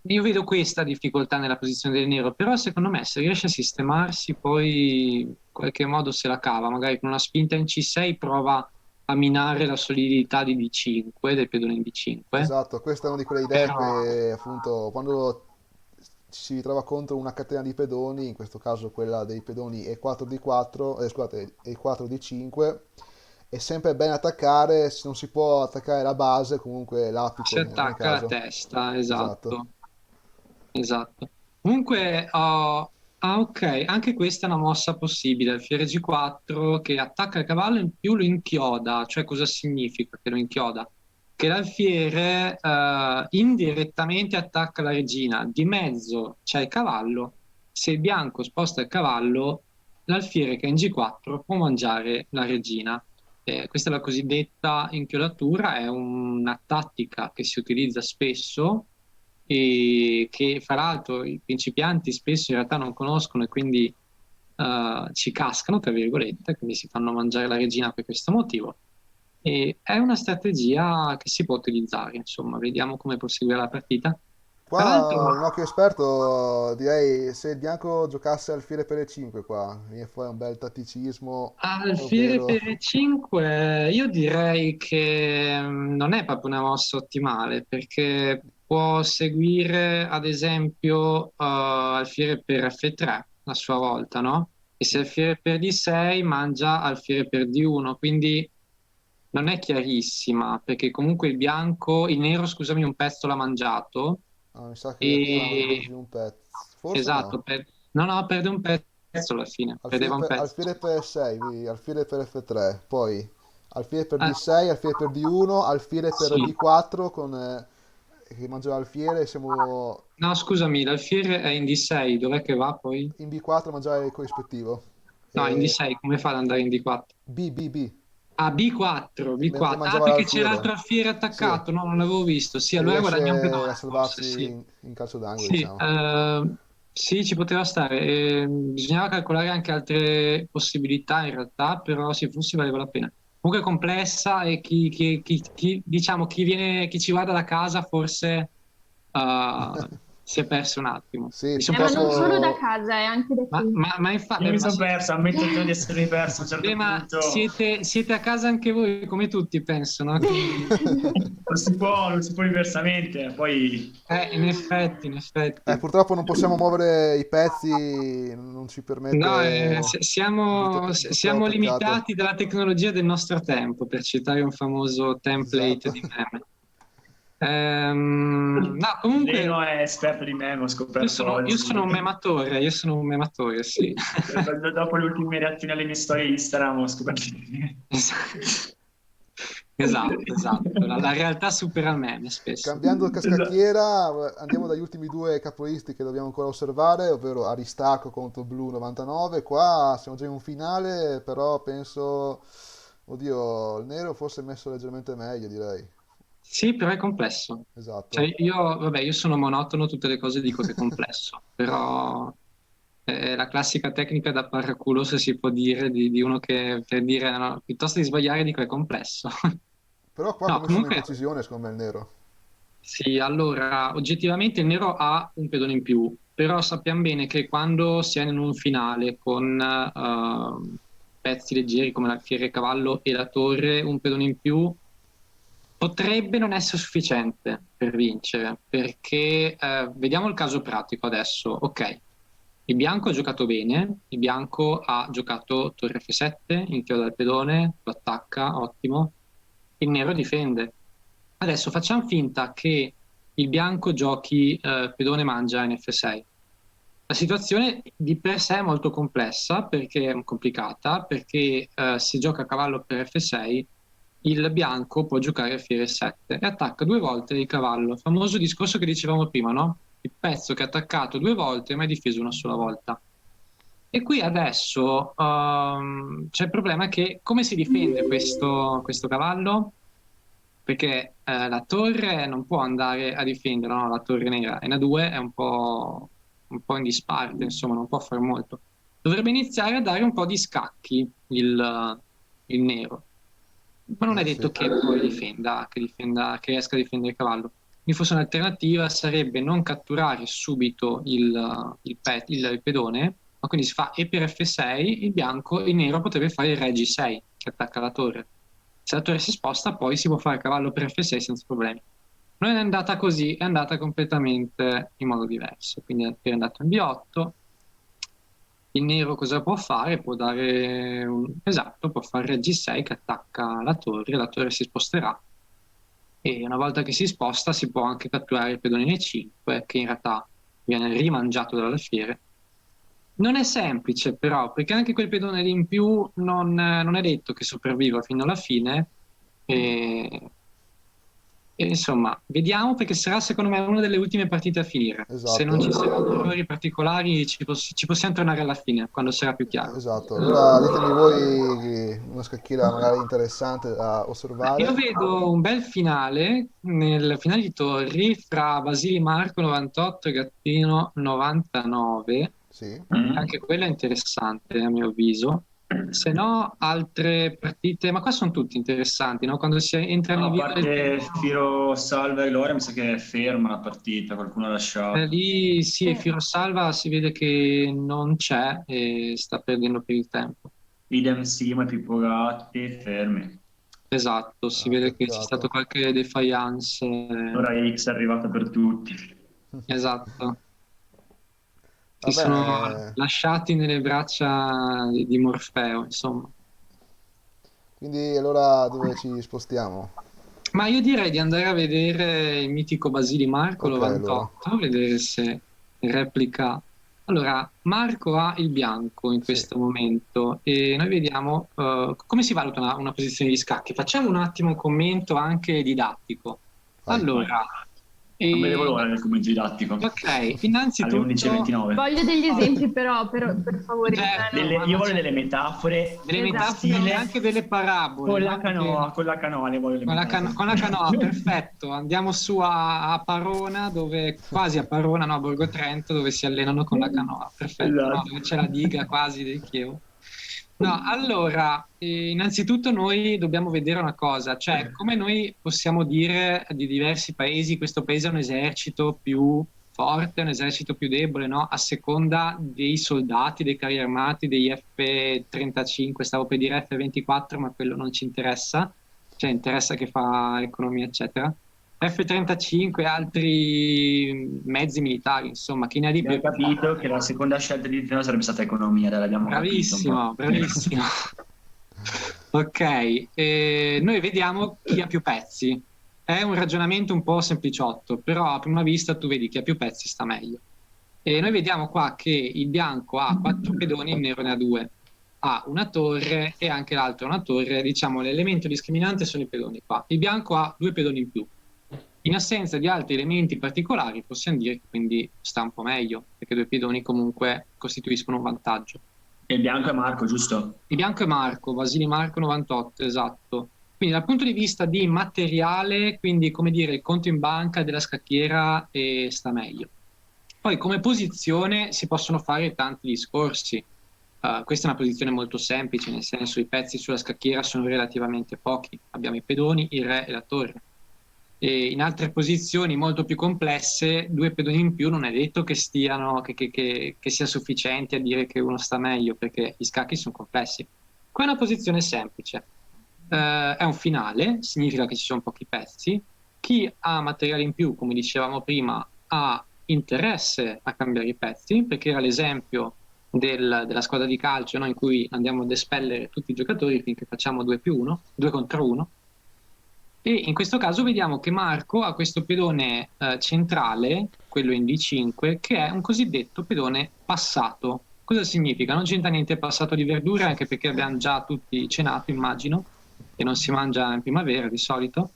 Io vedo questa difficoltà nella posizione del nero, però secondo me se riesce a sistemarsi poi in qualche modo se la cava, magari con una spinta in C6 prova a minare la solidità di D5, del pedone in D5. Esatto, questa è una di quelle idee Però- che appunto quando ci si ritrova contro una catena di pedoni, in questo caso quella dei pedoni E4D4, scusate, E4D5, è sempre bene attaccare, se non si può attaccare la base, comunque l'apice Si in ogni attacca la caso. testa, Esatto. esatto. Esatto. Comunque, ok, anche questa è una mossa possibile. Alfiere G4 che attacca il cavallo in più lo inchioda. Cioè, cosa significa che lo inchioda? Che l'alfiere indirettamente attacca la regina. Di mezzo c'è il cavallo. Se il bianco sposta il cavallo, l'alfiere che è in G4 può mangiare la regina. Questa è la cosiddetta inchiodatura, è una tattica che si utilizza spesso e che fra l'altro i principianti spesso in realtà non conoscono e quindi ci cascano, tra virgolette, quindi si fanno mangiare la regina per questo motivo. E è una strategia che si può utilizzare, insomma, vediamo come proseguire la partita. Tra Qua l'altro, un occhio esperto, direi se il bianco giocasse alfiere per le 5 qua, viene fuori un bel tatticismo, alfiere ovvero... per 5, io direi che non è proprio una mossa ottimale perché può seguire ad esempio alfiere per F3 a sua volta, no? E se alfiere per D6 mangia alfiere per D1, quindi non è chiarissima perché comunque il nero, scusami, un pezzo l'ha mangiato Ah, mi sa che prima avevo e così un pezzo, forse esatto, no. no, no, perde un pezzo alla fine, perdeva un pezzo. Alfiere per 6, quindi alfiere per F3, poi alfiere per Eh, D6, alfiere per D1, alfiere per sì. B4 con, che mangia l'alfiere, siamo No, scusami, l'alfiere è in D6, dov'è che va poi? in B4 a mangiare il corrispettivo. No, in E D6, come fa ad andare in D4? B. Ah, B4, Mentre B4. Ah, mangiava perché c'è l'alfiere. l'altro alfiere Sì, attaccato, no, non l'avevo visto. Sì, e allora guadagna un riesce a pedone, forse, salvarsi sì. in calcio d'angolo, Sì, diciamo. sì, ci poteva stare. Bisognava calcolare anche altre possibilità in realtà, però sì, forse valeva la pena. Comunque è complessa e diciamo, chi ci guarda da casa forse si è perso un attimo. Sì, Mi son Ma perso non un solo da attimo. casa, è anche da qui. Ma infatti, Io mi sono perso, ammetto di essermi perso a un certo ma punto. siete a casa anche voi, come tutti, penso, no? Quindi, Non si può diversamente. Poi in effetti. Purtroppo non possiamo muovere i pezzi, non ci No, permette di toccare siamo l'attaccato. limitati dalla tecnologia del nostro tempo, per citare un famoso template Esatto. di meme. No, comunque, Leno è esperto di meme, ho scoperto io oggi. sono un mematore, sì. Dopo le ultime reazioni alle mie storie Instagram ho scoperto Esatto. La realtà supera il meme spesso. Cambiando Esatto. cascacchiera, andiamo dagli ultimi due capolisti che dobbiamo ancora osservare, ovvero Aristarco contro Blu 99. Qua siamo già in un finale, però penso, oddio, il nero forse è messo leggermente meglio, direi. Sì, però è complesso. Esatto. Cioè, io sono monotono, tutte le cose dico che è complesso, però è la classica tecnica da paraculo, se si può dire, di uno che per dire no, piuttosto di sbagliare dico è complesso. Però qua No, comunque sono in comunque precisione, secondo me, il nero. sì, allora, oggettivamente il nero ha un pedone in più, però sappiamo bene che quando si è in un finale con pezzi leggeri come l'alfiere cavallo e la torre, un pedone in più potrebbe non essere sufficiente per vincere, perché vediamo il caso pratico adesso. Ok, il bianco ha giocato bene, il bianco ha giocato torre F7, inchioda dal pedone, lo attacca, ottimo. Il nero difende. Adesso facciamo finta che il bianco giochi pedone mangia in F6. La situazione di per sé è molto complessa, perché è complicata, perché se gioca cavallo per F6, il bianco può giocare alfiere 7 e attacca 2 volte il cavallo. Il famoso discorso che dicevamo prima, no? Il pezzo che è attaccato 2 volte ma è difeso una sola volta. E qui adesso c'è il problema che come si difende questo cavallo? Perché la torre non può andare a difendere, no? La torre nera, e N2 è un po' in disparte, insomma, non può fare molto. Dovrebbe iniziare a dare un po' di scacchi il nero, ma non è detto che poi che riesca a difendere il cavallo. Quindi forse un'alternativa sarebbe non catturare subito il pedone, ma quindi si fa e per F6 il nero potrebbe fare il re G6 che attacca la torre. Se la torre si sposta poi si può fare cavallo per F6 senza problemi. Non è andata così, è andata completamente in modo diverso. Quindi è andato in B8. Il nero cosa può fare? Può dare esatto, può fare re G6 che attacca la torre si sposterà. E una volta che si sposta si può anche catturare il pedone in E5, che in realtà viene rimangiato dall'alfiere. Non è semplice però, perché anche quel pedone lì in più non è detto che sopravviva fino alla fine. E insomma, vediamo, perché sarà secondo me una delle ultime partite a finire. Esatto. Se non ci saranno errori particolari ci possiamo tornare alla fine, quando sarà più chiaro. Esatto, allora ditemi voi una scacchiera magari interessante da osservare. Io vedo un bel finale, nel finale di torri, fra Basili Marco 98 e Gattino 99. Sì. Anche quello è interessante a mio avviso. Se no, altre partite, ma qua sono tutte interessanti, no? Quando si entra A nel parte Firo Salva e Gloria, mi sa che è ferma la partita, qualcuno ha lasciato. lì sì, Firo Salva si vede che non c'è e sta perdendo per il tempo. Idem Sima e Pippo Gatti, fermi. Esatto, si vede che c'è peccato. stato qualche defiance. Ora X è arrivata per tutti. Esatto. Si Vabbè, sono lasciati nelle braccia di Morfeo, insomma. quindi allora dove ci spostiamo? Ma io direi di andare a vedere il mitico Basili Marco Ok, 98, vedere se replica. Allora, Marco ha il bianco in Sì. questo momento e noi vediamo come si valuta una posizione di scacchi. Facciamo un attimo un commento anche didattico. Vai. Allora, Non vedevo l'ora del commento didattico. ok, Alle innanzitutto 11:29. Voglio degli esempi però, per favore. Certo. Io voglio delle metafore, delle Esatto. metafore e stile anche delle parabole. con la no? canoa, con la canoa le voglio le Con la, metafore. con la canoa, perfetto. Andiamo su a Parona, quasi a Parona, no, a Borgo Trento, dove si allenano con la canoa. Perfetto, no, Esatto. dove c'è la diga quasi del Chievo. No, allora, innanzitutto noi dobbiamo vedere una cosa, cioè come noi possiamo dire di diversi paesi, questo paese è un esercito più forte, un esercito più debole, no? A seconda dei soldati, dei carri armati, degli F-35, stavo per dire F-24, ma quello non ci interessa, cioè interessa che fa economia, eccetera. F-35 e altri mezzi militari, insomma, chi ne ha di più. Abbiamo capito che la seconda scelta di Zeno sarebbe stata economia, dai, l'abbiamo Bravissimo, capito. bravissimo. Ok, noi vediamo chi ha più pezzi. È un ragionamento un po' sempliciotto, però a prima vista tu vedi chi ha più pezzi sta meglio. E noi vediamo qua che il bianco ha 4 pedoni, il nero ne ha 2. Ha una torre e anche l'altro ha una torre. Diciamo l'elemento discriminante sono i pedoni qua. Il bianco ha 2 pedoni in più. In assenza di altri elementi particolari possiamo dire che quindi sta un po' meglio, perché 2 pedoni comunque costituiscono un vantaggio. E il bianco è Marco, giusto? Il bianco è Marco, Vasili Marco 98, esatto. Quindi dal punto di vista di materiale, quindi come dire il conto in banca della scacchiera sta meglio. Poi come posizione si possono fare tanti discorsi. Questa è una posizione molto semplice, nel senso i pezzi sulla scacchiera sono relativamente pochi. Abbiamo i pedoni, il re e la torre. E in altre posizioni molto più complesse, 2 pedoni in più non è detto che stiano, che sia sufficiente a dire che uno sta meglio, perché gli scacchi sono complessi. Qua è una posizione semplice. È un finale, significa che ci sono pochi pezzi. Chi ha materiale in più, come dicevamo prima, ha interesse a cambiare i pezzi, perché era l'esempio della squadra di calcio, no? In cui andiamo ad espellere tutti i giocatori finché facciamo 2+1, 2 contro 1. E in questo caso vediamo che Marco ha questo pedone centrale, quello in D5, che è un cosiddetto pedone passato. Cosa significa? Non c'entra niente passato di verdura, anche perché abbiamo già tutti cenato, immagino, e non si mangia in primavera di solito.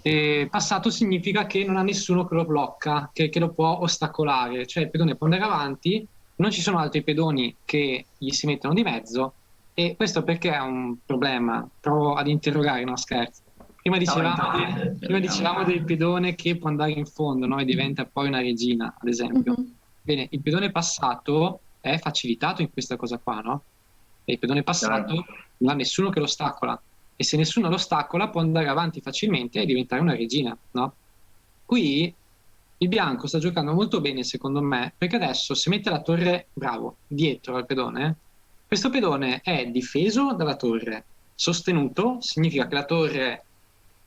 E passato significa che non ha nessuno che lo blocca, che lo può ostacolare, cioè il pedone può andare avanti, non ci sono altri pedoni che gli si mettono di mezzo, e questo perché è un problema? Provo ad interrogare, no scherzo. Prima dicevamo del pedone che può andare in fondo, no? E diventa poi una regina, ad esempio. Bene, il pedone passato è facilitato in questa cosa qua, no? E il pedone passato non ha nessuno che lo ostacola. E se nessuno lo ostacola può andare avanti facilmente e diventare una regina, no? Qui il bianco sta giocando molto bene, secondo me, perché adesso se mette la torre, bravo, dietro al pedone, questo pedone è difeso dalla torre, sostenuto, significa che la torre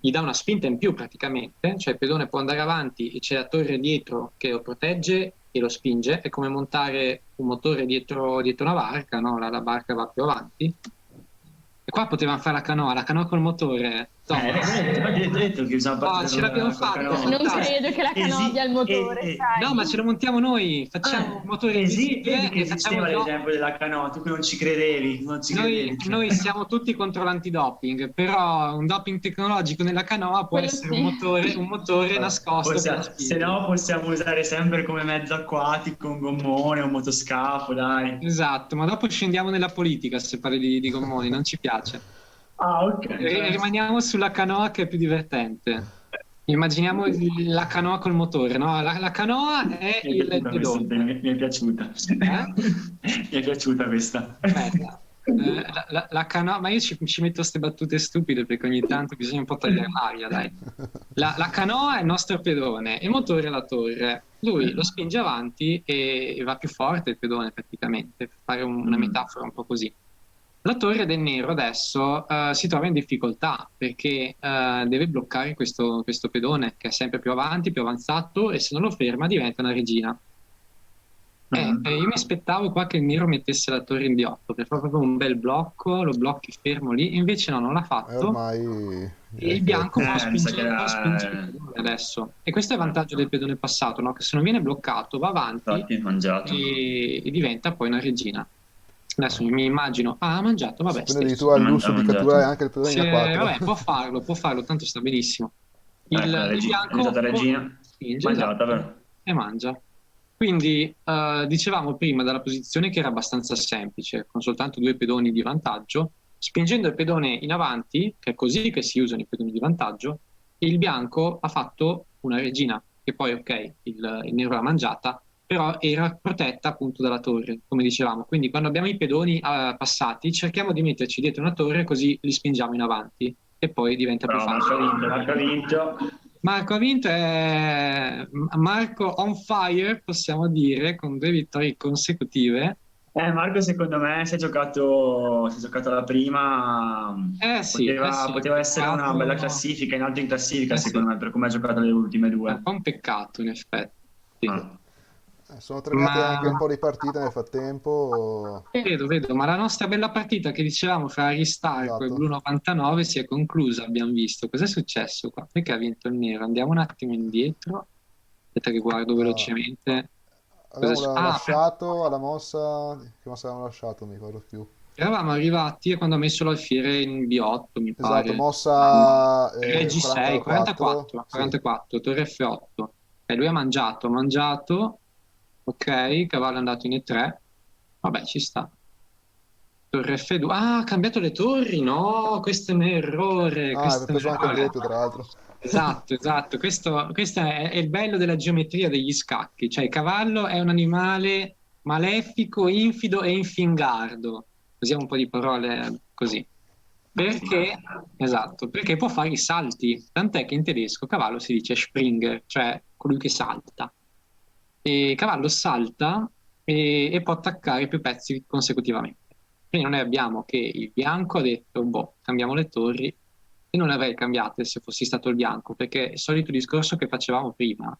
gli dà una spinta in più praticamente, cioè il pedone può andare avanti e c'è la torre dietro che lo protegge e lo spinge, è come montare un motore dietro una barca, no? La barca va più avanti. E qua potevamo fare la canoa col motore. Detto che bisogna partire ce l'abbiamo fatta. Non credo che la canoa abbia il motore, sai. No, ma ce lo montiamo noi, facciamo un motore esiste, che e esisteva l'esempio della canoa, tu che non ci credevi, Noi siamo tutti contro l'antidoping, però un doping tecnologico nella canoa può essere un motore nascosto. Se no possiamo usare sempre come mezzo acquatico un gommone, un motoscafo, dai. Esatto, ma dopo scendiamo nella politica se parli di gommoni, non ci piace. Ok. Rimaniamo sulla canoa che è più divertente. Immaginiamo la canoa col motore, no? La canoa è il pedone. Mi è piaciuta. Mi è piaciuta questa. La canoa, ma io ci metto queste battute stupide perché ogni tanto bisogna un po' tagliare l'aria, dai. La canoa è il nostro pedone, il motore è la torre. Lui lo spinge avanti e va più forte il pedone praticamente, per fare una metafora un po' così. La torre del nero adesso si trova in difficoltà perché deve bloccare questo pedone che è sempre più avanti, più avanzato, e se non lo ferma diventa una regina. Io mi aspettavo qua che il nero mettesse la torre in D8 per fare proprio un bel blocco, lo blocchi fermo lì, invece no, non l'ha fatto. Ormai e il bianco può spingere il pedone adesso. E questo è il vantaggio del pedone passato, no? Che se non viene bloccato va avanti e diventa poi una regina. Adesso mi immagino, ha mangiato, vabbè. Quindi tu hai il lusso di catturare anche il pedone in A4. Vabbè, può farlo, tanto sta benissimo. Il bianco regina mangiata, vero? E mangia. Quindi dicevamo prima dalla posizione che era abbastanza semplice, con soltanto 2 pedoni di vantaggio, spingendo il pedone in avanti, che è così che si usano i pedoni di vantaggio, il bianco ha fatto una regina, che poi ok, il nero l'ha mangiata, però era protetta appunto dalla torre, come dicevamo. Quindi quando abbiamo i pedoni passati, cerchiamo di metterci dietro una torre così li spingiamo in avanti e poi diventa più facile. Marco ha vinto, è Marco on fire, possiamo dire, con 2 vittorie consecutive. Marco, secondo me si è giocato la prima, poteva essere una bella classifica, in alto in classifica, secondo me, per come ha giocato le ultime 2. È un po' un peccato, in effetti. Sono terminate anche un po' di partite nel frattempo. Vedo, ma la nostra bella partita che dicevamo fra Aristarco e Blu 99 si è conclusa, abbiamo visto. Cos'è successo qua? Perché ha vinto il nero? Andiamo un attimo indietro. Aspetta che guardo velocemente. Avevamo lasciato alla mossa... Che mossa avevamo lasciato? Non mi ricordo più. Eravamo arrivati quando ha messo l'alfiere in B8, mi pare. Esatto, mossa... G6, 44, torre F8. E lui ha mangiato. Ok, cavallo è andato in E3. Vabbè, ci sta. Torre F2. Ah, ha cambiato le torri? No, questo è un errore. Ha preso anche il doppio, tra l'altro. Esatto. Questo è il bello della geometria degli scacchi. Cioè, il cavallo è un animale malefico, infido e infingardo. Usiamo un po' di parole così. Perché, esatto, perché può fare i salti, tant'è che in tedesco cavallo si dice Springer, cioè colui che salta. E cavallo salta e può attaccare più pezzi consecutivamente. Quindi noi abbiamo che il bianco ha detto, boh, cambiamo le torri, e non le avrei cambiate se fossi stato il bianco, perché è il solito discorso che facevamo prima.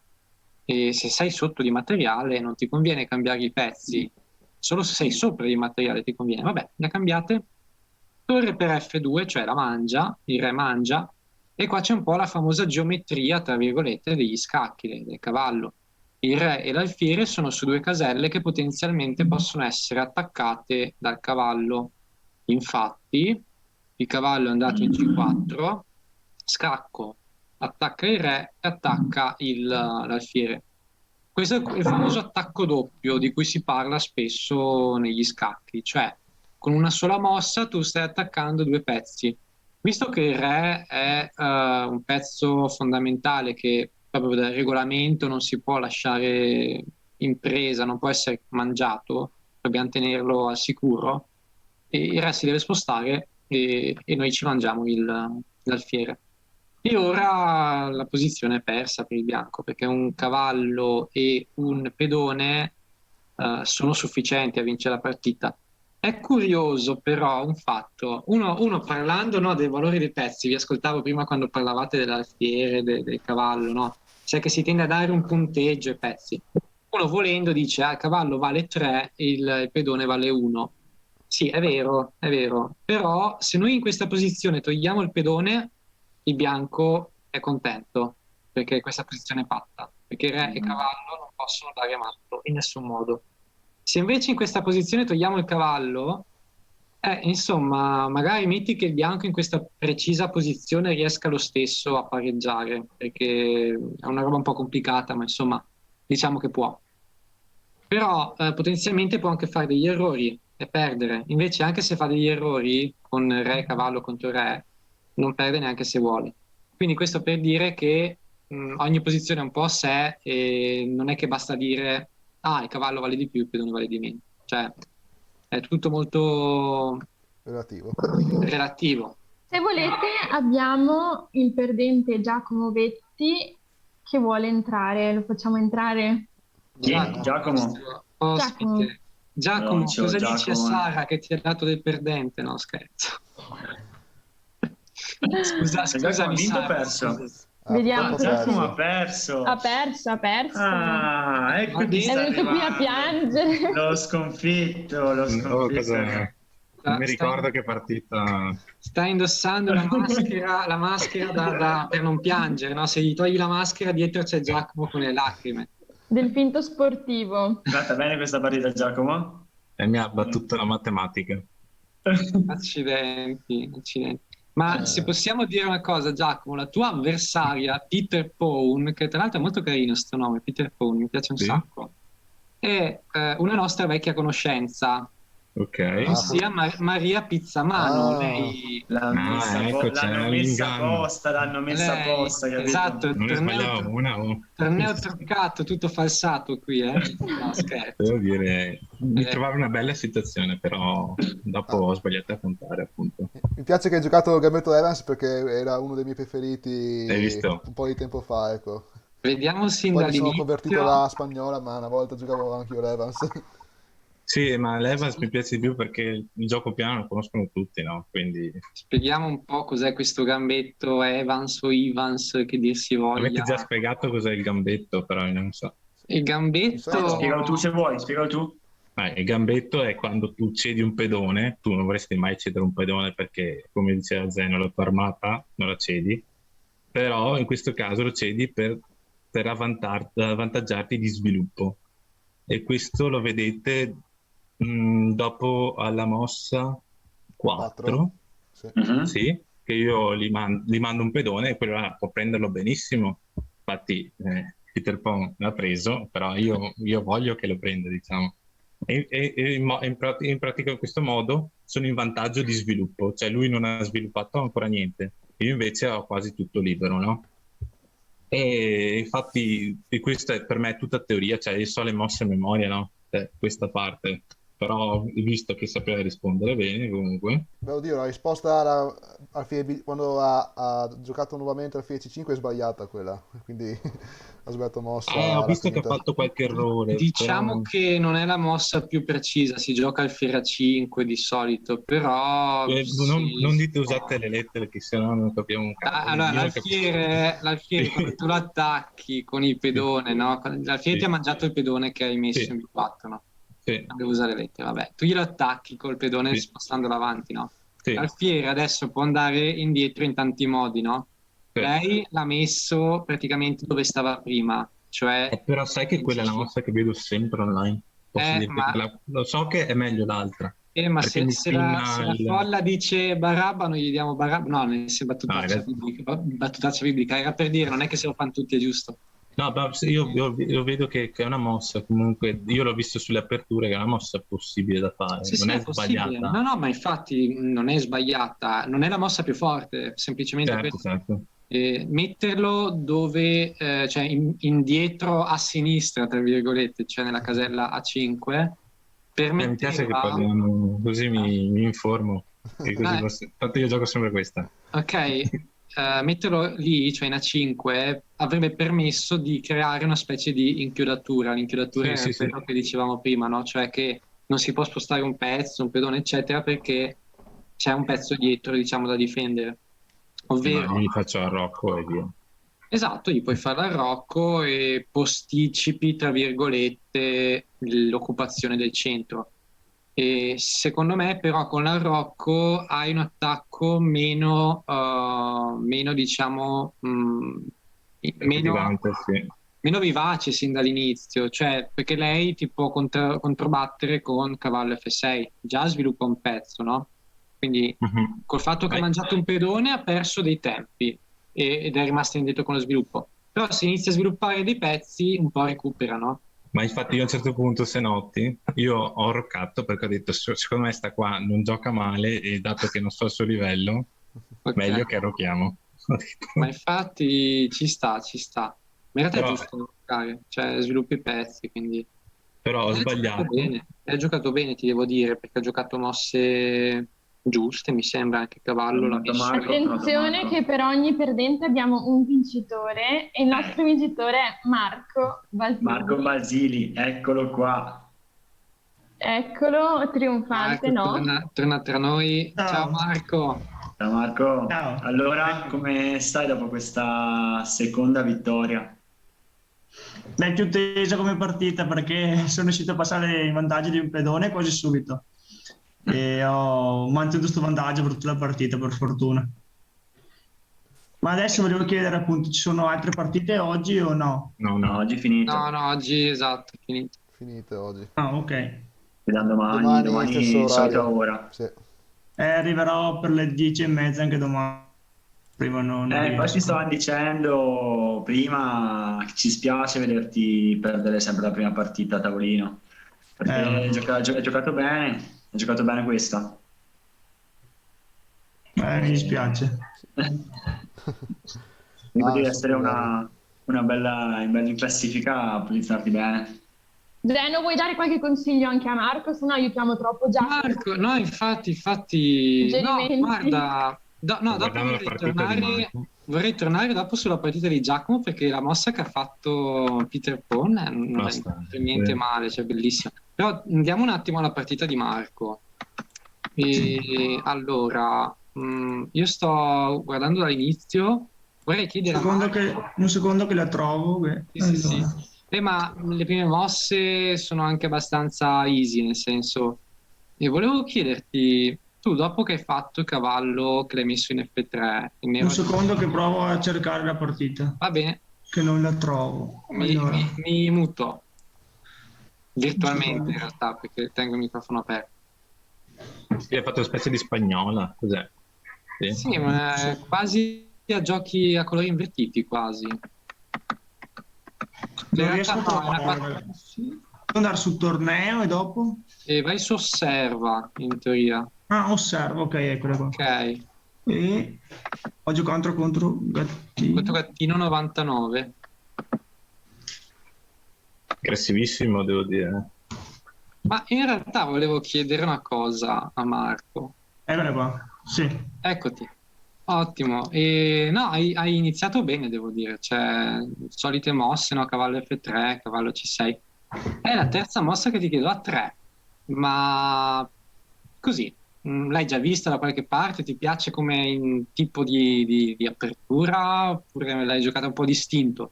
E se sei sotto di materiale non ti conviene cambiare i pezzi, solo se sei sopra di materiale ti conviene. Vabbè, le cambiate. Torre per F2, cioè la mangia, il re mangia, e qua c'è un po' la famosa geometria, tra virgolette, degli scacchi del cavallo. Il re e l'alfiere sono su due caselle che potenzialmente possono essere attaccate dal cavallo. Infatti, il cavallo è andato in C4, scacco, attacca il re e attacca l'alfiere. Questo è il famoso attacco doppio di cui si parla spesso negli scacchi, cioè con una sola mossa tu stai attaccando due pezzi. Visto che il re è un pezzo fondamentale che proprio dal regolamento non si può lasciare in presa, non può essere mangiato, dobbiamo tenerlo al sicuro, e il re si deve spostare e noi ci mangiamo l'alfiere. E ora la posizione è persa per il bianco, perché un cavallo e un pedone sono sufficienti a vincere la partita. È curioso però un fatto, uno parlando, no, dei valori dei pezzi, vi ascoltavo prima quando parlavate dell'alfiere, del cavallo, no? Cioè che si tende a dare un punteggio ai pezzi. Uno volendo dice, il cavallo vale 3, il pedone vale 1. Sì, è vero, però se noi in questa posizione togliamo il pedone, il bianco è contento, perché questa posizione è fatta, perché re e cavallo non possono dare matto in nessun modo. Se invece in questa posizione togliamo il cavallo, insomma, magari metti che il bianco in questa precisa posizione riesca lo stesso a pareggiare, perché è una roba un po' complicata, ma insomma, diciamo che può. Però potenzialmente può anche fare degli errori e perdere. Invece anche se fa degli errori con re, cavallo contro re, non perde neanche se vuole. Quindi questo per dire che ogni posizione è un po' a sé e non è che basta dire il cavallo vale di più, il pedone vale di meno. Cioè, è tutto molto relativo. Se volete, abbiamo il perdente Giacomo Vetti che vuole entrare. Lo facciamo entrare? Giacomo. Ospite. Giacomo, ciao, cosa Giacomo. dici a Sara che ti ha dato del perdente? No, scherzo. Giacomo ha Scusami, vinto o Sara. perso? Vediamo. Giacomo ha perso. Ha perso. Ah, ecco Va chi bene. sta È venuto qui a arrivando. piangere. L'ho sconfitto. Non mi ricordo che partita. Sta indossando la maschera per non piangere, no? Se gli togli la maschera dietro c'è Giacomo con le lacrime. Del finto sportivo. È andata bene questa partita, Giacomo? E mi ha battuto la matematica. Accidenti. Ma se possiamo dire una cosa, Giacomo, la tua avversaria, Peter Pawn, che tra l'altro è molto carino questo nome, Peter Pawn, mi piace un sacco, è una nostra vecchia conoscenza, ossia Maria Pizzamano. Lei... L'hanno messa apposta, capito? Esatto, Non ne sbagliavo una. Torneo truccato, tutto falsato qui, No, scherzo. Devo dire, mi trovavo una bella situazione, però dopo ho sbagliato a contare, appunto. Mi piace che hai giocato Gambetto Evans perché era uno dei miei preferiti Hai visto? un po' di tempo fa, ecco. Vediamo sin Poi mi sono dall'inizio. convertito alla spagnola, ma una volta giocavo anche io l'Evans. Sì, ma l'Evans mi piace di più perché il gioco piano lo conoscono tutti, no? Quindi Spieghiamo un po' cos'è questo gambetto Evans o Evans, che dir si voglia. avete già spiegato cos'è il gambetto, però io non so. Il gambetto... Spiegalo tu se vuoi, spiegalo tu. Il gambetto è quando tu cedi un pedone, tu non vorresti mai cedere un pedone perché, come diceva Zeno, la tua armata non la cedi, però in questo caso lo cedi per avvantaggiarti di sviluppo. E questo lo vedete dopo alla mossa 4, sì, che io gli mando un pedone e quello là può prenderlo benissimo. Infatti Peter Pan l'ha preso, però io voglio che lo prenda, diciamo. In pratica in questo modo sono in vantaggio di sviluppo, cioè lui non ha sviluppato ancora niente, io invece ho quasi tutto libero, no? E infatti questa è per me tutta teoria, cioè io so le mosse a memoria, no? Questa parte, però visto che sapeva rispondere bene comunque. Beh, oddio, la risposta quando ha giocato nuovamente al Fiere C5 è sbagliata quella, quindi ha sbagliato mossa Ho alla visto che ha finta. fatto qualche errore, Diciamo però che non è la mossa più precisa, si gioca al Fiera 5 di solito, però non dite usate le lettere che sennò non capiamo un cavolo. Allora, Io non capisco. l'alfiere quando tu lo attacchi con il pedone, no? L'alfiere ti ha mangiato il pedone che hai messo in B4, no? Sì. Non devo usare lettere, vabbè. Tu glielo attacchi col pedone spostandolo avanti, no? Sì. L'alfiere adesso può andare indietro in tanti modi, no? Sì. Lei l'ha messo praticamente dove stava prima, cioè... Però sai che quella è la mossa che vedo sempre online. Posso dirti che lo so che è meglio l'altra. Ma se la il- folla dice Barabba, noi gli diamo Barabba. No, se battutaccia biblica. Era per dire, non è che se lo fanno tutti, è giusto. No, io vedo che è una mossa, comunque, io l'ho visto sulle aperture, che è una mossa possibile da fare, Sì, non sì, è possibile. sbagliata. No, ma infatti non è sbagliata, non è la mossa più forte, semplicemente Certo. metterlo dove, cioè indietro a sinistra, tra virgolette, cioè nella casella A5, Mi piace che parliamo, così mi informo, e così tanto io gioco sempre questa. Ok, metterlo lì, cioè in A5, avrebbe permesso di creare una specie di inchiodatura. L'inchiodatura è quello che dicevamo prima, no? Cioè che non si può spostare un pezzo, un pedone, eccetera, perché c'è un pezzo dietro, diciamo, da difendere. Ovvero... Gli faccio a Rocco e via. Esatto, gli puoi fare l'arrocco e posticipi, tra virgolette, l'occupazione del centro. E secondo me, però, con l'arrocco hai un attacco meno diciamo, meno vivace sin dall'inizio, cioè perché lei ti può controbattere con cavallo F6, già sviluppa un pezzo, no? Quindi col fatto che ha mangiato un pedone ha perso dei tempi ed è rimasta indietro con lo sviluppo. Però se inizia a sviluppare dei pezzi un po' recupera, no? Ma infatti io a un certo punto, se noti, io ho roccato perché ho detto secondo me sta qua non gioca male e dato che non so il suo livello, meglio che rocchiamo. Ma infatti ci sta. Ma in realtà è giusto roccare, cioè sviluppi i pezzi, quindi... Però ho sbagliato. Ha giocato bene, ti devo dire, perché ha giocato mosse giuste, mi sembra, anche cavallo l'ha messo. Attenzione che per ogni perdente abbiamo un vincitore e il nostro vincitore è Marco Basili. Marco Basili, eccolo qua. Eccolo, trionfante, no? Torna tra noi. Ciao Marco. Ciao Marco. Ciao. Allora, come stai dopo questa seconda vittoria? Beh, più tesa come partita perché sono riuscito a passare in vantaggio di un pedone quasi subito. E ho mantenuto questo vantaggio per tutta la partita, per fortuna. Ma adesso volevo chiedere appunto, ci sono altre partite oggi o no? No, oggi è finito. No, oggi esatto, è finito. Finite oggi. Ah, ok. Vediamo domani solita ora. Sì. Arriverò per le 10:30 anche domani. Prima non Infatti stavano dicendo prima che ci spiace vederti perdere sempre la prima partita a tavolino. Perché hai giocato bene questa. Mi dispiace. Devi essere una bella in classifica a posizionarti bene. Zeno, vuoi dare qualche consiglio anche a Marco? Se no aiutiamo troppo già. Marco, no, infatti, no, guarda, dopo vorrei tornare dopo sulla partita di Giacomo perché la mossa che ha fatto Peter Pan non è per niente male, cioè bellissima. Però andiamo un attimo alla partita di Marco. Allora, io sto guardando dall'inizio, vorrei chiedere un secondo che la trovo. Sì. Ma le prime mosse sono anche abbastanza easy, nel senso, e volevo chiederti, tu dopo che hai fatto il cavallo che l'hai messo in F3, un secondo che provo a cercare la partita. Va bene. Che non la trovo. Mi muto virtualmente in realtà perché tengo il microfono aperto. Sì, hai fatto una specie di spagnola, cos'è? Sì, ma quasi a giochi a colori invertiti, quasi. Non riesco a trovare. Andare sul torneo e dopo? E vai su osserva, in teoria. Ah, osserva, ok, eccolo qua. Ok. E ho giocato contro Gattino. Contro Gattino 99. Aggressivissimo, devo dire. Ma in realtà volevo chiedere una cosa a Marco. Eccola qua, sì. Eccoti. Ottimo. E, no, hai iniziato bene, devo dire. Cioè, solite mosse, no? Cavallo F3, cavallo C6. È la terza mossa che ti chiedo a 3. Ma così, l'hai già vista da qualche parte? Ti piace come tipo di apertura? Oppure l'hai giocata un po' distinto?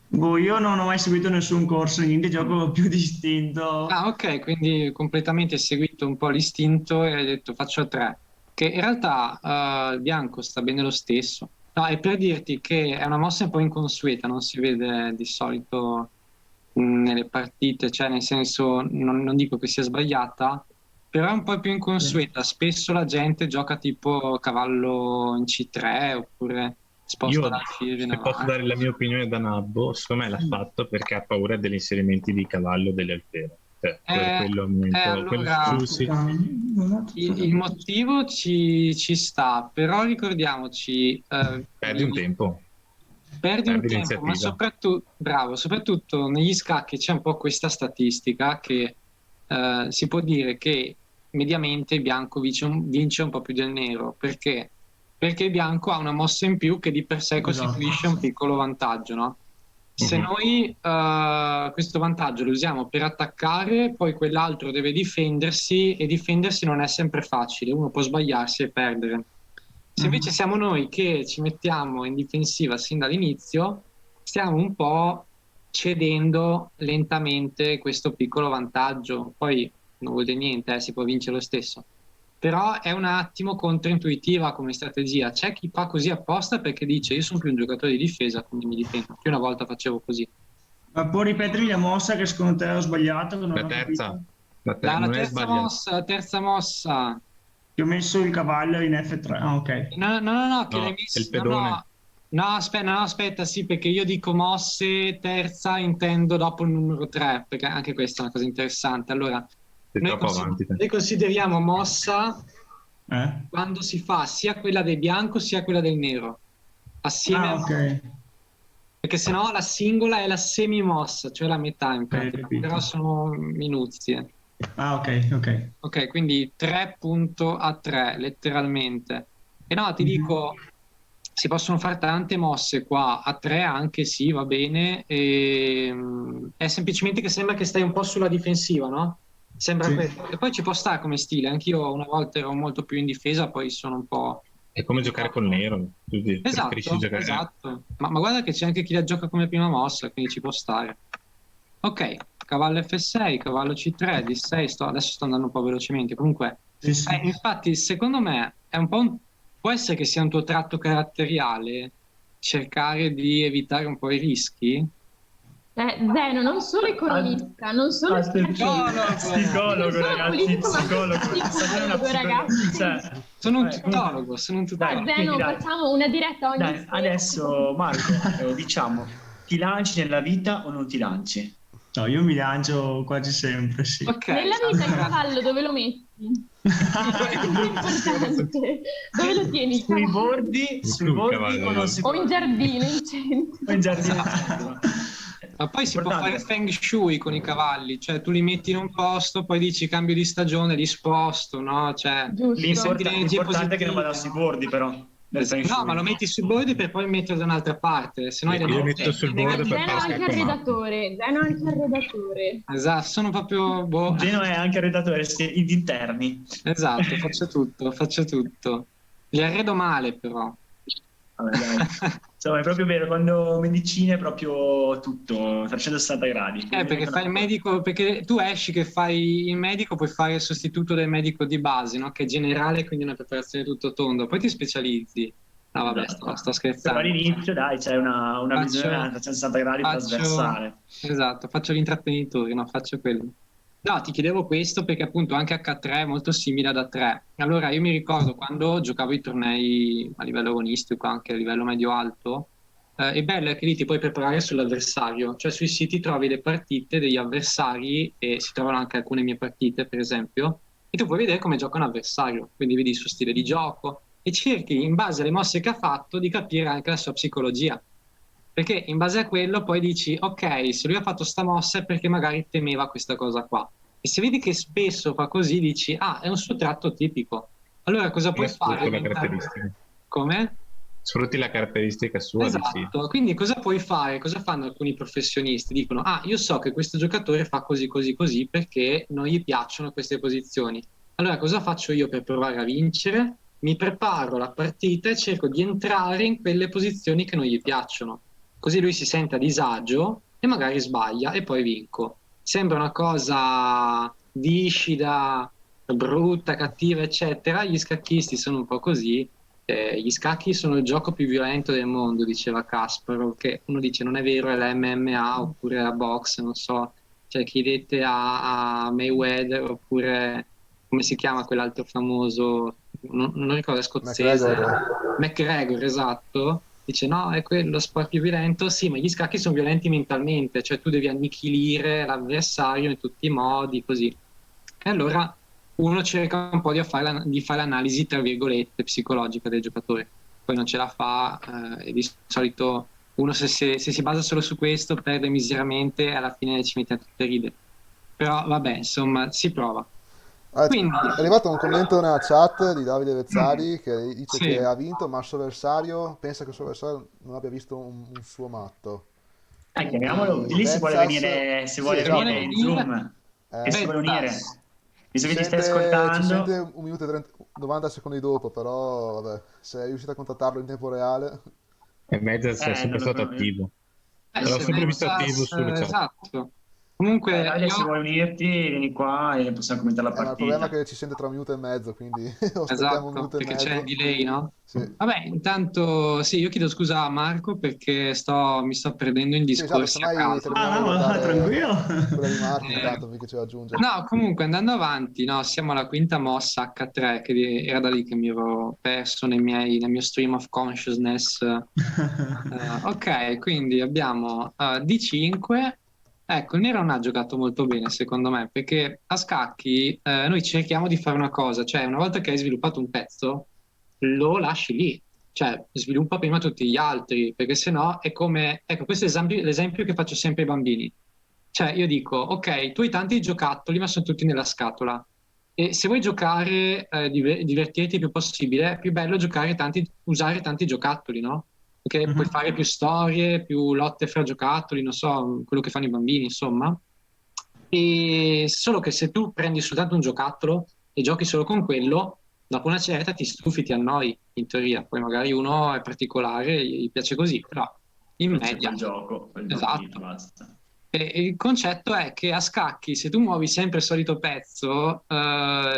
Boh, io non ho mai seguito nessun corso, niente, gioco più distinto. Ah, ok, quindi completamente hai seguito un po' l'istinto e hai detto faccio a 3. Che in realtà il bianco sta bene lo stesso. No, è per dirti che è una mossa un po' inconsueta, non si vede di solito nelle partite, cioè nel senso non dico che sia sbagliata, però è un po' più inconsueta. Spesso la gente gioca tipo cavallo in C3 oppure sposta Io, l'alfiere in se posso avanti. dare la mia opinione da Nabbo, secondo me l'ha fatto perché ha paura degli inserimenti di cavallo delle alfiere. Cioè, quello mi quello allora, sì. il motivo ci sta, però ricordiamoci, Perdi un tempo. perdi un tempo, ma l'iniziativa. soprattutto, bravo, soprattutto negli scacchi c'è un po' questa statistica che si può dire che mediamente il bianco vince un po' più del nero. Perché? Perché il bianco ha una mossa in più che di per sé costituisce un piccolo vantaggio, no? Se noi questo vantaggio lo usiamo per attaccare, poi quell'altro deve difendersi e difendersi non è sempre facile, uno può sbagliarsi e perdere. Se invece siamo noi che ci mettiamo in difensiva sin dall'inizio, stiamo un po' cedendo lentamente questo piccolo vantaggio. Poi non vuol dire niente, si può vincere lo stesso. Però è un attimo controintuitiva come strategia. C'è chi fa così apposta perché dice io sono più un giocatore di difesa, quindi mi difendo. Io una volta facevo così. Ma puoi ripetermi la mossa che secondo te ho sbagliato? Che non La ho terza. capito? La terza mossa. Ti ho messo il cavallo in F3. Ah, ok. No, che No, l'hai messo. il pedone. No, aspetta, sì, perché io dico mosse terza, intendo dopo il numero 3, perché anche questa è una cosa interessante. Allora, Sei troppo avanti. noi consideriamo mossa Eh? quando si fa sia quella del bianco sia quella del nero, assieme Ah, ok. perché sennò la singola è la semimossa, cioè la metà in pratica, capito. però sono minuzie. Ah, ok, ok. Ok, quindi 3.A3 letteralmente. E no, ti dico, si possono fare tante mosse qua, a 3 anche sì, va bene. È semplicemente che sembra che stai un po' sulla difensiva, no? Sembra Sì. questo. E poi ci può stare come stile, anch'io una volta ero molto più in difesa, poi sono un po'... È come giocare col nero. Tu preferisci giocare. Esatto. Ma guarda che c'è anche chi la gioca come prima mossa, quindi ci può stare. Ok, cavallo F6, cavallo C3, D6, adesso sto andando un po' velocemente. Comunque, Sì, sì. infatti, secondo me è un po' può essere che sia un tuo tratto caratteriale cercare di evitare un po' i rischi. Zeno, non solo economista, non solo psicologo, ragazzi, psicologo. ragazzi. Cioè, Sono un tutologo, Zeno, facciamo una diretta ogni dai, sera. adesso Marco, diciamo, ti lanci nella vita o non ti lanci? No, io mi lancio quasi sempre, sì. Okay. Nella vita il cavallo dove lo metti? È importante. Dove lo tieni? Sui bordi o non si può? O in giardino, in centro. O in giardino. Ma poi si può fare feng shui con i cavalli, cioè tu li metti in un posto, poi dici cambio di stagione, li sposto, no? Cioè, l'importante è che non vada sui bordi, però. No, ma lo metti sui bordi per poi metterlo da un'altra parte, se no io metto sul bordo per Zeno anche il redattore. Esatto, sono proprio Zeno è anche il redattore, gli interni. Esatto, faccio tutto. Li arredo male però. Vabbè, dai. Insomma, è proprio vero, quando medicina è proprio tutto 360 gradi. Perché fai il medico, perché tu esci che fai il medico, puoi fare il sostituto del medico di base, no? Che è generale, quindi una preparazione tutto tondo, poi ti specializzi. No, vabbè, sto scherzando. Però all'inizio, dai, c'è una visione a 360 gradi trasversale. Esatto, faccio l'intrattenitore, no? Faccio quello. No, ti chiedevo questo perché appunto anche H3 è molto simile ad A3. Allora, io mi ricordo quando giocavo i tornei a livello agonistico, anche a livello medio-alto, è bello che lì ti puoi preparare sull'avversario, cioè sui siti trovi le partite degli avversari e si trovano anche alcune mie partite, per esempio, e tu puoi vedere come gioca un avversario, quindi vedi il suo stile di gioco e cerchi, in base alle mosse che ha fatto, di capire anche la sua psicologia. Perché in base a quello poi dici, ok, se lui ha fatto sta mossa è perché magari temeva questa cosa qua. E se vedi che spesso fa così, dici, ah, è un suo tratto tipico. Allora cosa puoi fare? La caratteristica. Come? Sfrutti la caratteristica sua, dici. Esatto, quindi cosa puoi fare? Cosa fanno alcuni professionisti? Dicono, ah, io so che questo giocatore fa così, così, così perché non gli piacciono queste posizioni. Allora cosa faccio io per provare a vincere? Mi preparo la partita e cerco di entrare in quelle posizioni che non gli piacciono. Così lui si sente a disagio e magari sbaglia e poi vinco. Sembra una cosa viscida, brutta, cattiva, eccetera. Gli scacchisti sono un po' così. Gli scacchi sono il gioco più violento del mondo, diceva Kasparov, che uno dice non è vero, è la MMA oppure la box, non so, cioè chiedete a Mayweather oppure come si chiama quell'altro famoso, non ricordo, è scozzese, McGregor, esatto, dice no, è quello sport più violento, sì, ma gli scacchi sono violenti mentalmente, cioè tu devi annichilire l'avversario in tutti i modi, così. E allora uno cerca un po' di fare l'analisi, tra virgolette, psicologica del giocatore. Poi non ce la fa, e di solito uno se si basa solo su questo perde miseramente e alla fine ci mette a tutte ride. Però vabbè, insomma, si prova. Quindi, È arrivato un commento nella chat di Davide Vezzari che dice sì. che ha vinto, ma il suo avversario pensa che il suo avversario non abbia visto un suo matto. Chiamiamolo, lì se vuole venire, se vuole esatto. venire in Zoom, che si vuole unire. Visto che ci stai ascoltando, ci sente 1 minuto e 90 secondi dopo, però vabbè, se è riuscito a contattarlo in tempo reale. E Mezzas è sempre stato attivo. L'ho sempre visto attivo sulle chat. Esatto. Comunque, Davide, se vuoi unirti, vieni qua e possiamo commentare la Ma il partita. problema è che ci sente tra 1 minuto e mezzo, quindi aspettiamo 1 esatto, minuto e perché mezzo. c'è il delay, no? Sì. Vabbè, intanto sì, io chiedo scusa a Marco perché mi sto perdendo in Sì, esatto, discorsi a semmai caso. terminiamo di guardare tranquillo. quella di Marco, intanto mica ce l'aggiunge. No, comunque andando avanti, no, siamo alla quinta mossa H3, che era da lì che mi ero perso nel mio stream of consciousness. Ok, quindi abbiamo D5. Ecco, il nero non ha giocato molto bene secondo me, perché a scacchi noi cerchiamo di fare una cosa, cioè una volta che hai sviluppato un pezzo, lo lasci lì, cioè sviluppa prima tutti gli altri, perché sennò è come, ecco, questo è l'esempio che faccio sempre ai bambini. Cioè io dico, ok, tu hai tanti giocattoli, ma sono tutti nella scatola. E se vuoi giocare, divertirti il più possibile, è più bello usare tanti giocattoli, no? Perché puoi fare più storie, più lotte fra giocattoli, non so, quello che fanno i bambini, insomma. E solo che se tu prendi soltanto un giocattolo e giochi solo con quello, dopo una certa ti stufi, ti annoi, in teoria. Poi magari uno è particolare, gli piace così, però in media. Quel gioco, esatto. Basta. E il concetto è che a scacchi, se tu muovi sempre il solito pezzo,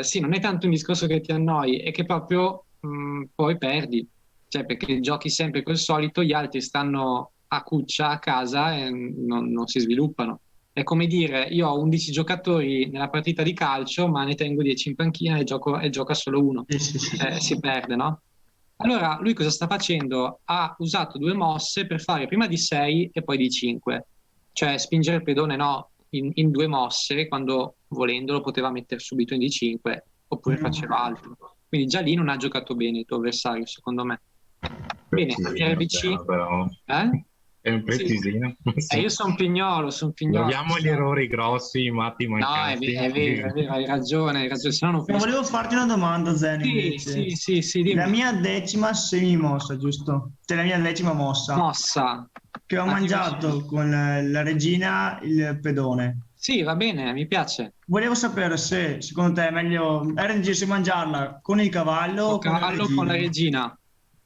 sì, non è tanto un discorso che ti annoi, è che proprio poi perdi. Cioè, perché giochi sempre col solito, gli altri stanno a cuccia a casa e non si sviluppano. È come dire, io ho 11 giocatori nella partita di calcio, ma ne tengo 10 in panchina e gioca solo uno. Si perde, no? Allora, lui cosa sta facendo? Ha usato 2 mosse per fare prima di 6 e poi di 5. Cioè spingere il pedone no, in 2 mosse, quando volendolo poteva mettere subito in D5, oppure faceva altro. Quindi già lì non ha giocato bene il tuo avversario, secondo me. Bene, RBC. Però è un precisino. Sì. Io sono pignolo. Troviamo gli errori grossi, i matti mancanti. No, è vero, hai ragione. Se no non volevo farti una domanda, Zeni. Sì, dimmi. La mia 10ª semimossa, giusto? Cioè la mia 10ª mossa. Che ho mangiato con la regina il pedone. Sì, va bene, mi piace. Volevo sapere se, secondo te, è meglio RNG mangiarla con il cavallo o con la regina.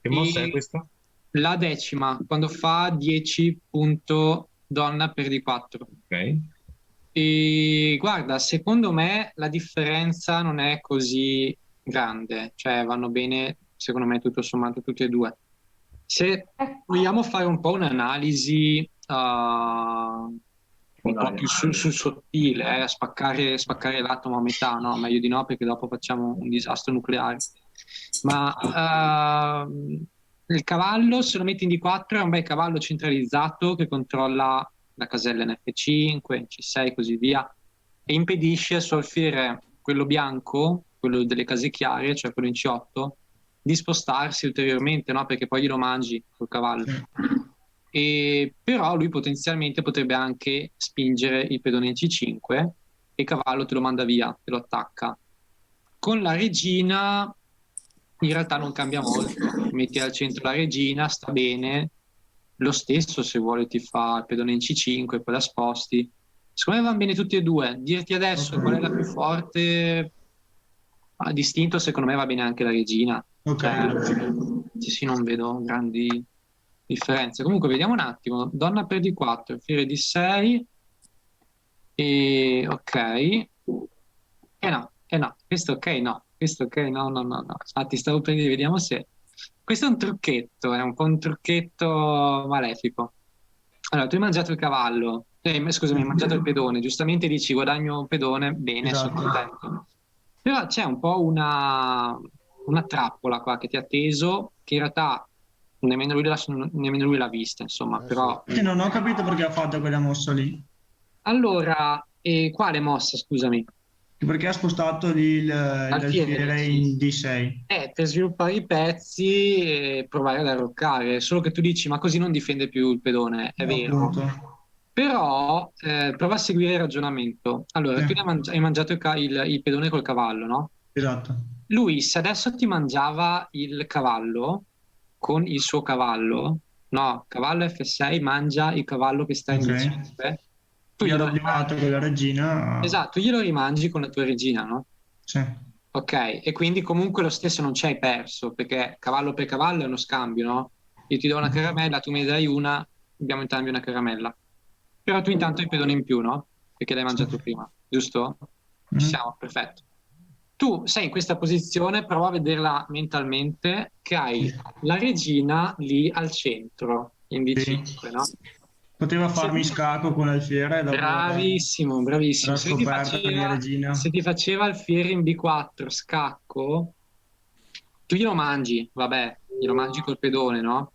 Che mossa è questa? La 10ª, quando fa 10 punto donna per D4. Ok. E guarda, secondo me la differenza non è così grande, cioè vanno bene, secondo me, tutto sommato tutti e due. Se vogliamo fare un po' un'analisi un po' più sul sottile, spaccare l'atomo a metà, no? Meglio di no, perché dopo facciamo un disastro nucleare. Ma il cavallo, se lo metti in D4, è un bel cavallo centralizzato che controlla la casella in F5, in C6 e così via, e impedisce al suo alfiere, quello bianco, quello delle case chiare, cioè quello in C8, di spostarsi ulteriormente, no? Perché poi glielo mangi col cavallo. E però lui potenzialmente potrebbe anche spingere il pedone in C5 e il cavallo te lo manda via, te lo attacca. Con la regina in realtà non cambia molto, metti al centro la regina, sta bene, lo stesso se vuole ti fa il pedone in C5, poi la sposti. Secondo me vanno bene tutti e due. Dirti adesso qual è la più forte, a distinto, secondo me va bene anche la regina. Sì, non vedo grandi differenze. Comunque vediamo un attimo. Donna per D4, alfiere D6 e ok. No, questo ok, no. Questo ok, no. Infatti stavo per dire, vediamo se... Questo è un trucchetto, è un po' un trucchetto malefico. Allora, tu hai mangiato il cavallo, scusami, hai mangiato il pedone, giustamente dici guadagno un pedone, bene, sono contento. Però c'è un po' una trappola qua che ti ha teso, che in realtà nemmeno lui l'ha vista, insomma, però... Sì, non ho capito perché ha fatto quella mossa lì. Allora, quale mossa, scusami? Perché ha spostato lì l'alfiere in D6. Per sviluppare i pezzi e provare ad arroccare, solo che tu dici ma così non difende più il pedone, è vero. Appunto. Però prova a seguire il ragionamento. Allora, tu hai mangiato il pedone col cavallo, no? Esatto. Lui, se adesso ti mangiava il cavallo con il suo cavallo, no, cavallo F6 mangia il cavallo che sta in D5, tu glielo rimangi con la regina. Esatto, glielo rimangi con la tua regina, no? Sì. Ok, e quindi comunque lo stesso non ci hai perso, perché cavallo per cavallo è uno scambio, no? Io ti do una caramella, tu me ne dai una, abbiamo entrambi una caramella. Però tu intanto hai il pedone in più, no? Perché l'hai mangiato prima, giusto? Ci siamo, perfetto. Tu sei in questa posizione, prova a vederla mentalmente, che hai la regina lì al centro, in D5, no? Poteva farmi scacco con l'alfiere. Bravissimo. Se ti faceva alfiere in B4 scacco, tu glielo mangi, vabbè, glielo mangi col pedone, no?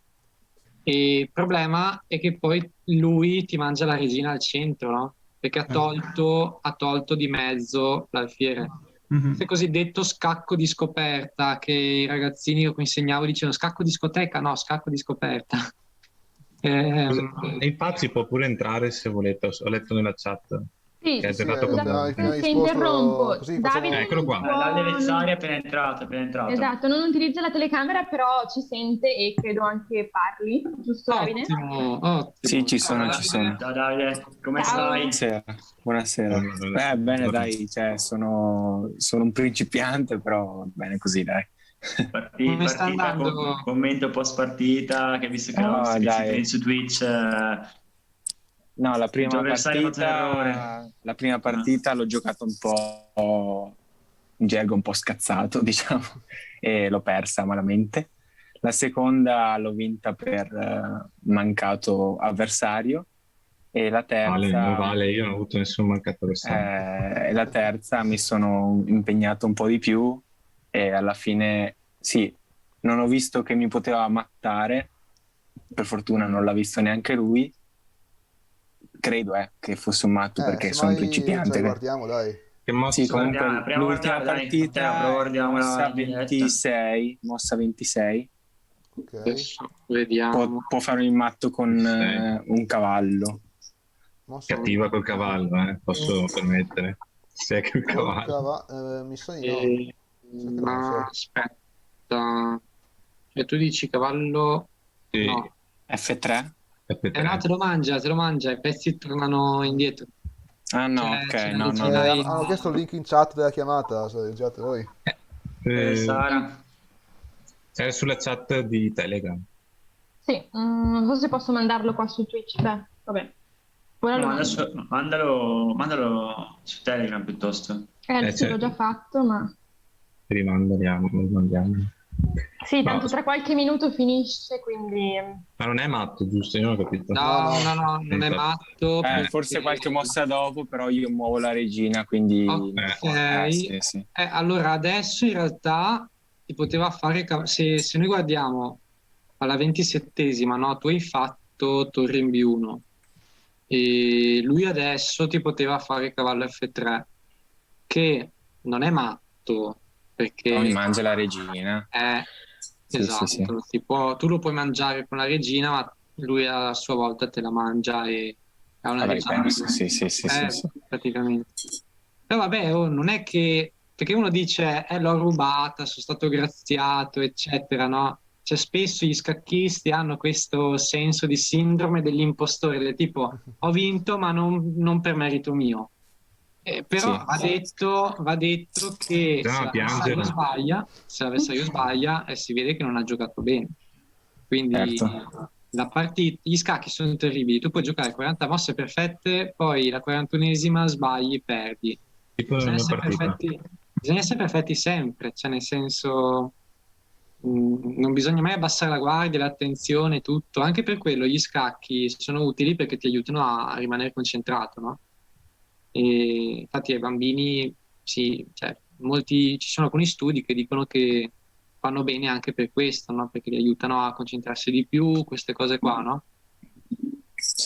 E il problema è che poi lui ti mangia la regina al centro, no? Perché ha tolto di mezzo l'alfiere. Questo cosiddetto scacco di scoperta, che i ragazzini che insegnavo dicevano scacco di discoteca, no, scacco di scoperta. E infatti si può pure entrare se volete, ho letto nella chat. Sì, che ha giocato con ti interrompo. Davide, eccolo qua. L'avversario è appena entrato. Esatto, non utilizza la telecamera, però ci sente e credo anche parli, giusto Davide? Ottimo. Sì, ci sono. Ciao Davide, come stai? Buonasera. Bene, dai, cioè, sono un principiante, però bene così, dai. Partita, commento post partita, che visto che non siete su Twitch. No, la prima partita l'ho giocata un po' in gergo, un po' scazzato, diciamo, e l'ho persa malamente. La seconda l'ho vinta per mancato avversario, e la terza... Vale, io non ho avuto nessun mancato avversario. E la terza mi sono impegnato un po' di più, e alla fine, sì, non ho visto che mi poteva mattare, per fortuna non l'ha visto neanche lui. Credo che fosse un matto, perché sono un principiante. Guardiamo, dai. Sì, comunque l'ultima partita mossa 26. Okay. Vediamo. Può fare il matto con un cavallo. Cattiva col cavallo, posso permettere. Se è col cavallo. Mi sa di no. Aspetta. E tu dici cavallo? Sì. No. F3? No, te lo mangia, i pezzi tornano indietro. Ah no, ok, no. Hanno chiesto il link in chat della chiamata, se leggiate voi. Sara. È sulla chat di Telegram. Sì, non so se posso mandarlo qua su Twitch. Beh, vabbè. Mandalo su Telegram piuttosto. Sì, l'ho già fatto, ma... Rimandiamo. Sì, tanto tra qualche minuto finisce, quindi... Ma non è matto, giusto? Io non ho capito. No, non è matto. Forse qualche mossa dopo, però io muovo la regina, quindi... Sì. Allora, adesso in realtà ti poteva fare... Se noi guardiamo alla 27esima, no? Tu hai fatto torre in B1 e lui adesso ti poteva fare cavallo F3, che non è matto, perché non mangia la regina. Esatto, sì. tu lo puoi mangiare con la regina, ma lui a sua volta te la mangia e ha una regina. Sì. Praticamente. Però vabbè, oh, non è che... Perché uno dice, l'ho rubata, sono stato graziato, eccetera, no? Cioè spesso gli scacchisti hanno questo senso di sindrome dell'impostore, del tipo, ho vinto ma non per merito mio. Però Sì. va detto che Bisogna se piangere. l'avversario sbaglia, si vede che non ha giocato bene. Quindi Certo. gli scacchi sono terribili. Tu puoi giocare 40 mosse perfette, poi la 41esima sbagli, perdi. Tipo nella Bisogna mia essere partita. bisogna essere perfetti sempre, cioè nel senso non bisogna mai abbassare la guardia, l'attenzione, tutto. Anche per quello gli scacchi sono utili perché ti aiutano a rimanere concentrato, no? E infatti ai bambini, sì, cioè, ci sono alcuni studi che dicono che fanno bene anche per questo, no? Perché li aiutano a concentrarsi di più, queste cose qua, no?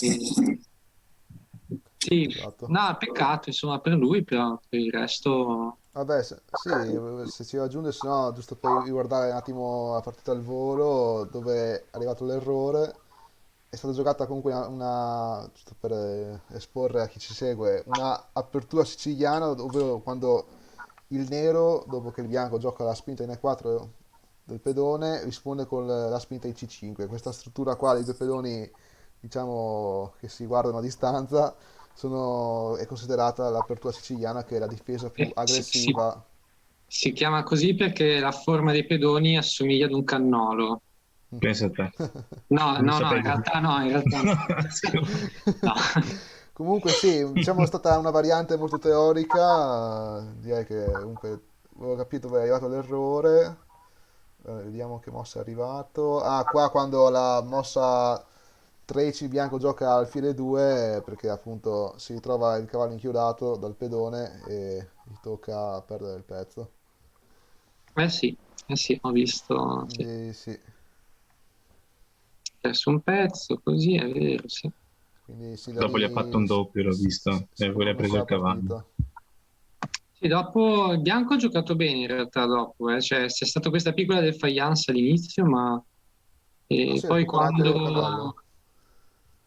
E- sì, Esatto. no, peccato insomma per lui, però per il resto... Vabbè, sì, se ci raggiunge, se no, giusto per riguardare un attimo la partita al volo, dove è arrivato l'errore, è stata giocata comunque giusto per esporre a chi ci segue, una apertura siciliana, dove quando il nero, dopo che il bianco gioca la spinta in E4 del pedone, risponde con la spinta in C5. Questa struttura qua dei due pedoni, diciamo, che si guardano a distanza, è considerata l'apertura siciliana, che è la difesa più Si, aggressiva. si chiama così perché la forma dei pedoni assomiglia ad un cannolo. Pensa a te. No, Non no, no, in sapevo. realtà no, in realtà no. No. Comunque sì, diciamo è stata una variante molto teorica, direi che comunque avevo capito dove è arrivato l'errore. Vediamo che mossa è arrivato. Ah, qua quando la mossa 13 il bianco gioca al file 2 perché appunto si ritrova il cavallo inchiodato dal pedone e gli tocca perdere il pezzo. Sì, ho visto, sì. Quindi sì, Ha perso un pezzo, così è vero, sì. quindi sì, da Dopo gli ha fatto lì un doppio, l'ho visto. E poi si gli ha preso comincia il la cavallo. partita. Sì, dopo il bianco ha giocato bene in realtà dopo, cioè c'è stata questa piccola defiance all'inizio, ma Ah sì, ha poi recuperato il cavallo.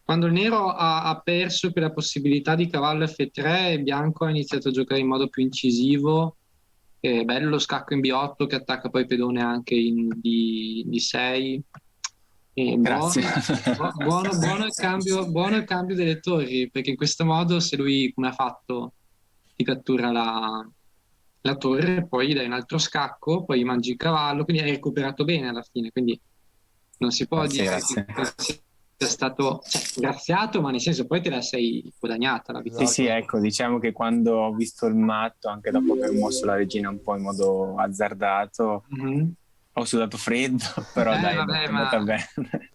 quando il nero ha perso quella possibilità di cavallo F3, il bianco ha iniziato a giocare in modo più incisivo. È bello lo scacco in B8 che attacca poi il pedone anche in D6. E Grazie. buono il cambio delle torri, perché in questo modo se lui, come ha fatto, ti cattura la torre, poi gli dai un altro scacco, poi gli mangi il cavallo, quindi hai recuperato bene alla fine, quindi non si può Grazie, dire grazie. che sia stato graziato, ma nel senso poi te la sei guadagnata la Sì, vittoria. sì, ecco, diciamo che quando ho visto il matto, anche dopo aver mosso la regina un po' in modo azzardato, Mhm. ho sudato freddo, però dai, Vabbè, è andata ma bene.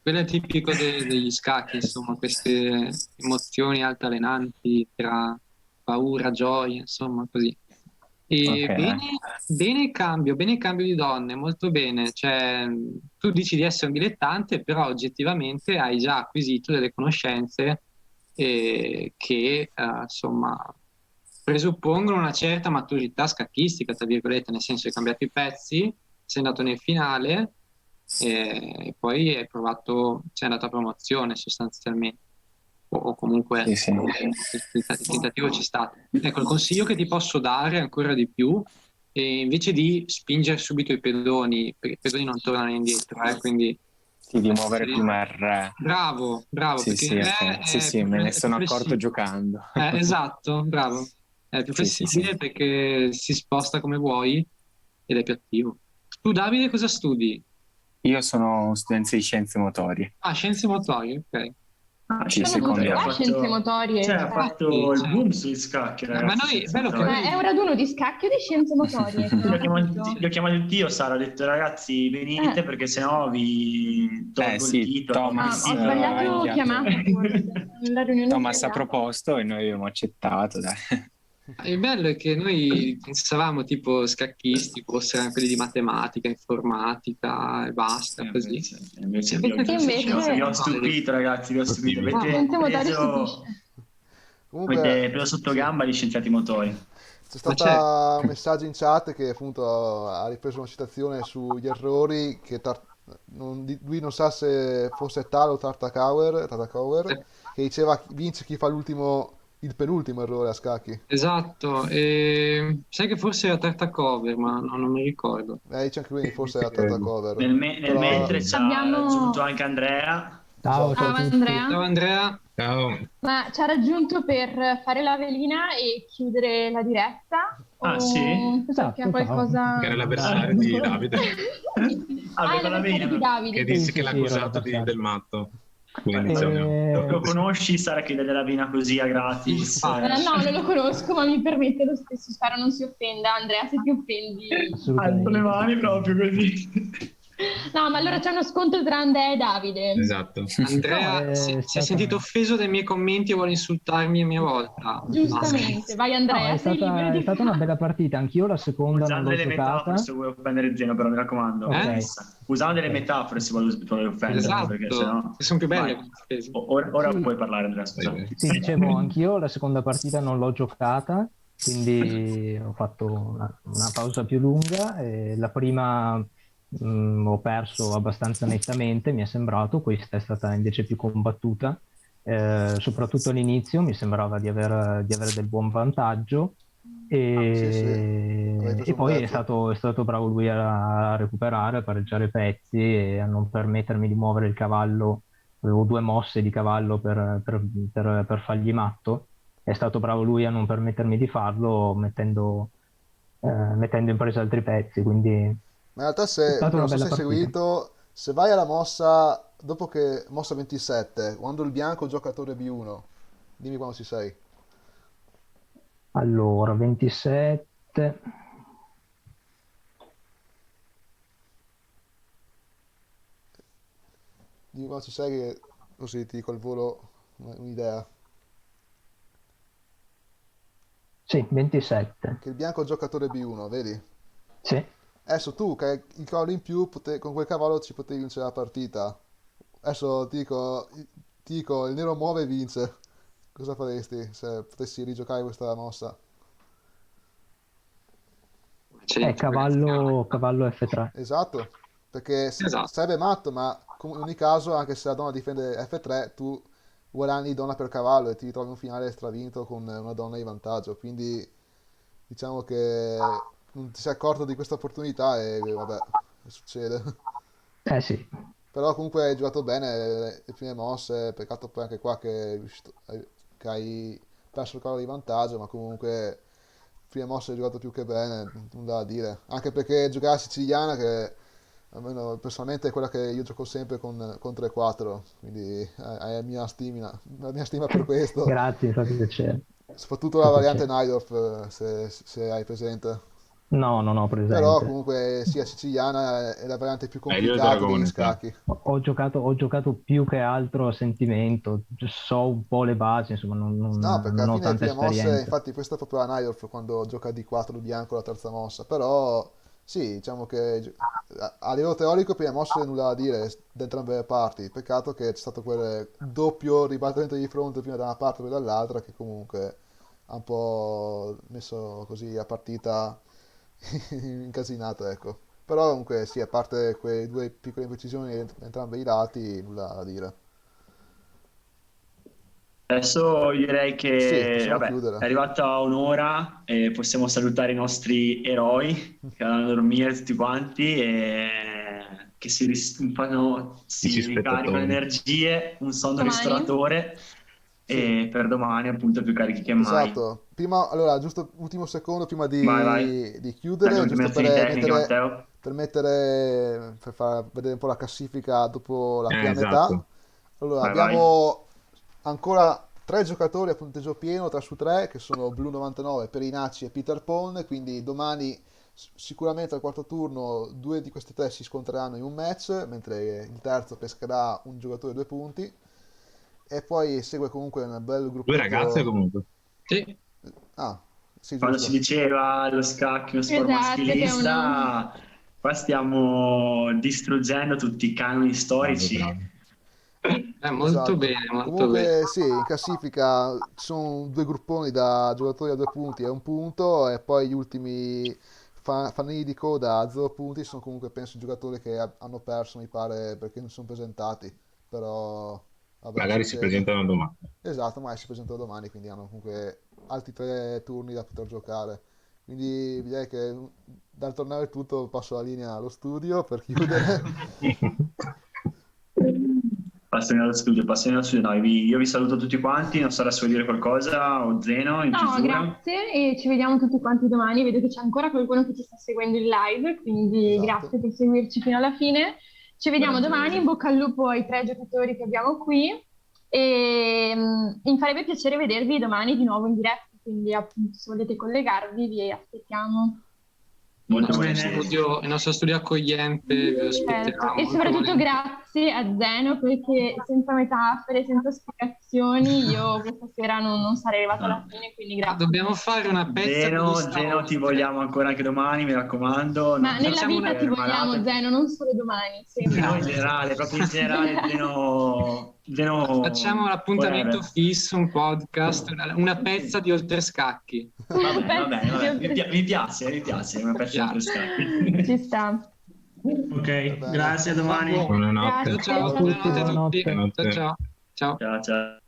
quello è tipico degli scacchi, insomma, queste emozioni altalenanti tra paura, gioia, insomma, così. Ok, E dai. bene il cambio di donne, molto bene. Cioè, tu dici di essere un dilettante, però oggettivamente hai già acquisito delle conoscenze che, insomma, presuppongono una certa maturità scacchistica, tra virgolette, nel senso hai cambiato i pezzi, sei andato nel finale e poi hai provato, sei andato a promozione sostanzialmente, o comunque Sì, sì. il tentativo c'è stato. Ecco, il consiglio che ti posso dare ancora di più è invece di spingere subito i pedoni, perché i pedoni non tornano indietro, quindi Sì, di muovere prima il re. bravo, Sì, perché sì, il re ok. Sì, è sì, me ne è più sono accorto flessibile. giocando. Esatto, bravo. È più Sì, sì, sì. flessibile perché si sposta come vuoi ed è più attivo. Tu, Davide, cosa studi? Io sono studente di scienze motorie. Ah, scienze motorie, ok. Sì, Sono secondo tutte anno. qua scienze motorie Cioè, e ha scacchi. fatto il Sì. boom sugli scacchi, Ma ragazzi. noi, è senza bello che motori. Ma è un raduno di scacchi o di scienze motorie? Che non ho capito. Li ho chiamati io, Sara, ho detto ragazzi venite perché sennò vi tolgo il sì, titolo. Ah, Thomas ho ha sbagliato chiamata inviato. forse. La riunione Thomas ha sbagliata. proposto e noi abbiamo accettato, dai. Il bello è che noi pensavamo tipo scacchisti fossero quelli di matematica, informatica e basta, così. Invece vi ho Invece- stupito, ragazzi, vi ho stupito. Ah, Scienze motorie stupisce. Comunque Avete preso sotto gamba gli scienziati motori. c'è Ma certo. stata un messaggio in chat che appunto ha ripreso una citazione sugli errori che lui non sa se fosse Talo o Tartakower, che diceva vince chi fa l'ultimo il penultimo errore a scacchi. Esatto, e sai che forse era terza cover, ma non mi ricordo. Dice anche lui forse era terza cover. Nel Però- mentre ci ha Abbiamo- raggiunto anche Andrea. Ciao, Ciao ciao a tutti. Andrea. Ciao Andrea. Ciao. Ma ci ha raggiunto per fare la velina e chiudere la diretta? Ah, sì? Perché ha Esatto, qualcosa... Che era l'avversario di Davide, Ah, è per la l'avversario vena. di Davide. che disse Sì, che l'ha sì, era accusato l'avversario. del matto. Quindi iniziamo. Lo conosci, Sara, che della vina così a gratis? Ah, No, non lo conosco, ma mi permette lo stesso. Spero non si offenda. Andrea, se ti offendi... Alzo le mani proprio così. No, ma allora c'è uno scontro tra Andrea e Davide. Esatto. Andrea No, è si è stata- sentito offeso dai miei commenti e vuole insultarmi a mia volta. Giustamente, vai No, Andrea, è sei libero stata, di è stata una bella partita. Anch'io la seconda non Usando l'ho delle giocata. metafore se vuoi offendere Zeno, però mi raccomando. Ok. Usando delle Ok. metafore se vuoi offendere, Esatto, perché sennò... che sono più belle. Vai. Ora Sì. puoi parlare, Andrea, scusa. Sì, dicevo, anch'io la seconda partita non l'ho giocata, quindi ho fatto una pausa più lunga. E la prima ho perso abbastanza nettamente, mi è sembrato, questa è stata invece più combattuta. Soprattutto all'inizio mi sembrava di avere del buon vantaggio Avevi preso e un poi pezzo. è stato bravo lui a recuperare, a pareggiare i pezzi e a non permettermi di muovere il cavallo. Avevo 2 mosse di cavallo per fargli matto. È stato bravo lui a non permettermi di farlo mettendo in presa altri pezzi, quindi Ma in realtà è stata non una so se bella hai partita. seguito, se vai alla mossa, dopo che mossa 27, quando il bianco giocatore B1, dimmi quando ci sei. Allora, 27. Dimmi quando ci sei che così ti dico al volo un'idea. Sì, 27. Che il bianco giocatore B1, vedi? Sì. Adesso tu che hai il cavallo in più, con quel cavallo ci potevi vincere la partita. Adesso ti dico, il nero muove e vince. Cosa faresti se potessi rigiocare questa mossa? Cavallo F3. Esatto, perché Esatto. sarebbe matto, ma in ogni caso, anche se la donna difende F3, tu guadagni donna per cavallo e ti ritrovi un finale stravinto con una donna di vantaggio. Quindi diciamo che non ti sei accorto di questa opportunità e vabbè, succede. Sì. Però comunque hai giocato bene le prime mosse, peccato poi anche qua che hai perso il cavallo di vantaggio, ma comunque prime mosse hai giocato più che bene, nulla da dire. Anche perché giocare a siciliana, che almeno personalmente è quella che io gioco sempre con 3-4, quindi hai la mia stima per questo. Grazie, mi fa piacere. Soprattutto la variante Najdorf, se hai presente. No, non ho Però presente. comunque sia siciliana è la variante più Meglio il complicata degli dragone, sa. scacchi. Ho giocato più che altro a sentimento, so un po' le basi, insomma, No, perché non alla ho fine le tanta prime mosse, esperienza. infatti questa è proprio la Najdorf quando gioca di 4 il bianco la terza mossa, però sì, diciamo che a livello teorico prime mosse nulla da dire da entrambe le parti, peccato che c'è stato quel doppio ribattimento di fronte prima da una parte e poi dall'altra che comunque ha un po' messo così la partita incasinata, ecco. Però comunque sì, a parte quelle due piccole imprecisioni da entrambi i lati, nulla da dire. Adesso direi Sì, che possiamo vabbè, è chiudere. arrivata un'ora e possiamo salutare i nostri eroi che vanno a dormire tutti quanti e che Dici si ricaricano spettatori. energie, un sonno Domani? ristoratore Sì. e per domani appunto più carichi che mai. Esatto, prima, allora, giusto ultimo secondo prima Vai, vai. di Dalle chiudere, ultime giusto per azioni tecniche, mettere, Matteo. per far vedere un po' la classifica dopo la prima metà. Esatto. Allora, Vai, vai. abbiamo ancora 3 giocatori a punteggio pieno, 3 su 3, che sono Blu99, Perinacci e Peter Pon, quindi domani sicuramente al quarto turno 2 di questi 3 si scontreranno in un match, mentre il terzo pescherà un giocatore 2 punti. E poi segue comunque un bel Due ragazze gruppetto. comunque. Sì. Ah, sì, Quando si giusto. diceva lo scacchi uno sport Esatto, che è uno... maschilista, qua stiamo distruggendo tutti i canoni Bravo, storici. bravo. Molto Esatto. bene, molto bene. Comunque sì, in classifica ci sono 2 grupponi da giocatori a 2 punti e 1 punto, e poi gli ultimi fanalini di coda a 0 punti sono comunque penso i giocatori che hanno perso, mi pare, perché non sono presentati. Però Vabbè, Magari si presentano domani. Esatto, ma si presentano domani, quindi hanno comunque altri 3 turni da poter giocare. Quindi direi che dal torneo è tutto, passo la linea allo studio per chiudere. Passiamo allo studio. No, io vi saluto tutti quanti, non so adesso vuoi dire qualcosa o Zeno in No, chiusura. grazie e ci vediamo tutti quanti domani. Vedo che c'è ancora qualcuno che ci sta seguendo in live, quindi Esatto. grazie per seguirci fino alla fine. Ci vediamo Grazie. domani, in bocca al lupo ai 3 giocatori che abbiamo qui e mi farebbe piacere vedervi domani di nuovo in diretta, quindi appunto se volete collegarvi vi aspettiamo. Molto bene. volentieri. Il nostro studio accogliente vi aspetterà Certo. E molto soprattutto volentieri. grazie a Zeno perché senza metafore, senza spiegazioni io questa sera non sarei arrivata alla fine, quindi grazie. Dobbiamo fare una pezza con gli Zeno, ti vogliamo ancora anche domani, mi raccomando. Ma Non nella facciamo vita una ti vogliamo, malata. Zeno, non solo domani. sempre. No, in generale, proprio in generale, Zeno Facciamo un appuntamento forever. fisso, un podcast, una pezza di Oltrescacchi. Va bene. Pezzi Mi piace, una pezza di Oltrescacchi. Ci sta. Ok, grazie, a domani. Buonanotte. Grazie. Ciao, buonanotte a tutti. Buonanotte. Ciao. Ciao.